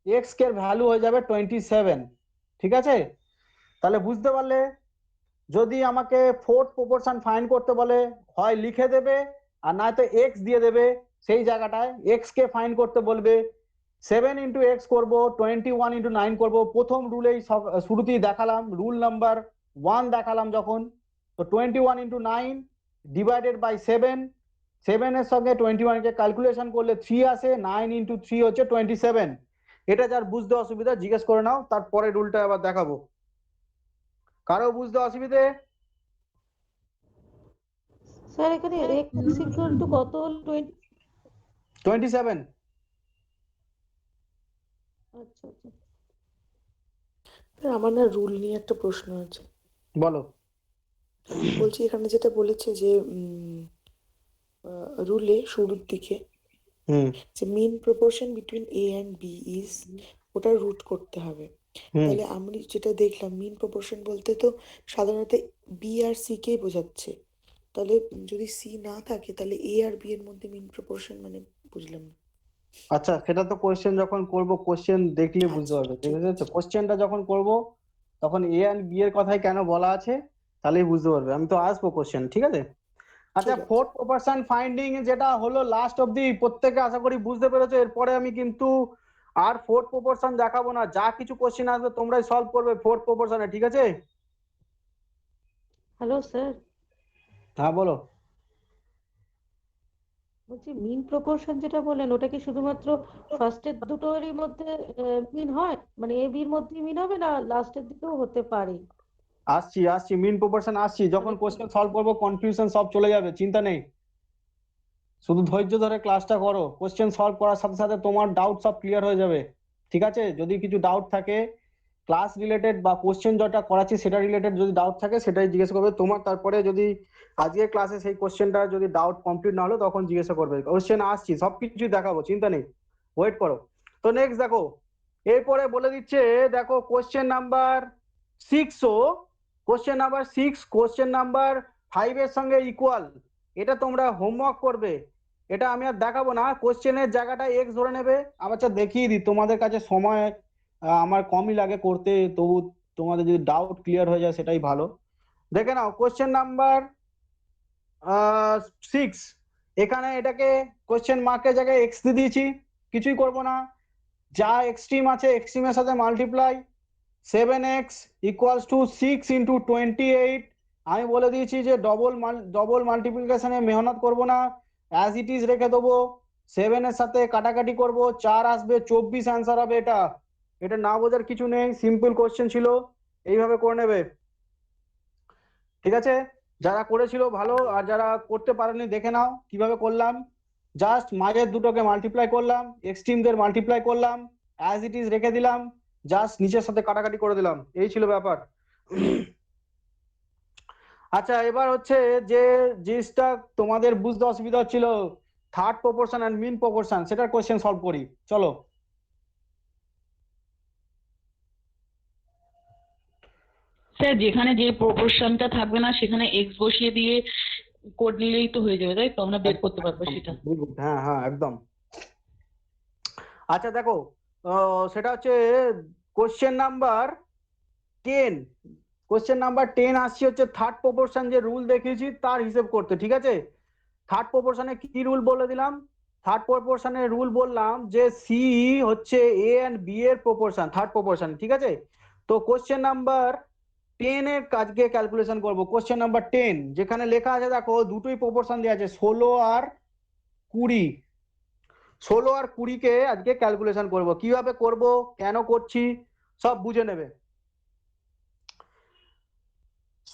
এক্স কে ভ্যালু হয়ে যাবে 27, ঠিক আছে। তাহলে বুঝতে পারলে, যদি আমাকে ফোর্থ প্রপোর্শন ফাইন্ড করতে বলে হয় লিখে দেবে আর নয়তো এক্স দিয়ে দেবে, সেই জায়গাটায় এক্স কে ফাইন্ড করতে বলবে 7 ইন্টু এক্স করবো, 21 ইন্টু 9 করবো। প্রথম রুলেই শুরুতেই দেখালাম, রুল নাম্বার 1 দেখালাম যখন। তো 21 ইন্টু 9 ডিভাইডেড বাই 7, 7 এর সঙ্গে 21 কে ক্যালকুলেশন করলে 3 আসে, 9 ইন্টু 3 হচ্ছে 27। এটা যার বুঝতে অসুবিধা জিজ্ঞেস করে নাও, তারপরে রুলটা আবার দেখাবো। কারো বুঝতে অসুবিধে?
স্যার এখানে x ইকুয়াল টু কত হলো?
27।
আচ্ছা আচ্ছা।
আমার না রুল নিয়ে একটা প্রশ্ন আছে।
বলো।
বলছি এখানে যেটা বলেছে যে রুলে শুরুর দিকে
হুম
যে mean proportion between A and B is, ওটা রুট করতে হবে।
হুম
তাহলে আমি যেটা দেখলাম মিন প্রপোর্শন বলতে তো সাধারণত বি আর সি কেই বোঝাচ্ছে। তাহলে যদি সি না থাকে তাহলে এ আর বি এর মধ্যে মিন প্রপোর্শন মানে বুঝলাম না।
আচ্ছা, সেটা তো কোশ্চেন যখন করব, কোশ্চেন দেখলে বুঝতে
আচ্ছা
পারবে, ঠিক
ঠিক
আছে? তো
আছে।
কোশ্চেনটা যখন করব তখন এ অ্যান্ড বি এর কথাই কেন বলা আছে তাহলেই বুঝতে পারবে। আমি তো আসবো কোশ্চেন, ঠিক আছে? আচ্ছা,
ঠিক আছে।
ফোর্থ প্রপারশন ফাইন্ডিং যেটা হলো লাস্ট অব্দি প্রত্যেকে আশা করি বুঝতে পেরেছো। এরপরে আমি কিন্তু আর ফোর্থ প্রপোরশন দেখাবো না, যা কিছু কোশ্চেন আসবে তোমরাই সলভ করবে ফোর্থ প্রপোরশনে, ঠিক আছে?
হ্যালো স্যার,
হ্যাঁ বলো।
বলছি মিন প্রপোর্শন যেটা বললেন ওটা কি শুধুমাত্র ফার্স্টের দুটোরই মধ্যে মিন হয়, মানে এ বির মধ্যে মিন হবে না লাস্টের দিকেও হতে পারে?
আসছি আসছি, মিন প্রপোরশন আসছি, যখন
মানে
কোশ্চেন সলভ করবো কনফিউশন সব চলে যাবে, চিন্তা নেই। শুধু ধৈর্য ধরে ক্লাসটা করো, কোশ্চেন সলভ করার সাথে সাথে তোমার ডাউট সব ক্লিয়ার হয়ে যাবে, ঠিক আছে? যদি কিছু ডাউট থাকে ক্লাস রিলেটেড বা কোশ্চেন যেটা করাচ্ছি সেটা রিলেটেড যদি ডাউট থাকে সেটাই জিজ্ঞেস করবে তোমার। তারপরে যদি আজকের ক্লাসে সেই কোশ্চেনটা যদি ডাউট কমপ্লিট না হলো তখন জিজ্ঞাসা করবে। কোশ্চেন আসছি, সবকিছু দেখাবো, চিন্তা নেই, ওয়েট করো। তো নেক্সট দেখো, এরপরে বলে দিচ্ছে, দেখো কোশ্চেন নাম্বার 6ও, কোশ্চেন নাম্বার 6 কোশ্চেন নাম্বার 5 এর সঙ্গে ইকুয়াল। এটা তোমরা হোমওয়ার্ক করবে, এটা আমি আর দেখাবো না। কোশ্চেনের জায়গাটা এক্স ধরে নেবে। আচ্ছা দেখিয়ে দিই, তোমাদের কাছে সময় আমার কমই লাগে করতে, তবু তোমাদের যদি ডাউট ক্লিয়ার হয়ে যায় সেটাই ভালো। দেখে নাও কোশ্চেন নাম্বার 6, এখানে এটাকে কোশ্চেন মার্কের জায়গায় এক্স দিয়ে দিয়েছি, কিছুই করব না। যা এক্সট্রিম আছে এক্সট্রিমের সাথে মাল্টিপ্লাই, 7x ইকুয়ালস টু 6 × 28। আমি বলে দিয়েছি যে ডবল মাল্টিপ্লিকেশনে মেহনত করব না, অ্যাজ ইট ইজ রেখে দেবো। 7 এর সাথে কাটাকাটি করব, 4 আসবে, 24 অ্যান্সার হবে। এটা এটা না বোঝার কিছু নেই, সিম্পল কোশ্চেন ছিল, এইভাবে করে নেবে, ঠিক আছে? যারা করেছিল ভালো, আর যারা করতে পারেনি দেখে নাও কিভাবে করলাম। জাস্ট মাঝের দুটোকে মাল্টিপ্লাই করলাম, এক্সট্রিমদের মাল্টিপ্লাই করলাম, অ্যাজ ইট ইজ রেখে দিলাম, জাস্ট নিচের সাথে কাটাকাটি করে দিলাম, এই ছিল ব্যাপার। আচ্ছা, এবার হচ্ছে যে জিনিসটা তোমাদের বুঝতে অসুবিধা হচ্ছিল, third proportion and mean proportion, সেটার কোশ্চেন সলভ করি, চলো।
স্যার যেখানে যে প্রপোর্শনটা থাকবে না সেখানে এক্স বসিয়ে দিয়ে কোড নিলেই তো হয়ে যাবে, তাই তো? আমরা বের করতে পারবো সেটা।
হ্যাঁ হ্যাঁ একদম। আচ্ছা দেখো, সেটা হচ্ছে কোশ্চেন নাম্বার 10, কোশ্চেন নাম্বার 10 আসছে হচ্ছে থার্ড প্রপোর্শন যে রুল দেখিয়েছি তার হিসেব করতে, ঠিক আছে? থার্ড প্রপোর্শনে কি রুল বলে দিলাম? থার্ড প্রপোর্শনের রুল বললাম যে সি হচ্ছে এ এন্ড বি এর প্রপোর্শন, থার্ড প্রপোর্শন, ঠিক আছে? তো কোশ্চেন নাম্বার 10 এর কাজকে ক্যালকুলেশন করব। কোশ্চেন নাম্বার 10 যেখানে লেখা আছে, দেখো দুটোই প্রপোর্শন দেওয়া আছে, 16 আর 20। 16 আর 20 কে আজকে ক্যালকুলেশন করব। কিভাবে করব, কেন করছি, সব বুঝে নেবে।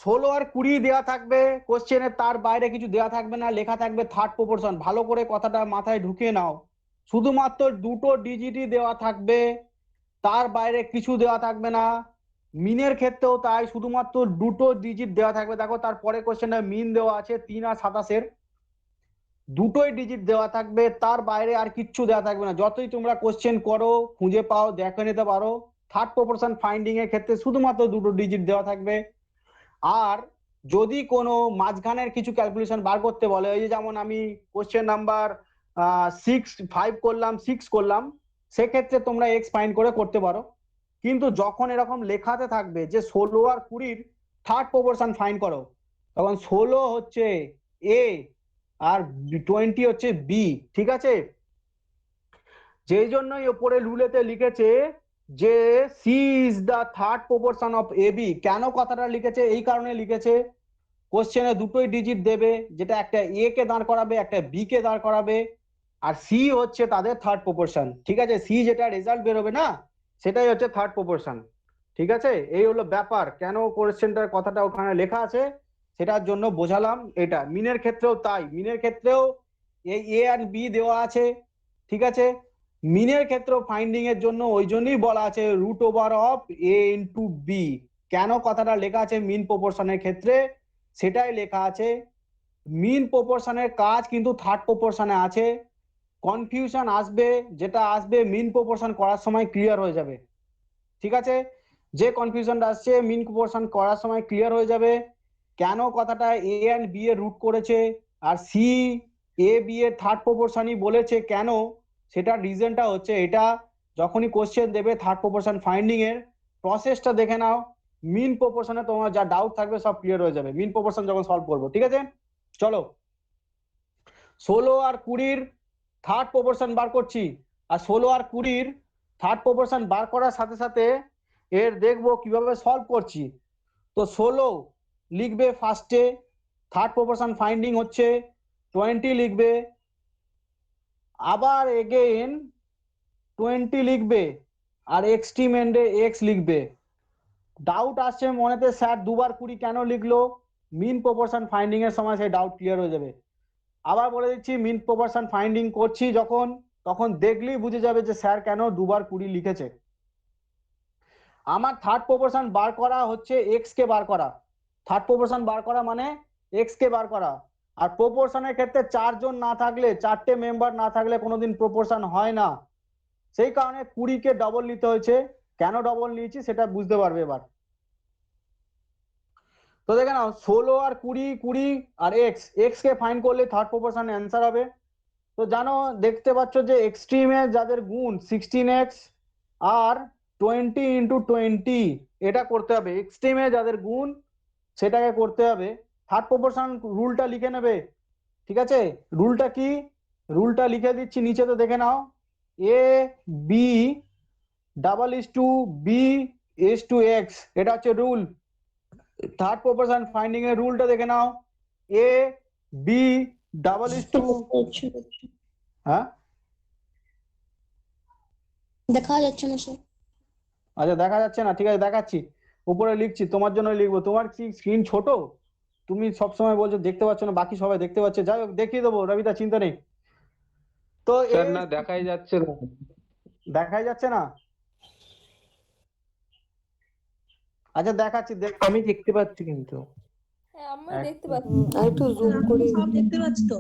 16 আর 20 দেওয়া থাকবে কোশ্চেনে, তার বাইরে কিছু দেওয়া থাকবে না, লেখা থাকবে থার্ড প্রপোর্শন। ভালো করে কথাটা মাথায় ঢুকিয়ে নাও, শুধুমাত্র দুটো ডিজিটই দেওয়া থাকবে, তার বাইরে কিছু দেওয়া থাকবে না। মিনের ক্ষেত্রেও তাই, শুধুমাত্র দুটো ডিজিট দেওয়া থাকবে। দেখো তারপরে কোশ্চেনে মিন দেওয়া আছে 3 আর 27, দুটোই ডিজিট দেওয়া থাকবে, তার বাইরে আর কিচ্ছু দেওয়া থাকবে না। যতই তোমরা কোশ্চেন করো, খুঁজে পাও, দেখে নিতে পারো, থার্ড প্রপোর্শন ফাইন্ডিং এর ক্ষেত্রে শুধুমাত্র দুটো ডিজিট দেওয়া থাকবে। আর যদি কোনো মাঝখানের কিছু ক্যালকুলেশন বার করতে বলে, এই যে যেমন আমি কোশ্চেন নাম্বার 5 করলাম, 6 করলাম, সেক্ষেত্রে তোমরা এক্স ফাইন্ড করে করতে পারো। কিন্তু যখন এরকম লেখাতে থাকবে যে 16 আর 20 থার্ড প্রপোর্শন ফাইন্ড করো, তখন 16 হচ্ছে এ আর 20 হচ্ছে বি, ঠিক আছে? যেই জন্যই ওপরে রুলেতে লিখেছে যে C is the third proportion of A B. কেন কথাটা লিখেছে? এই কারণে লিখেছে, কোশ্চেনে দুটোই ডিজিট দেবে, যেটা একটা এ কে দাঁড় করাবে, একটা বি কে দাঁড় করাবে, আর সি হচ্ছে তাদের থার্ড প্রপোর্শন, ঠিক আছে? সি যেটা রেজাল্ট বেরোবে না, সেটাই হচ্ছে থার্ড প্রপোর্শন, ঠিক আছে? এই হলো ব্যাপার, কেন কোশ্চেনটার কথাটা ওখানে লেখা আছে সেটার জন্য বোঝালাম এটা। মিনের ক্ষেত্রেও তাই, মিনের ক্ষেত্রেও এই এ আর বি দেওয়া আছে, ঠিক আছে? মিনের ক্ষেত্রেও ফাইন্ডিং এর জন্য ওই জন্যই বলা আছে √অফ এ ইন্টু বি, কেন কথাটা লেখা আছে মিন প্রপোর্শনের ক্ষেত্রে, সেটাই লেখা আছে। মিন প্রপোর্শনের কাজ কিন্তু থার্ড প্রপোর্শনে আছে। কনফিউশন আসবে, যেটা আসবে মিন প্রপোর্শন করার সময় ক্লিয়ার হয়ে যাবে। ঠিক আছে, যে কনফিউশনটা আসছে মিন প্রপোর্শন করার সময় ক্লিয়ার হয়ে যাবে। কেন কথাটা এ এন্ড বি এর রুট করেছে আর সি এ বি এর থার্ড প্রপোর্শনই বলেছে কেন, সেটার রিজনটা হচ্ছে এটা। যখনই কোশ্চেন দেবে থার্ড প্রপোর্শন ফাইন্ডিং এর প্রসেসটা দেখে নাও, মিন প্রপোর্শনে তোমার যা ডাউট থাকবে সব ক্লিয়ার হয়ে যাবে মিন প্রপোর্শন যখন সলভ করবো। ঠিক আছে, চলো 16 আর 20 থার্ড প্রপোর্শন বার করছি। আর 16 আর 20 থার্ড প্রপোর্শন বার করার সাথে সাথে এর দেখবো কিভাবে সলভ করছি। তো 16 লিখবে ফার্স্টে, থার্ড প্রপোর্শন ফাইন্ডিং হচ্ছে 20 লিখবে, আবার এগেইন 20 লিখবে, আর এক্সট্রিম এন্ডে এক্স লিখবে। ডাউট আসছে মনেতে স্যার দুবার 20 কেন লিখলো, মিন প্রপোর্শন ফাইন্ডিং এর সময় সেই ডাউট ক্লিয়ার হয়ে যাবে। আবার বলে দিচ্ছি, মিন প্রপোর্শন ফাইন্ডিং করছি যখন, তখন দেখলেই বুঝে যাবে যে স্যার কেন দুবার 20 লিখেছে। আমার থার্ড প্রপোর্শন বার করা হচ্ছে এক্স কে বার করা। থার্ড প্রপোর্শন বার করা মানে এক্স কে বার করা। আর প্রপোর্শনের ক্ষেত্রে 4 জন না থাকলে, 4টে মেম্বার না থাকলে কোনোদিন প্রপোর্শন হয় না। সেই কারণে 20 কে ডবল নিতে হয়েছে। কেন ডবল নিয়েছি সেটা বুঝতে পারবে এবার। তো দেখে নাও 16 আর 20, 20 আর এক্স, এক্স কে ফাইন্ড করলে থার্ড প্রপোর্শন অ্যান্সার হবে। তো জানো, দেখতে পাচ্ছ যে এক্সট্রিমে যাদের গুণ 16x আর 20 × 20 এটা করতে হবে। এক্সট্রিমে যাদের গুণ সেটাকে করতে হবে। থার্ড প্রপোর্শন রুলটা লিখে নেবে। ঠিক আছে, রুলটা কি, রুলটা লিখে দিচ্ছি নিচে, তো দেখে নাও। A B double is to B is to X, এটা হচ্ছে রুল। থার্ড প্রপোর্শন ফাইন্ডিং এর রুলটা দেখে নাও। A B double is to, হ্যাঁ
দেখা যাচ্ছে না স্যার।
আচ্ছা দেখা যাচ্ছে না, ঠিক আছে দেখাচ্ছি, উপরে লিখছি, তোমার জন্য লিখবো। তোমার কি স্ক্রিন ছোট? তুমি সবসময় বলছো দেখতে পাচ্ছ না, বাকি সবাই দেখতে পাচ্ছে। যাই হোক দেখিয়ে দেবো রবিদা, চিন্তা নেই। তো
স্যার না, দেখাই যাচ্ছে না।
দেখাই যাচ্ছে না, আচ্ছা দেখাচ্ছি,
আমি দেখতে পাচ্ছি কিন্তু।
হ্যাঁ আমরা দেখতে পাচ্ছি।
আর একটু জুম করে
সব দেখতে পাচ্ছি তো।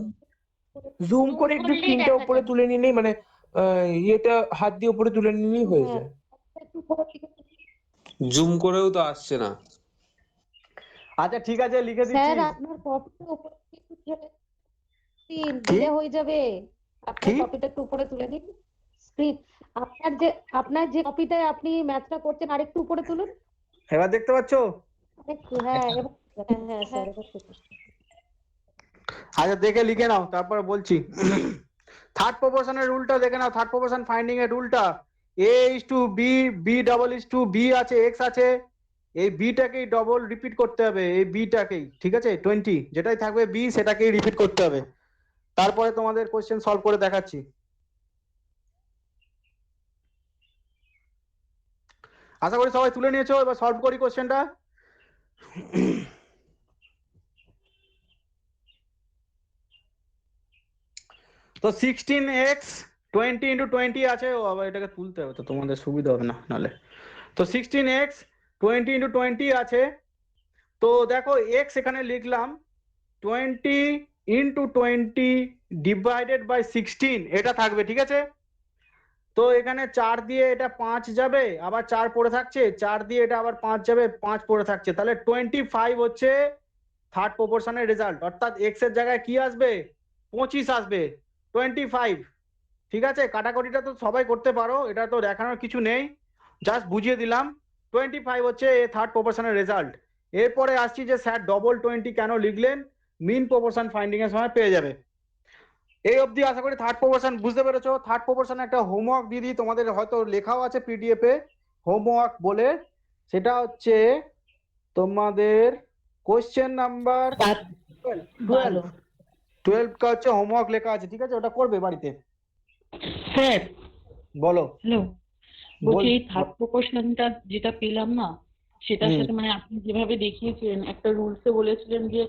জুম করে একটু স্ক্রিনটা উপরে তুলে নিলেই, মানে ইয়েটা হাত দিয়ে উপরে তুলে নিলেই হয়ে যায়।
জুম করেও তো আসছে না।
আচ্ছা ঠিক আছে লিখে দিচ্ছি।
স্যার আপনার কপিটা উপরে একটু তুলে দিন, দিলে হয়ে যাবে। আপনার কপিটা একটু উপরে তুলে দিন স্ক্রিন। আপনার যে কপিটায় আপনি ম্যাথটা করছেন আরেকটু উপরে তুলুন।
এবার দেখতে পাচ্ছ?
আরেকটু, হ্যাঁ হ্যাঁ স্যার এবার ঠিক আছে।
আচ্ছা দেখে লিখে নাও, তারপরে বলছি। থার্ড প্রপোর্শনের রুলটা দেখে নাও, থার্ড প্রপোর্শন ফাইন্ডিং এর রুলটা। A is to B, B double is to B আছে, এক্স আছে, এই বিটাকেই ডবল রিপিট করতে হবে, এই বিটাকেই। ঠিক আছে, 20 যেটাই থাকবে বি সেটাকেই রিপিট করতে হবে। তারপরে তোমাদের কোশ্চেন সলভ করে দেখাচ্ছি। আশা করি সবাই তুলে নিয়েছো, এবার সলভ করি কোশ্চেনটা। তো 16x 20 × 20 আছে, ও আবার এটাকে তুলতে হবে তো তোমাদের সুবিধা হবে না নাহলে। তো 16x 20 × 20 আছে। তো দেখো x এখানে লিখলাম 20 × 20 ডিভাইডেড বাই 16 এটা থাকবে। ঠিক আছে, তো এখানে 4 দিয়ে এটা 5 যাবে, আবার 4 পড়ে থাকছে, 4 দিয়ে এটা আবার 5 যাবে, 5 পড়ে থাকছে, তাহলে 25 হচ্ছে থার্ড প্রপোর্শনের রেজাল্ট। অর্থাৎ x এর জায়গায় কি আসবে, 25 আসবে, 25। ঠিক আছে, কাটাকুটিটা তো সবাই করতে পারো, এটা তো দেখানোর কিছু নেই, জাস্ট বুঝিয়ে দিলাম। 25 হচ্ছে থার্ড প্রপোর্শনের রেজাল্ট। এরপরে আসছি যে স্যার ডবল 20 কেন লিখলেন, মিন প্রপোর্শন ফাইন্ডিং এর সময় পেয়ে যাবে। এই অবধি আশা করি থার্ড প্রপোর্শন বুঝতে পেরেছো। থার্ড প্রপোর্শন একটা হোমওয়ার্ক দিয়ে দিই, তোমাদের হয়তো লেখাও আছে পিডিএফ এ হোমওয়ার্ক বলে, সেটা হচ্ছে তোমাদের কোশ্চেন নাম্বার 12 কা হচ্ছে হোমওয়ার্ক লেখা আছে। ঠিক আছে, ওটা করবে বাড়িতে।
স্যার
বলো।
হ্যালো, বলছি এই থার্ড প্রপোর্শনটা যেটা পেলাম না, সেটার সাথে মানে আপনি যেভাবে দেখিয়েছিলেন, একটা রুলসে বলেছিলেন যে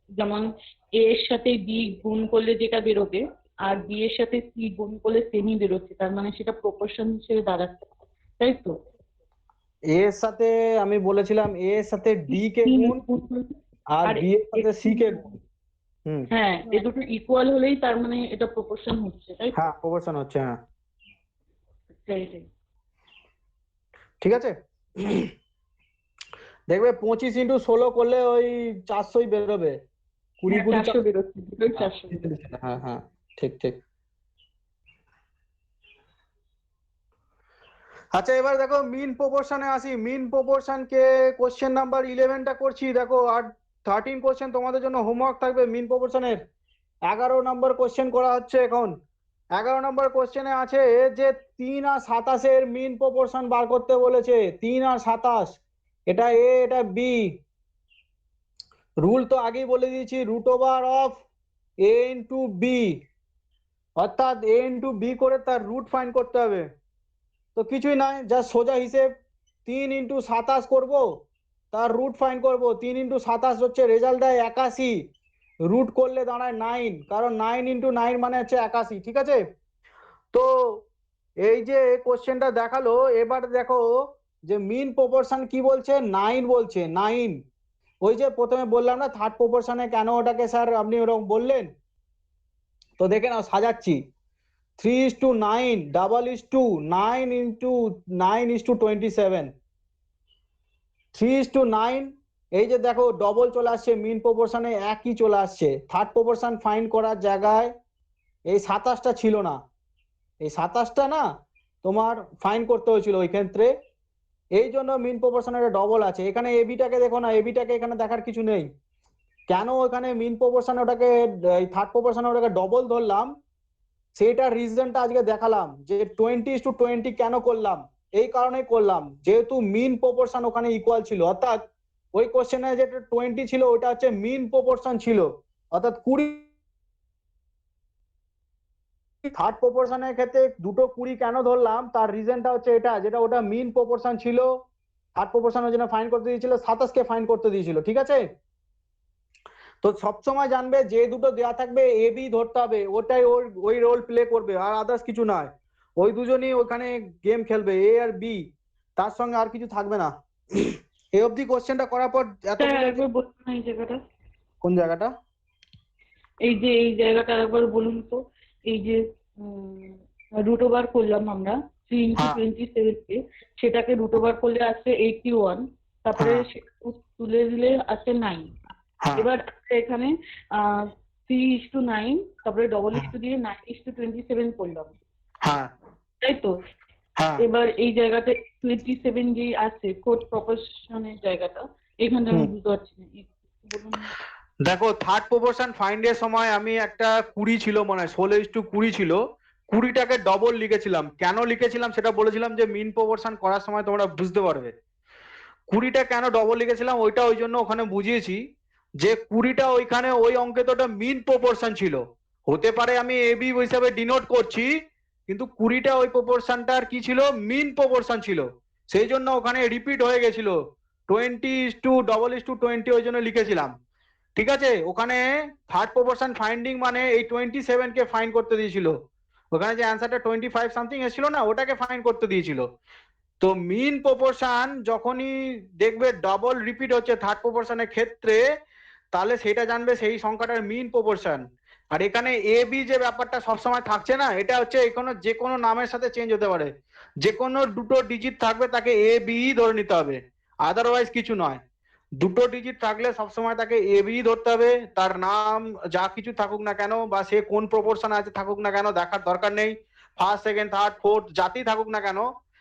যেমন এ এর সাথে বি গুণ করলে যেটা বেরোবে আর বি এর সাথে সি গুণ করলে সেমই বেরোচ্ছে, তার মানে সেটা প্রপোর্শন হিসেবে দাঁড়াচ্ছে, তাই তো?
এ এর সাথে আমি বলেছিলাম এ এর সাথে ডি কে গুণ আর
আর
বি এর সাথে সি কে গুণ। হুম,
হ্যাঁ, এ দুটো ইকুয়াল হলেই তার মানে এটা প্রপোর্শন হচ্ছে, তাই তো?
হ্যাঁ প্রপোর্শন হচ্ছে, হ্যাঁ
সেইটাই।
ঠিক আছে। দেখবে 25 × 16 করলে ওই 400ই বেরোবে, 20
হ্যাঁ,
20
400 বেরোচ্ছে, দুটোই 400
হ্যাঁ
বেরোচ্ছে।
হ্যাঁ হ্যাঁ, ঠিক ঠিক। আচ্ছা এবার দেখো মিন প্রপোর্শনে আসি। মিন প্রপোর্শন কে কোশ্চেন নাম্বার 11টা করছি দেখো, আর 13 কোশ্চেন তোমাদের জন্য হোমওয়ার্ক থাকবে মিন প্রপোর্শনের। 11 নম্বর কোশ্চেন করা হচ্ছে এখন। 11 নম্বর কোশ্চেনে আছে যে 3 আর 27 মিন প্রপোর্শন বার করতে বলেছে। 3 আর 27, এটা এ এটা বি। রুল তো আগেই বলে দিয়েছি, √ওভার অফ এ ইন্টু বি, অর্থাৎ এ ইন্টু বি করে তার রুট ফাইন্ড করতে হবে। তো কিছুই নয়, যা সোজা হিসেব 3 × 27 করবো, তার রুট ফাইন্ড করবো। 3 × 27 হচ্ছে রেজাল্ট দেয় 81, রুট করলে দাঁড়ায় 9, কারণ 9 × 9 মানে হচ্ছে 81, ঠিক আছে। তো এই যে কোশ্চেনটা দেখালো, এবার দেখো যে মিন প্রপোর্শন কি বলছে, 9 বলছে, 9। ওই যে প্রথমে বললাম না থার্ড প্রপোর্শনে কেন ওটাকে স্যার আপনি ওরকম বললেন, তো দেখে নাও সাজাচ্ছি। 3:9, double is to 9 into 9 is to 27, 3:9। এই যে দেখো ডবল চলে আসছে, মিন প্রপোর্শনে একই চলে আসছে। থার্ড প্রপোর্শন ফাইন্ড করার জায়গায় এই 27টা ছিল না, এই 27টা না তোমার ফাইন্ড করতে হয়েছিল ওই ক্ষেত্রে, এই জন্য মিন প্রপোর্শনের ডবল আছে। এখানে এবিটাকে দেখো না, এবিটাকে এখানে দেখার কিছু নেই। কেন এখানে মিন প্রপোর্শন ওটাকে থার্ড প্রপোর্শনে ওটাকে ডবল ধরলাম, সেটা রিজনটা আজকে দেখালাম যে 20:20 কেন করলাম। এই কারণে করলাম যেহেতু মিন প্রপোর্শন ওখানে ইকুয়াল ছিল, অর্থাৎ ওই কোশ্চেনে যেটা 20 ছিল ওটা হচ্ছে মিন প্রপোর্শন ছিল, অর্থাৎ 20। থার্ড প্রপোর্শনের ক্ষেত্রে দুটো 20 কেন ধরলাম, তার রিজনটা হচ্ছে এটা, যেটা ওটা মিন প্রপোর্শন ছিল, থার্ড প্রপোর্শনের জন্য ফাইন্ড করতে দিয়েছিল, 27 কে ফাইন্ড করতে দিয়েছিল, ঠিক আছে। তো সবসময় জানবে যে দুটো দেওয়া থাকবে এ বি ধরতে হবে, ওটাই ওই রোল প্লে করবে, আর আদার্স কিছু নয়। ওই দুজনই ওখানে গেম খেলবে, এ আর বি, তার সঙ্গে আর কিছু থাকবে না। এই অবধি কোশ্চেনটা করার পর
স্যার একবার বলুন না এই জায়গাটা,
কোন জায়গাটা?
এই জায়গাটা একবার বলুন তো। এই যে √ওভার করলাম আমরা 3 × 27 কে, সেটাকে √ওভার করলে আসছে 81, তারপরে সেটা তুলে দিলে আসছে 9। এবার এখানে 3:9, তারপরে ডবল ইস্টু দিয়ে 9:27 করলাম, তাই তো? এবার এই জায়গাতে 27 যে আসছে ফোর্থ প্রপোর্শনের জায়গাটা, এখানে আমি বুঝতে পারছি না, বলুন।
দেখো থার্ড প্রপোর্শন ফাইন্ডের সময় আমি একটা 20 ছিল মনে হয়, 16:20 ছিল, 20টাকে ডবল লিখেছিলাম। কেন লিখেছিলাম সেটা বলেছিলাম যে মিন প্রপোর্শন করার সময় তোমরা বুঝতে পারবে। 20টা কেন ডবল লিখেছিলাম ওইটা ওই জন্য ওখানে বুঝিয়েছি যে 20টা ওইখানে ওই অঙ্কে তো ওটা মিন প্রপোর্শন ছিল, হতে পারে আমি এ বি হিসাবে ডিনোট করছি, কিন্তু 20টা ওই প্রপোর্শনটার কি ছিল, মিন প্রপোর্শন ছিল, সেই জন্য ওখানে রিপিট হয়ে গেছিল 20:20 ওই জন্য লিখেছিলাম, ঠিক আছে। ওখানে থার্ড প্রপোর্শন ফাইন্ডিং মানে এই 27 কে ফাইন্ড করতে দিয়েছিল, ওখানে যে অ্যান্সারটা 25 সামথিং এসেছিল না, ওটাকে ফাইন্ড করতে দিয়েছিল। তো মিন প্রপোর্শন যখনই দেখবে ডাবল রিপিট হচ্ছে থার্ড প্রপোর্শনের ক্ষেত্রে, তাহলে সেটা জানবে সেই সংখ্যাটার মিন প্রপোর্শন। আর এখানে এ বি যে ব্যাপারটা সবসময় থাকছে না, এটা হচ্ছে এখানে যে কোনো নামের সাথে চেঞ্জ হতে পারে, যে কোনো দুটো ডিজিট থাকবে তাকে এ বি ধরে নিতে হবে, আদারওয়াইজ কিছু নয়। দুটো ডিজিট থাকলে সবসময় তাকে এ বি ধরতে হবে, তার নাম যা কিছু থাকুক না কেন বা সে কোন প্রপোর্শনে আছে থাকুক না কেন দেখার দরকার নেই, ফার্স্ট সেকেন্ড থার্ড ফোর্থ যাতেই থাকুক না কেন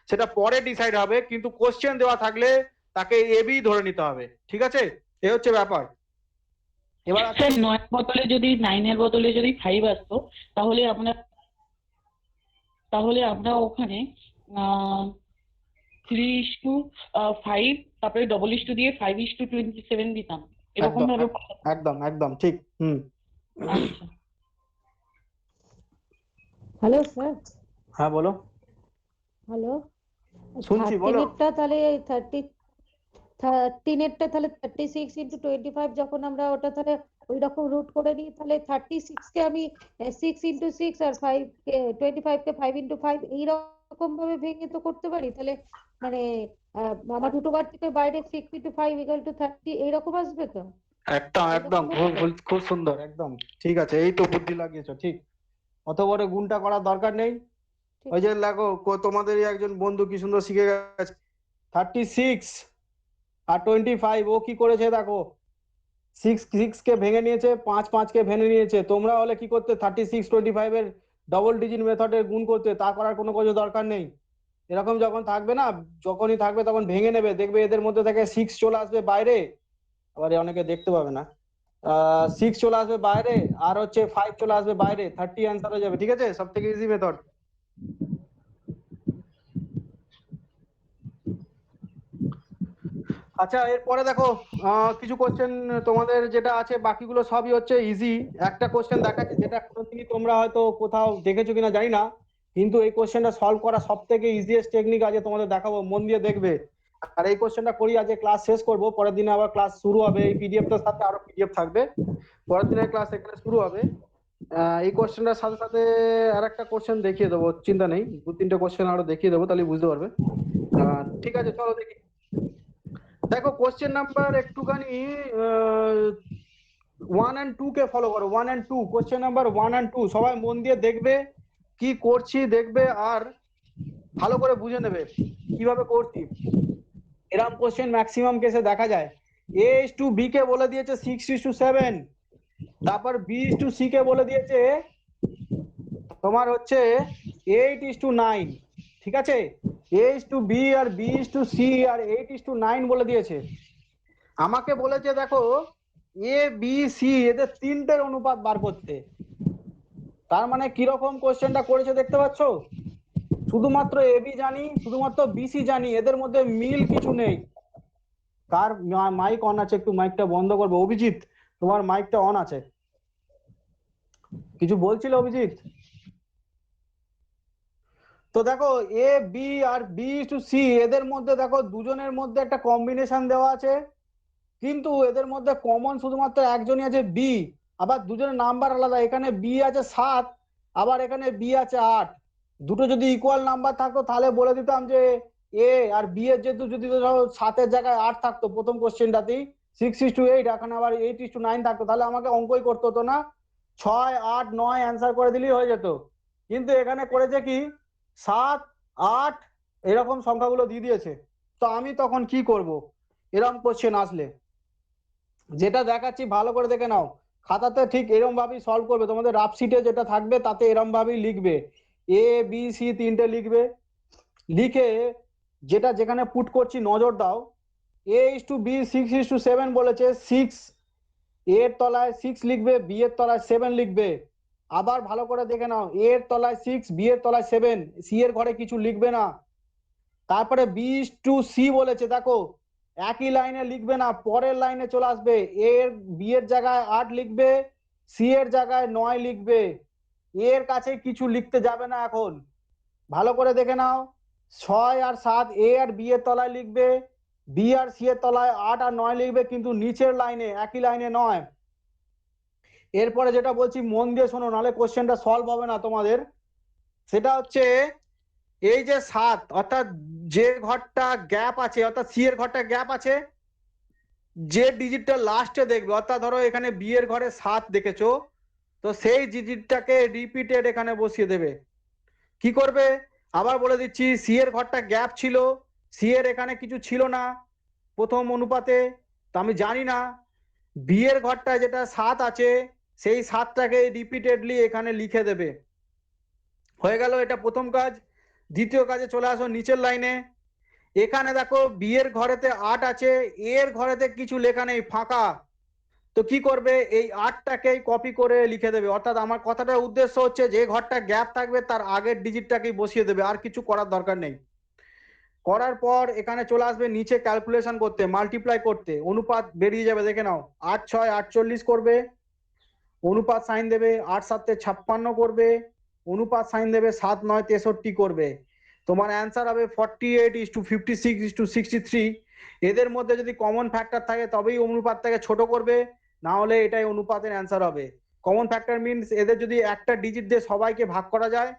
সেটা পরে ডিসাইড হবে, কিন্তু কোশ্চেন দেওয়া থাকলে তাকে এ বি ধরে নিতে হবে, ঠিক আছে। এই হচ্ছে ব্যাপার। এবার
স্যার 9 বদলে যদি 9-এর বদলে যদি 5 আসতো, তাহলে আমরা ওখানে 3:5, তারপরে ডবল ইস্টু দিয়ে 5:27 দিতাম, এরকম ভাবে।
একদম একদম ঠিক।
আচ্ছা,
হ্যালো স্যার।
হ্যাঁ বলো।
হ্যালো।
শুনছি, বলো।
13এরটা তাহলে 13এরটা তাহলে 36 × 25 যখন আমরা ওটা তাহলে ওই রকম রুট করে নিই, তাহলে 36 কে আমি 6 × 6 আর 5 কে 25 কে 5 × 5 এইরকম এরকম ভাবে ভেঙে তো করতে পারি, তাহলে মানে আমার দুটো বার থেকে বাইরে 6 × 5 = 30 এইরকম আসবে তো?
একদম একদম
এরকম হবে তো?
খুব সুন্দর, একদম ঠিক আছে, এই তো বুদ্ধি লাগিয়েছো, ঠিক। অত বড় গুণটা করার দরকার নেই।
ঠিক
ওই যে দেখো তোমাদেরই একজন বন্ধু কি সুন্দর শিখে গেছে, 36 আর 25, ও কি করেছে দেখো, 6 কে ভেঙে নিয়েছে, 5 কে ভেঙে নিয়েছে। তোমরা হলে কি করতে, 36 25 এর ডবল ডিজিট মেথডে গুণ করতে, তা করার কোনো কিছু দরকার নেই। এরকম যখন থাকবে না, যখনই থাকবে তখন ভেঙে নেবে, দেখবে এদের মধ্যে থেকে 6 চলে আসবে বাইরে, আবার অনেকে দেখতে পাবে না, 6 চলে আসবে বাইরে, আর হচ্ছে 5 চলে আসবে বাইরে, 30 অ্যান্সার হয়ে যাবে। ঠিক আছে, সব থেকে ইজি মেথড। আচ্ছা, এরপরে দেখো কিছু কোশ্চেন তোমাদের যেটা আছে, বাকিগুলো সবই হচ্ছে ইজি। একটা কোশ্চেন দেখাচ্ছে যেটা কোনোদিনই তোমরা হয়তো কোথাও দেখেছো কিনা জানি না, কিন্তু এই কোশ্চেনটা সলভ করা সব থেকে ইজিয়েস্ট টেকনিক আজকে তোমাদের দেখাবো, মন দিয়ে দেখবে। আর এই কোশ্চেনটা করি আজকে ক্লাস শেষ করব, পরের দিনে আবার ক্লাস শুরু হবে, এই পিডিএফটার সাথে আরো পিডিএফ থাকবে, পরের দিনের ক্লাস এখানে শুরু হবে। এই কোশ্চেনটার সাথে সাথে আর একটা কোশ্চেন দেখিয়ে দেবো, চিন্তা নেই, 2-3টে কোশ্চেন আরো দেখিয়ে দেবো, তাহলে বুঝতে পারবে। ঠিক আছে, চলো দেখি। দেখো কোশ্চেন নাম্বার একটুখানি 1 and 2 কে ফলো করো, 1 and 2, কোশ্চেন নাম্বার 1 and 2 সবাই মন দিয়ে দেখবে, কি করছি দেখবে, আর ভালো করে বুঝে নেবে কিভাবে করছি। এরকম কোশ্চেন ম্যাক্সিমাম কেসে দেখা যায়। A/B কে বলে দিয়েছে 6:7, তারপর B/C কে বলে দিয়েছে তোমার হচ্ছে 8:9। ঠিক আছে, A/B আর B/C আর 8:9 বলে দিয়েছে। আমাকে বলেছে দেখো A, B, C এদের তিনটের অনুপাত বার করতে। তার মানে কিরকম কোশ্চেনটা করেছে দেখতে পাচ্ছ, শুধুমাত্র AB জানি, শুধুমাত্র BC জানি, এদের মধ্যে মিল কিছু নেই। কার মাইক অন আছে, একটু মাইকটা বন্ধ করবে। অভিজিৎ, তোমার মাইকটা অন আছে, কিছু বলছিল অভিজিৎ? তো দেখো A, B আর B/C এদের মধ্যে দেখো দুজনের মধ্যে একটা কম্বিনেশন দেওয়া আছে, কিন্তু এদের মধ্যে কমন শুধুমাত্র একজনই আছে বি, আবার দুজনের নাম্বার আলাদা, এখানে বি আছে 7, আবার এখানে বি আছে 8। দুটো যদি ইকুয়াল নাম্বার থাকতো তাহলে বলে দিতাম যে এ আর বি এর যেহেতু যদি 7-এর জায়গায় 8 থাকতো প্রথম কোশ্চেনটাতেই, 6:8, এখন আবার 8:9 থাকতো, তাহলে আমাকে অঙ্কই করতে হতো না, 6, 8, 9 অ্যান্সার করে দিলেই হয়ে যেত। কিন্তু এখানে করেছে কি 7, 8 এরকম সংখ্যাগুলো দিয়ে দিয়েছে। তো আমি তখন কি করব এরকম কোশ্চেন আসলে? যেটা দেখাচ্ছি ভালো করে দেখে নাও, খাতাতে ঠিক এরকম ভাবেই সলভ করবে, তোমাদের রাফ শিটে যেটা থাকবে তাতে এরকম ভাবেই লিখবে, A, B, C তিনটে লিখবে, লিখে যেটা যেখানে পুট করছি নজর দাও, A/B 6:7 বলেছে, 6 এর তলায় 6 লিখবে, বি এর তলায় 7 লিখবে। আবার ভালো করে দেখে নাও, A এর তলায় 6, বি এর তলায় 7, সি এর ঘরে কিছু লিখবে না। তারপরে B/C বলেছে, দেখো একই লাইনে লিখবে না, পরের লাইনে চলে আসবে, বি এর জায়গায় 8 লিখবে, সি এর জায়গায় 9 লিখবে, এর কাছে কিছু লিখতে যাবে না। এখন ভালো করে দেখে নাও, 6 আর 7 এ আর বি এর তলায় লিখবে, বি আর সি এর তলায় 8 আর 9 লিখবে, কিন্তু নিচের লাইনে একই লাইনে নয়। এরপরে যেটা বলছি মন দিয়ে শোনো, নাহলে কোশ্চেনটা সলভ হবে না তোমাদের। সেটা হচ্ছে এই যে 7, অর্থাৎ যে ঘরটা গ্যাপ আছে, অর্থাৎ সি এর ঘরটা গ্যাপ আছে, যে ডিজিটটা লাস্টে দেখবে, অর্থাৎ ধরো এখানে বি এর ঘরে 7 দেখেছো, তো সেই ডিজিটটাকে রিপিটেড এখানে বসিয়ে দেবে। কি করবে আবার বলে দিচ্ছি, সি এর ঘরটা গ্যাপ ছিল, সি এর এখানে কিছু ছিল না প্রথম অনুপাতে, তো আমি জানি না, বি এর ঘরটা যেটা 7 আছে সেই 7টাকে রিপিটেডলি এখানে লিখে দেবে। হয়ে গেল এটা প্রথম কাজ। দ্বিতীয় কাজে চলে আসো নিচের লাইনে, এখানে দেখো বি এর ঘরেতে 8 আছে, এ এর ঘরেতে কিছু লেখা নেই, ফাঁকা, তো কি করবে এই 8টাকেই কপি করে লিখে দেবে। অর্থাৎ আমার কথাটার উদ্দেশ্য হচ্ছে যে ঘরটা গ্যাপ থাকবে তার আগের ডিজিটটাকেই বসিয়ে দেবে, আর কিছু করার দরকার নেই। করার পর এখানে চলে আসবে নিচে ক্যালকুলেশন করতে, মাল্টিপ্লাই করতে, অনুপাত বেরিয়ে যাবে, দেখে নাও, 8 6 48 করবে, অনুপাত সাইন দেবে, 8 7 56 করবে, অনুপাত সাইন দেবে, 7 9 63 করবে। তোমার অ্যান্সার হবে 48:56:63। এদের মধ্যে যদি কমন ফ্যাক্টর থাকে তবেই অনুপাতটাকে ছোট করবে, না হলে এটাই অনুপাতের অ্যান্সার হবে। কমন ফ্যাক্টর মিনস এদের যদি একটা ডিজিট দিয়ে সবাইকে ভাগ করা যায়,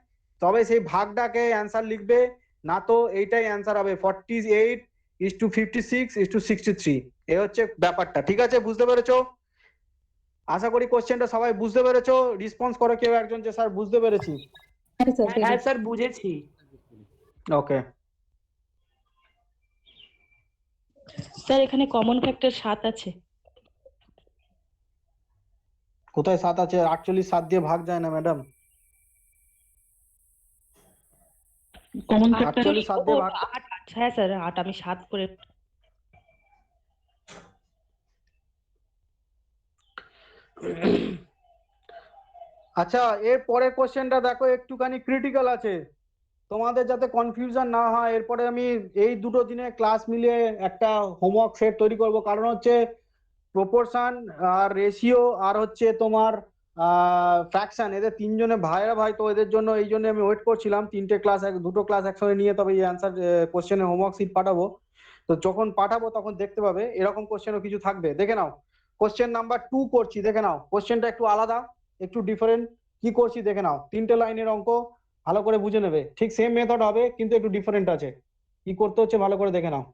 তবে সেই ভাগটাকে অ্যান্সার লিখবে, না তো এইটাই অ্যান্সার হবে 48:56:63। এই হচ্ছে ব্যাপারটা, ঠিক আছে? বুঝতে পেরেছো? আশা করি কোশ্চেনটা সবাই বুঝতে পেরেছো। রেসপন্স করো কেউ একজন যে স্যার বুঝতে পেরেছি।
হ্যাঁ স্যার বুঝেছি।
ওকে,
স্যার এখানে কমন ফ্যাক্টর 7 আছে।
কোথায় 7 আছে? 48 7 দিয়ে ভাগ যায় না ম্যাডাম।
কমন ফ্যাক্টর
48 7 দিয়ে ভাগ,
8। হ্যাঁ স্যার 8, আমি 7 করে।
আচ্ছা এর পরের কোশ্চেনটা দেখো একটুখানি ক্রিটিক্যাল আছে, তোমাদের যাতে কনফিউশন না হয়। এরপরে আমি এই দুটো দিনে ক্লাস মিলিয়ে একটা হোমওয়ার্ক সেট তৈরি করব, কারণ হচ্ছে প্রপোর্শন আর রেশিও আর হচ্ছে তোমার ফ্র্যাকশন, এদের তিনজনে ভাইরা ভাই, তো এদের জন্য এই জন্য আমি ওয়েট করছিলাম দুটো ক্লাস একসঙ্গে নিয়ে তবে এই অ্যান্সার কোশ্চেনের হোমওয়ার্ক শিট পাঠাবো। তো যখন পাঠাবো তখন দেখতে পাবে এরকম কোশ্চেনও কিছু থাকবে। দেখে নাও, কোশ্চেন নাম্বার 2 করছি, দেখে নাও। কোশ্চেনটা একটু আলাদা, একটু ডিফারেন্ট। কি করছি দেখে নাও, 3টে লাইনের অঙ্ক, ভালো করে বুঝে নেবে। ঠিক সেম মেথড হবে কিন্তু একটু ডিফারেন্ট আছে। কি করতে হচ্ছে ভালো করে দেখে নাও।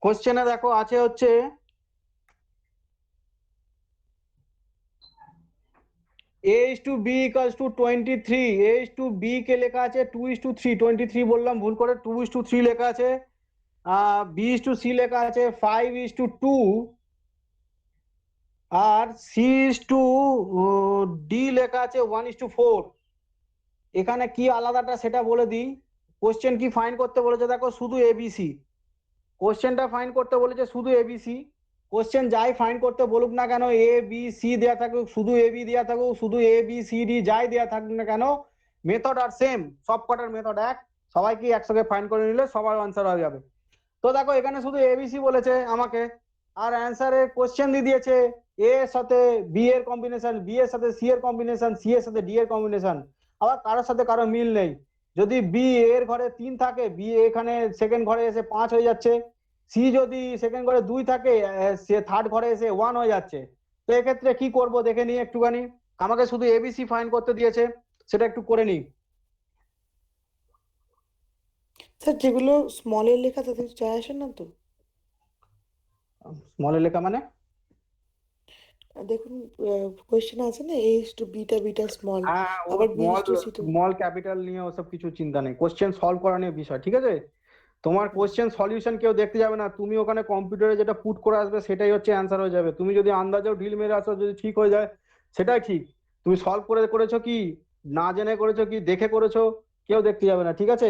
কোশ্চেনে দেখো আছে হচ্ছে A:B = 23, A:B কে লেখা আছে 2:3, 23 বললাম ভুল করে, 2:3 লেখা আছে। B:C লেখা আছে 5:2, আর C:D লেখা আছে 1:4। এখানে কি আলাদাটা সেটা বলে দিই। কোশ্চেন কি ফাইন্ড করতে বলেছে দেখো, শুধু ABC। কোশ্চেনটা ফাইন্ড করতে বলেছে শুধু ABC। কোশ্চেন যাই ফাইন্ড করতে বলুক না কেন, ABC দেয়া থাকুক, শুধু AB দেয়া থাকুক, শুধু ABCD যাই দেয়া থাকুক না কেন, মেথড আর সেম, সব কটার মেথড এক। সবাইকে একসঙ্গে ফাইন্ড করে নিলে সবার আনসার হয়ে যাবে। তো দেখো এখানে শুধু ABC বলেছে আমাকে, আর অ্যান্সারে কোশ্চেন দিয়ে দিয়েছে A এর সাথে B এর কম্বিনেশন, B এর সাথে C এর কম্বিনেশন, C এর সাথে D এর কম্বিনেশন। আবার কারোর সাথে কারো মিল নেই। যদি B এর ঘরে 3 থাকে, B এখানে সেকেন্ড ঘরে এসে 5 হয়ে যাচ্ছে। সি যদি সেকেন্ড ঘরে 2 থাকে, সে থার্ড ঘরে এসে 1 হয়ে যাচ্ছে। তো এক্ষেত্রে কি করব দেখে নিই একটুখানি। আমাকে শুধু ABC ফাইন্ড করতে দিয়েছে, সেটা একটু করে নিই।
স্যার যেগুলো স্মলে লেখা তাতে যায় আসে না তো?
স্মলে লেখা মানে?
দেখুন কোয়েশ্চেন আছে না, A:B স্মল,
হ্যাঁ, ও
আবার
স্মল
B:C
স্মল ক্যাপিটাল নিয়ে ওসব কিছু চিন্তা নেই, কোশ্চেন সলভ করা নিয়ে বিষয়, ঠিক আছে? তোমার কোশ্চেন সলিউশন কেউ দেখতে যাবে না, তুমি ওখানে কম্পিউটারে যেটা পুট করে আসবে সেটাই হচ্ছে অ্যান্সার হয়ে যাবে। তুমি যদি আন্দাজেও ঢিল মেরে আসো, যদি ঠিক হয়ে যায় সেটাই ঠিক। তুমি সলভ করে করেছো কি, না জেনে করেছো কি, দেখে করেছো, কেউ দেখতে যাবে না, ঠিক আছে?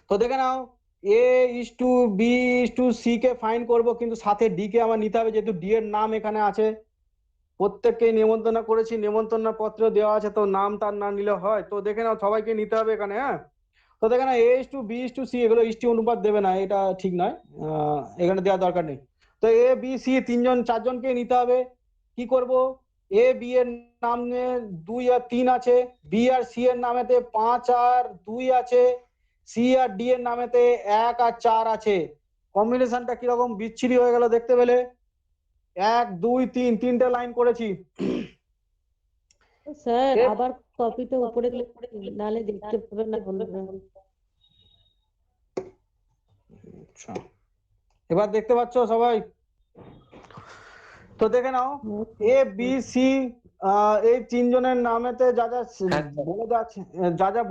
তো দেখে নাও, A:B:C কে ফাইন্ড করব, কিন্তু সাথে D কে আমার নিতে হবে, যেহেতু D এর নাম এখানে আছে। প্রত্যেককেই নেমন্তন্ন করেছি, নেমন্তন্ন পত্র দেওয়া আছে, তো নাম তার না নিলে হয়? তো দেখে নাও সবাইকে নিতে হবে এখানে, হ্যাঁ। তো দেখে না A:B:C, এগুলো ইষ্টি অনুপাত দেবে না, এটা ঠিক নয়, এখানে দেওয়ার দরকার নেই। তো A, B, C 4জনকে নিতে হবে। কি করব, A, B এর নামে 2 আর 3 আছে, B আর C এর নামেতে 5 আর 2 আছে, C আর D এর নামেতে 1 আর 4 আছে। কম্বিনেশনটা কিরকম বিচ্ছিরি হয়ে গেল দেখতে পেলে? 1 2 3, 3টে লাইন করেছি।
স্যার
এ-
আবার কপিটা উপরে ক্লিক করে নালে দেখতে পাবেন না অন্যরা।
আচ্ছা, এবার দেখতে পাচ্ছ সবাই? তো দেখে নাও, A, B, C এই 3জনের নামেতে যা যা বলে দেওয়া আছে,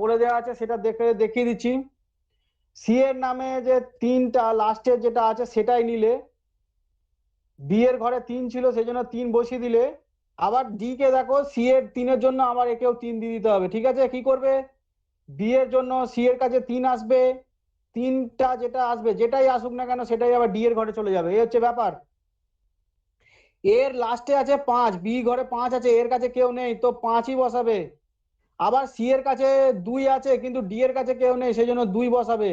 বলে দেওয়া আছে সেটা দেখিয়ে দিচ্ছি। সি এর নামে যে 3টা লাস্টের যেটা আছে সেটাই নিলে, বি এর ঘরে 3 ছিল সেই জন্য 3 বসিয়ে দিলে, আবার ডি কে দেখো, সি এর 3-এর জন্য আবার একেও 3 দিয়ে দিতে হবে, ঠিক আছে? কি করবে, বি এর জন্য সি এর কাছে 3 আসবে, 3টা যেটা আসবে, যেটাই আসুক না কেন সেটাই আবার ডি এর ঘরে চলে যাবে, এই হচ্ছে ব্যাপার। এর লাস্টে আছে 5, বি ঘরে 5 আছে, এর কাছে কেউ নেই, তো 5ই বসাবে। আবার সি এর কাছে 2 আছে কিন্তু ডি এর কাছে কেউ নেই, সেই জন্য 2 বসাবে।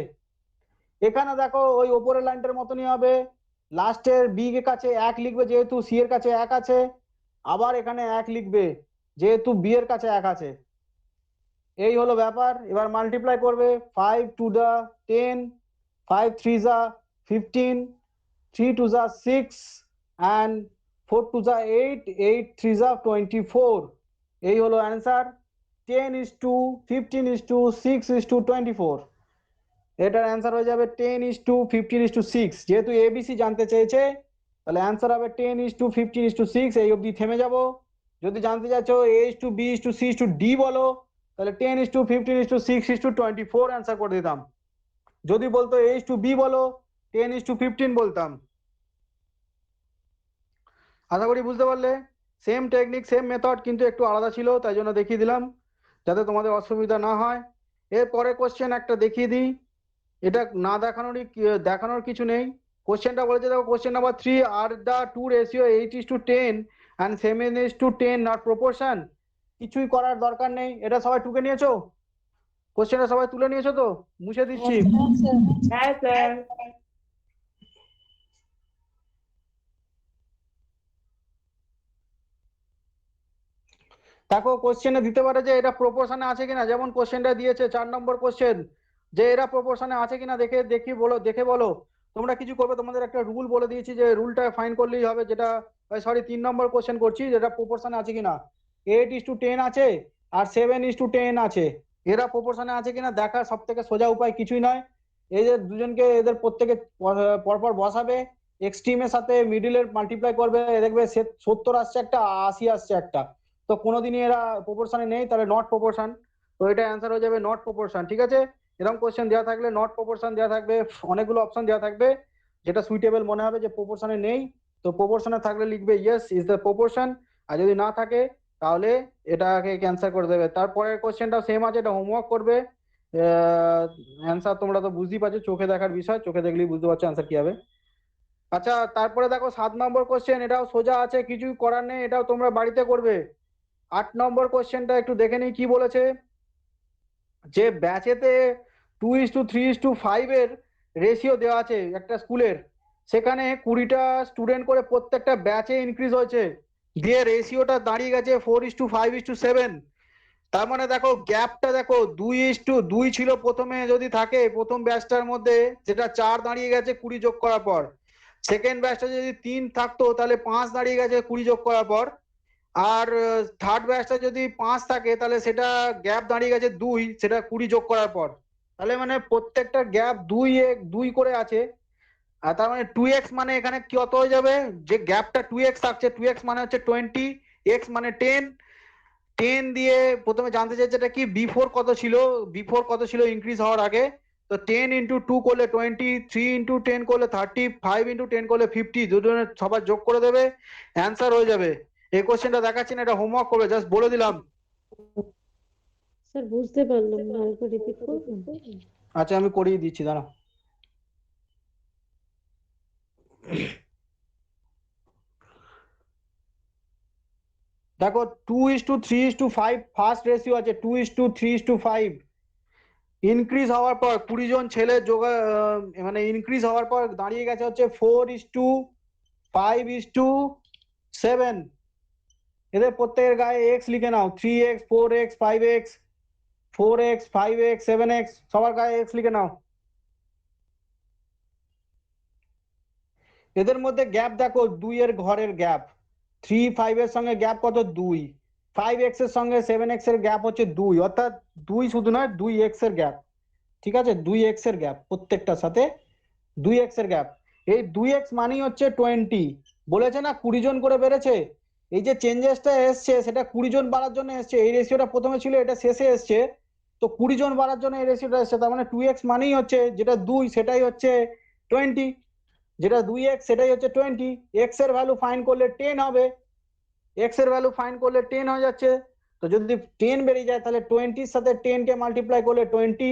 এখানে দেখো ওই ওপরের লাইনটার মতনই হবে, লাস্টের বি এর কাছে 1 লিখবে যেহেতু সি এর কাছে 1 আছে, আবার এখানে 1 লিখবে যেহেতু বি এর কাছে 1 আছে। এই হলো ব্যাপার। এবার মাল্টিপ্লাই করবে, 5 2 10, 5 3 15, 3 2 যা 6 and 4 2 যা 8, 8 3 যা 24। এই হলো অ্যান্সার। 10:15:6:24। এটার অ্যান্সার হয়ে যাবে 10:15:6। যেহেতু এবিসি জানতে চেয়েছে তাহলে অ্যান্সার হবে 10:15:6। এই অবধি থেমে যাব। যদি জানতে চাইছো A:B:C:D বলো তাহলে 10:15:6:24 অ্যান্সার করে দিতাম। যদি বলতো A:B বলো 10:15 বলতাম। আশা করি বুঝতে পারলে। সেম টেকনিক সেম মেথড কিন্তু একটু আলাদা ছিল, তাই জন্য দেখিয়ে দিলাম যাতে তোমাদের অসুবিধা না হয়। এরপরে কোশ্চেন একটা দেখিয়ে দিই, এটা না দেখানোর কিছু নেই। কোশ্চেনটা বলেছে দেখো, question number 3, are the two ratio 8:10 and 7:10 not proportion. কিছুই করার দরকার নেই, এটা সবাই টুকে নিয়েছো? কোশ্চেনটা সবাই তুলে নিয়েছো তো? মুছে দিচ্ছি।
হ্যাঁ স্যার।
দেখো কোশ্চেনে দিতে পারে যে এটা প্রপোর্শনে আছে কিনা, যেমন কোশ্চেনটা দিয়েছে 4 নম্বর কোশ্চেন, যে এরা প্রপোর্শনে আছে কিনা দেখে বলো। তোমরা কিছু করবে, তোমাদের একটা রুল বলে দিয়েছি যে রুলটা ফাইন করলেই হবে, যেটা 3 নম্বর কোশ্চেন করছি, যেটা প্রপোর্শনে আছে কিনা। 8:10 আছে আর 7:10 আছে, এরা প্রপোর্শনে আছে কিনা দেখার সব থেকে সোজা উপায় কিছুই নয়। এই যে দুজনকে এদের প্রত্যেকে পরপর বসাবে, এক্সট্রিমের সাথে মিডিলের মাল্টিপ্লাই করবে, দেখবে 70 আসছে একটা, 80 আসছে একটা। তো কোনোদিনই এরা প্রপোর্শনে নেই, তাহলে নট প্রপোর্শন। তো এটা অ্যান্সার হয়ে যাবে নট প্রপোর্শন। ঠিক আছে, এরকম কোশ্চেন দেওয়া থাকলে নট প্রপোর্শন দেওয়া থাকবে, অনেকগুলো অপশন দেওয়া থাকবে, যেটা সুইটেবল মনে হবে যে প্রপোর্শনে নেই, তো প্রপোর্শনে থাকলে লিখবে ইয়েস ইজ দ্য প্রপোর্শন, আর যদি না থাকে তাহলে এটাকে ক্যান্সেল করে দেবে। তারপরের কোশ্চেনটা সেম আছে, এটা হোমওয়ার্ক করবে। অ্যান্সার তোমরা তো বুঝতেই পারছো, চোখে দেখার বিষয়, চোখে দেখলেই বুঝতে পারছো অ্যান্সার কি হবে। আচ্ছা, তারপরে দেখো 7 নম্বর কোশ্চেন, এটাও সোজা আছে, কিছু করার নেই, এটাও তোমরা বাড়িতে করবে। 8 নম্বর কোশ্চেনটা একটু দেখে নিই কি বলেছে, যে ব্যাচেতে 2:3:5 এর রেশিও দেওয়া আছে একটা স্কুলের, সেখানে 20টা স্টুডেন্ট করে প্রত্যেকটা ব্যাচে ইনক্রিজ হয়েছে, দিয়ে রেশিওটা দাঁড়িয়ে গেছে 4:5:7। তার মানে দেখো গ্যাপটা দেখো 2:2 ছিল প্রথমে, যদি থাকে প্রথম ব্যাচটার মধ্যে, যেটা 4 দাঁড়িয়ে গেছে 20 যোগ করার পর। সেকেন্ড ব্যাচটা যদি 3 থাকতো তাহলে 5 দাঁড়িয়ে গেছে 20 যোগ করার পর। আর থার্ড ব্যাচটা যদি 5 থাকে তাহলে সেটা গ্যাপ দাঁড়িয়ে গেছে 2, সেটা 20 যোগ করার পর। তাহলে মানে প্রত্যেকটা গ্যাপ 2 করে আছে। আর তার মানে 2x, মানে এখানে কত হয়ে যাবে, যে গ্যাপটা 2x থাকছে, 2x মানে হচ্ছে 20, x মানে 10। 10 দিয়ে প্রথমে জানতে চাইছে এটা কি বিফোর কত ছিল ইনক্রিজ হওয়ার আগে। তো 10 × 2 করলে 20, 3 × 10 করলে 30, 5 × 10 করলে 50, দুজনের সবার যোগ করে দেবে, অ্যান্সার হয়ে যাবে। এই কোশ্চেনটা দেখাচ্ছি না, এটা হোমওয়ার্ক করবে, জাস্ট বলে দিলাম।
স্যার বুঝতে পারলাম না, আরেকবার রিপিট করবেন?
আচ্ছা আমি করিয়ে দিচ্ছি, দাঁড়া। দেখো 2:3:5 ফার্স্ট রেশিও আছে, 2:3:5 ইনক্রিজ হওয়ার পর 20 জন ছেলে মানে ইনক্রিজ হওয়ার পর দাঁড়িয়ে গেছে হচ্ছে 4:5:7। এদের প্রত্যেকের গায়ে এক্স লিখে নাও, 3x 4x 5x 4x 5x 7x, সবার গায়ে এক্স লিখে নাও। এদের মধ্যে গ্যাপ দেখো 2 এর ঘরের গ্যাপ, 3 5 এর সঙ্গে গ্যাপ কত 2, 5x এর সঙ্গে 7x এর গ্যাপ হচ্ছে 2, অর্থাৎ 2 শুধু নয় 2x এর গ্যাপ। ঠিক আছে, 2x এর গ্যাপ, প্রত্যেকটার সাথে 2x এর গ্যাপ। এই 2x মানেই হচ্ছে 20। বলেছে না 20 জন করে বেড়েছে, এই যে চেঞ্জেসটা এসছে সেটা 20 জন বাড়ার জন্য এসছে। এই রেশিওটা প্রথমে ছিল, এটা শেষে এসছে, তো 20 জন বাড়ার জন্য এই রেশিওটা এসছে। তার মানে 2x মানেই হচ্ছে যেটা 2 সেটাই হচ্ছে 20, যেটা 2x সেটাই হচ্ছে 20। x এর ভ্যালু ফাইন্ড করলে 10 হবে, x এর ভ্যালু ফাইন্ড করলে 10 হয়ে যাচ্ছে। তো যদি 10 বেরিয়ে যায় তাহলে 20 এর সাথে 10 কে মাল্টিপ্লাই করলে 20,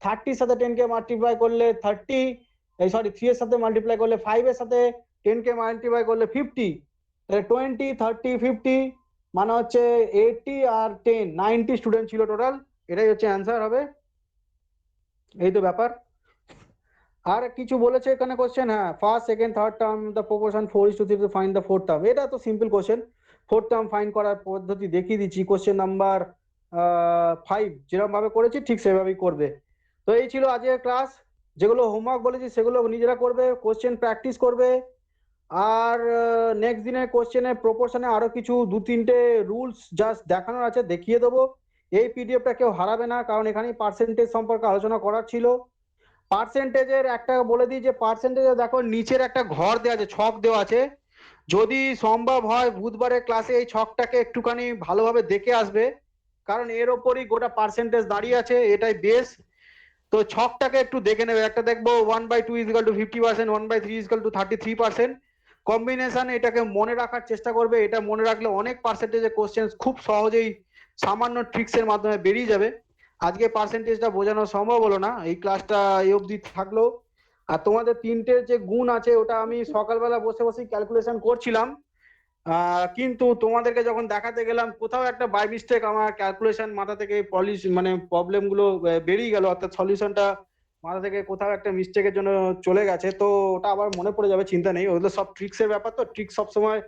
30 এর সাথে 10 কে মাল্টিপ্লাই করলে 30, 3 এর সাথে মাল্টিপ্লাই করলে 5 এর সাথে 10 কে মাল্টিপ্লাই করলে 50। তাহলে 20 30 50 মানে হচ্ছে 80 আর 10 90 স্টুডেন্ট ছিল টোটাল, এটাই হচ্ছে অ্যান্সার হবে। এই তো ব্যাপার। আর কিছু বলেছে এখানে কোশ্চেন, হ্যাঁ first second third term the proportion 4:3 to find the fourth term. এটা তো simple question, fourth term find করার পদ্ধতি দেখিয়ে দিচ্ছি। কোশ্চেন নাম্বার 5 যেরকম ভাবে করেছি ঠিক সেভাবেই করবে। তো এই ছিল আজকের ক্লাস। যেগুলো হোমওয়ার্ক বলেছি সেগুলো নিজেরা করবে, কোশ্চেন প্র্যাকটিস করবে। আর নেক্সট দিনের কোশ্চেনের প্রপোর্শনে আরো কিছু 2-3টে রুলস জাস্ট দেখানোর আছে, দেখিয়ে দেবো। এই পিডিএফটা কেউ হারাবে না, কারণ এখানেই পার্সেন্টেজ সম্পর্কে আলোচনা করার ছিল। পার্সেন্টেজের একটা বলে দিই যে পার্সেন্টেজে দেখো নিচের একটা ঘর দেওয়া আছে, ছক দেওয়া আছে। যদি সম্ভব হয় বুধবারের ক্লাসে এই ছকটাকে একটুখানি ভালোভাবে দেখে আসবে, কারণ এর ওপরই গোটা পার্সেন্টেজ দাঁড়িয়ে আছে, এটাই বেস। তো ছকটাকে একটু দেখে নেবে। একটা দেখবো 1/2 = 50%, 1/3 = 33%। কম্বিনেশন, এটাকে মনে রাখার চেষ্টা করবে। এটা মনে রাখলে অনেক পার্সেন্টেজের কোশ্চেন খুব সহজেই সামান্য ট্রিক্সের মাধ্যমে বেরিয়ে যাবে। আজকে পার্সেন্টেজটা বোঝানো সম্ভব হলো না, এই ক্লাসটা এই অবধি থাকলো। আর তোমাদের 3টে যে গুণ আছে ওটা আমি সকালবেলা বসে বসে ক্যালকুলেশন করছিলাম, কিন্তু তোমাদেরকে যখন দেখাতে গেলাম কোথাও একটা বাই মিস্টেক আমার ক্যালকুলেশন মাথা থেকে প্রবলেম গুলো বেরিয়ে গেল, অর্থাৎ সলিউশনটা মাথা থেকে কোথাও একটা মিস্টেকের জন্য চলে গেছে। তো ওটা আবার মনে পড়ে যাবে, চিন্তা নেই, ওগুলো সব ট্রিক্সের ব্যাপার। তো ট্রিক্স সবসময়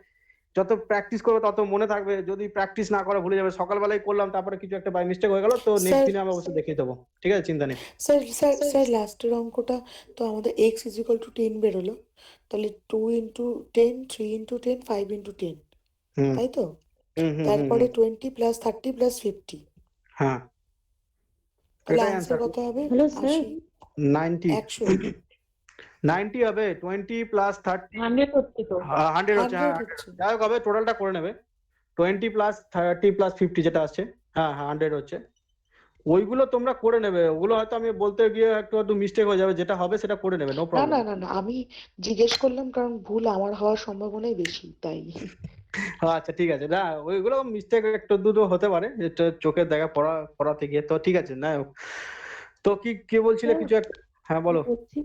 যত প্র্যাকটিস করবে তত মনে থাকবে, যদি প্র্যাকটিস না করে ভুলে যাবে। সকালবেলায় করলাম তারপরে কিছু একটা বাই মিস্টেক হয়ে গেল, তো নেক্সট
স্যার
দিনে আমি অবশ্যই দেখিয়ে দেবো, ঠিক আছে, চিন্তা নেই।
স্যার স্যার স্যার লাস্টের অঙ্কটা তো আমাদের x = 10 বেরোলো, তাহলে 2 × 10, 3 × 10, 5 × 10,
হুম
তাই তো?
হুম হুম হুম
তারপরে
হুম।
20 + 30 + 50,
হ্যাঁ,
তাহলে
এটাই
আনসার
অ্যান্সার।
কত হবে?
হ্যালো স্যার
80,
90
100,
90 হবে। 20 + 30
100 হচ্ছে তো।
100 হচ্ছে, হ্যাঁ
100
100
হচ্ছে।
যাই হোক হবে, টোটালটা করে নেবে। 20 + 30 + 50 যেটা আসছে, হ্যাঁ হ্যাঁ 100 হচ্ছে। ওইগুলো তোমরা করে নেবে, ওগুলো হয়তো আমি বলতে গিয়ে একটু একটু মিস্টেক হয়ে যাবে, যেটা হবে সেটা করে নেবে, নো
না না
প্রবলেম।
না না, আমি জিজ্ঞেস করলাম কারণ ভুল আমার হওয়ার সম্ভাবনাই বেশি, তাই।
আচ্ছা ঠিক আছে, না ওইগুলো মিস্টেক একটু দুটো হতে পারে, এটা চোখের দেখা পড়াতে গিয়ে, তো ঠিক আছে না। তো কি বলছিলে
স্যার
কিছু একটা? হ্যাঁ বলো।
বলছি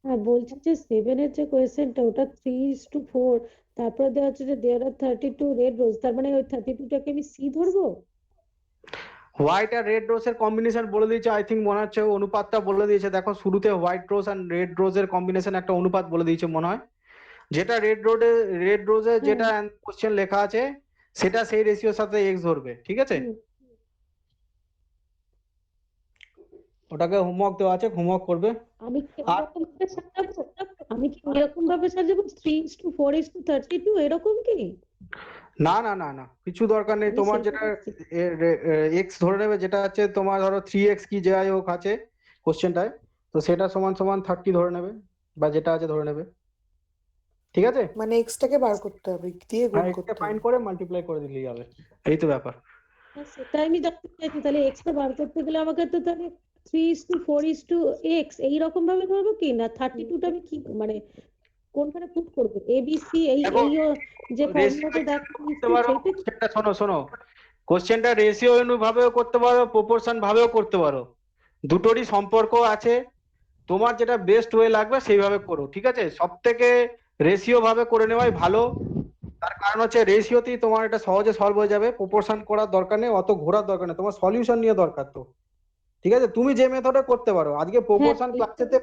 হ্যাঁ বলছি যে 7-এর যে কোয়েশ্চেনটা ওটা 3:4, তারপরে দেওয়া হচ্ছে যে দেয়ার আর 32 রেড রোজ, তার মানে ওই 32টাকে আমি সি ধরবো?
হোয়াইট আর রেড রোজ এর কম্বিনেশন বলে দিয়েছে, আই থিঙ্ক মনে হচ্ছে অনুপাতটা বলে দিয়েছে। দেখো শুরুতে হোয়াইট রোজ আর রেড রোজ এর কম্বিনেশন একটা অনুপাত বলে দিয়েছে মনে হয়, যেটা রেড রোজে
হ্যাঁ
যেটা কোশ্চেন লেখা আছে সেটা সেই রেশিওর সাথে এক্স ধরবে, ঠিক আছে?
হুম।
ওটাকে হোমওয়ার্ক দেওয়া আছে, হোমওয়ার্ক করবে।
আমি কি
আর
এরকম ভাবে সাজাবো? আমি কি এরকম ভাবে সাজাবো 3:4:32 এরকম কি?
না না না না, কিছু দরকার নেই।
আমি
তোমার
সেটা
যেটা
ভাবছি।
এক্স ধরে নেবে, যেটা আছে তোমার ধরো 3x কি যাই হোক আছে কোশ্চেনটায়, তো সেটা সমান সমান 30 ধরে নেবে, বা যেটা আছে ধরে নেবে, ঠিক আছে?
মানে এক্সটাকে বার করতে হবে, দিয়ে গুণ
হ্যাঁ, এক্সটা
করতে
ফাইন্ড
হবে।
করে মাল্টিপ্লাই করে দিলেই হবে, এই তো ব্যাপার।
হ্যাঁ সেটাই আমি জানতে চাইছি, তাহলে এক্সটা বার করতে গেলে আমাকে তো তাহলে 3:4:x এইরকম ভাবে ধরবো কি না 32টা আমি কি মানে কোনখানে পুট করবো? ABC এই
দেখো
এই যে
রেশিও
ফর্মুলাতে
হিসাবে করতে
দেখাচ্ছি
পারো
সেইটা কি?
কোশ্চেনটা, শোনো শোনো, কোশ্চেনটা রেশিও ভাবেও করতে পারো, প্রপোর্শন ভাবেও করতে পারো, দুটোরই সম্পর্ক আছে। তোমার যেটা বেস্ট ওয়ে লাগবে সেইভাবে করো, ঠিক আছে? সব থেকে রেশিও ভাবে করে নেওয়াই ভালো। তার কারণ হচ্ছে রেশিওতেই তোমার এটা সহজে সলভ হয়ে যাবে, প্রপোর্শন করার দরকার নেই, অত ঘোরার দরকার নেই, তোমার সলিউশন নিয়ে দরকার। তো ঠিক আছে, তুমি যে মেথডে করতে পারো, আজকে
হ্যাঁ
প্রপোর্শন ক্লাসেতে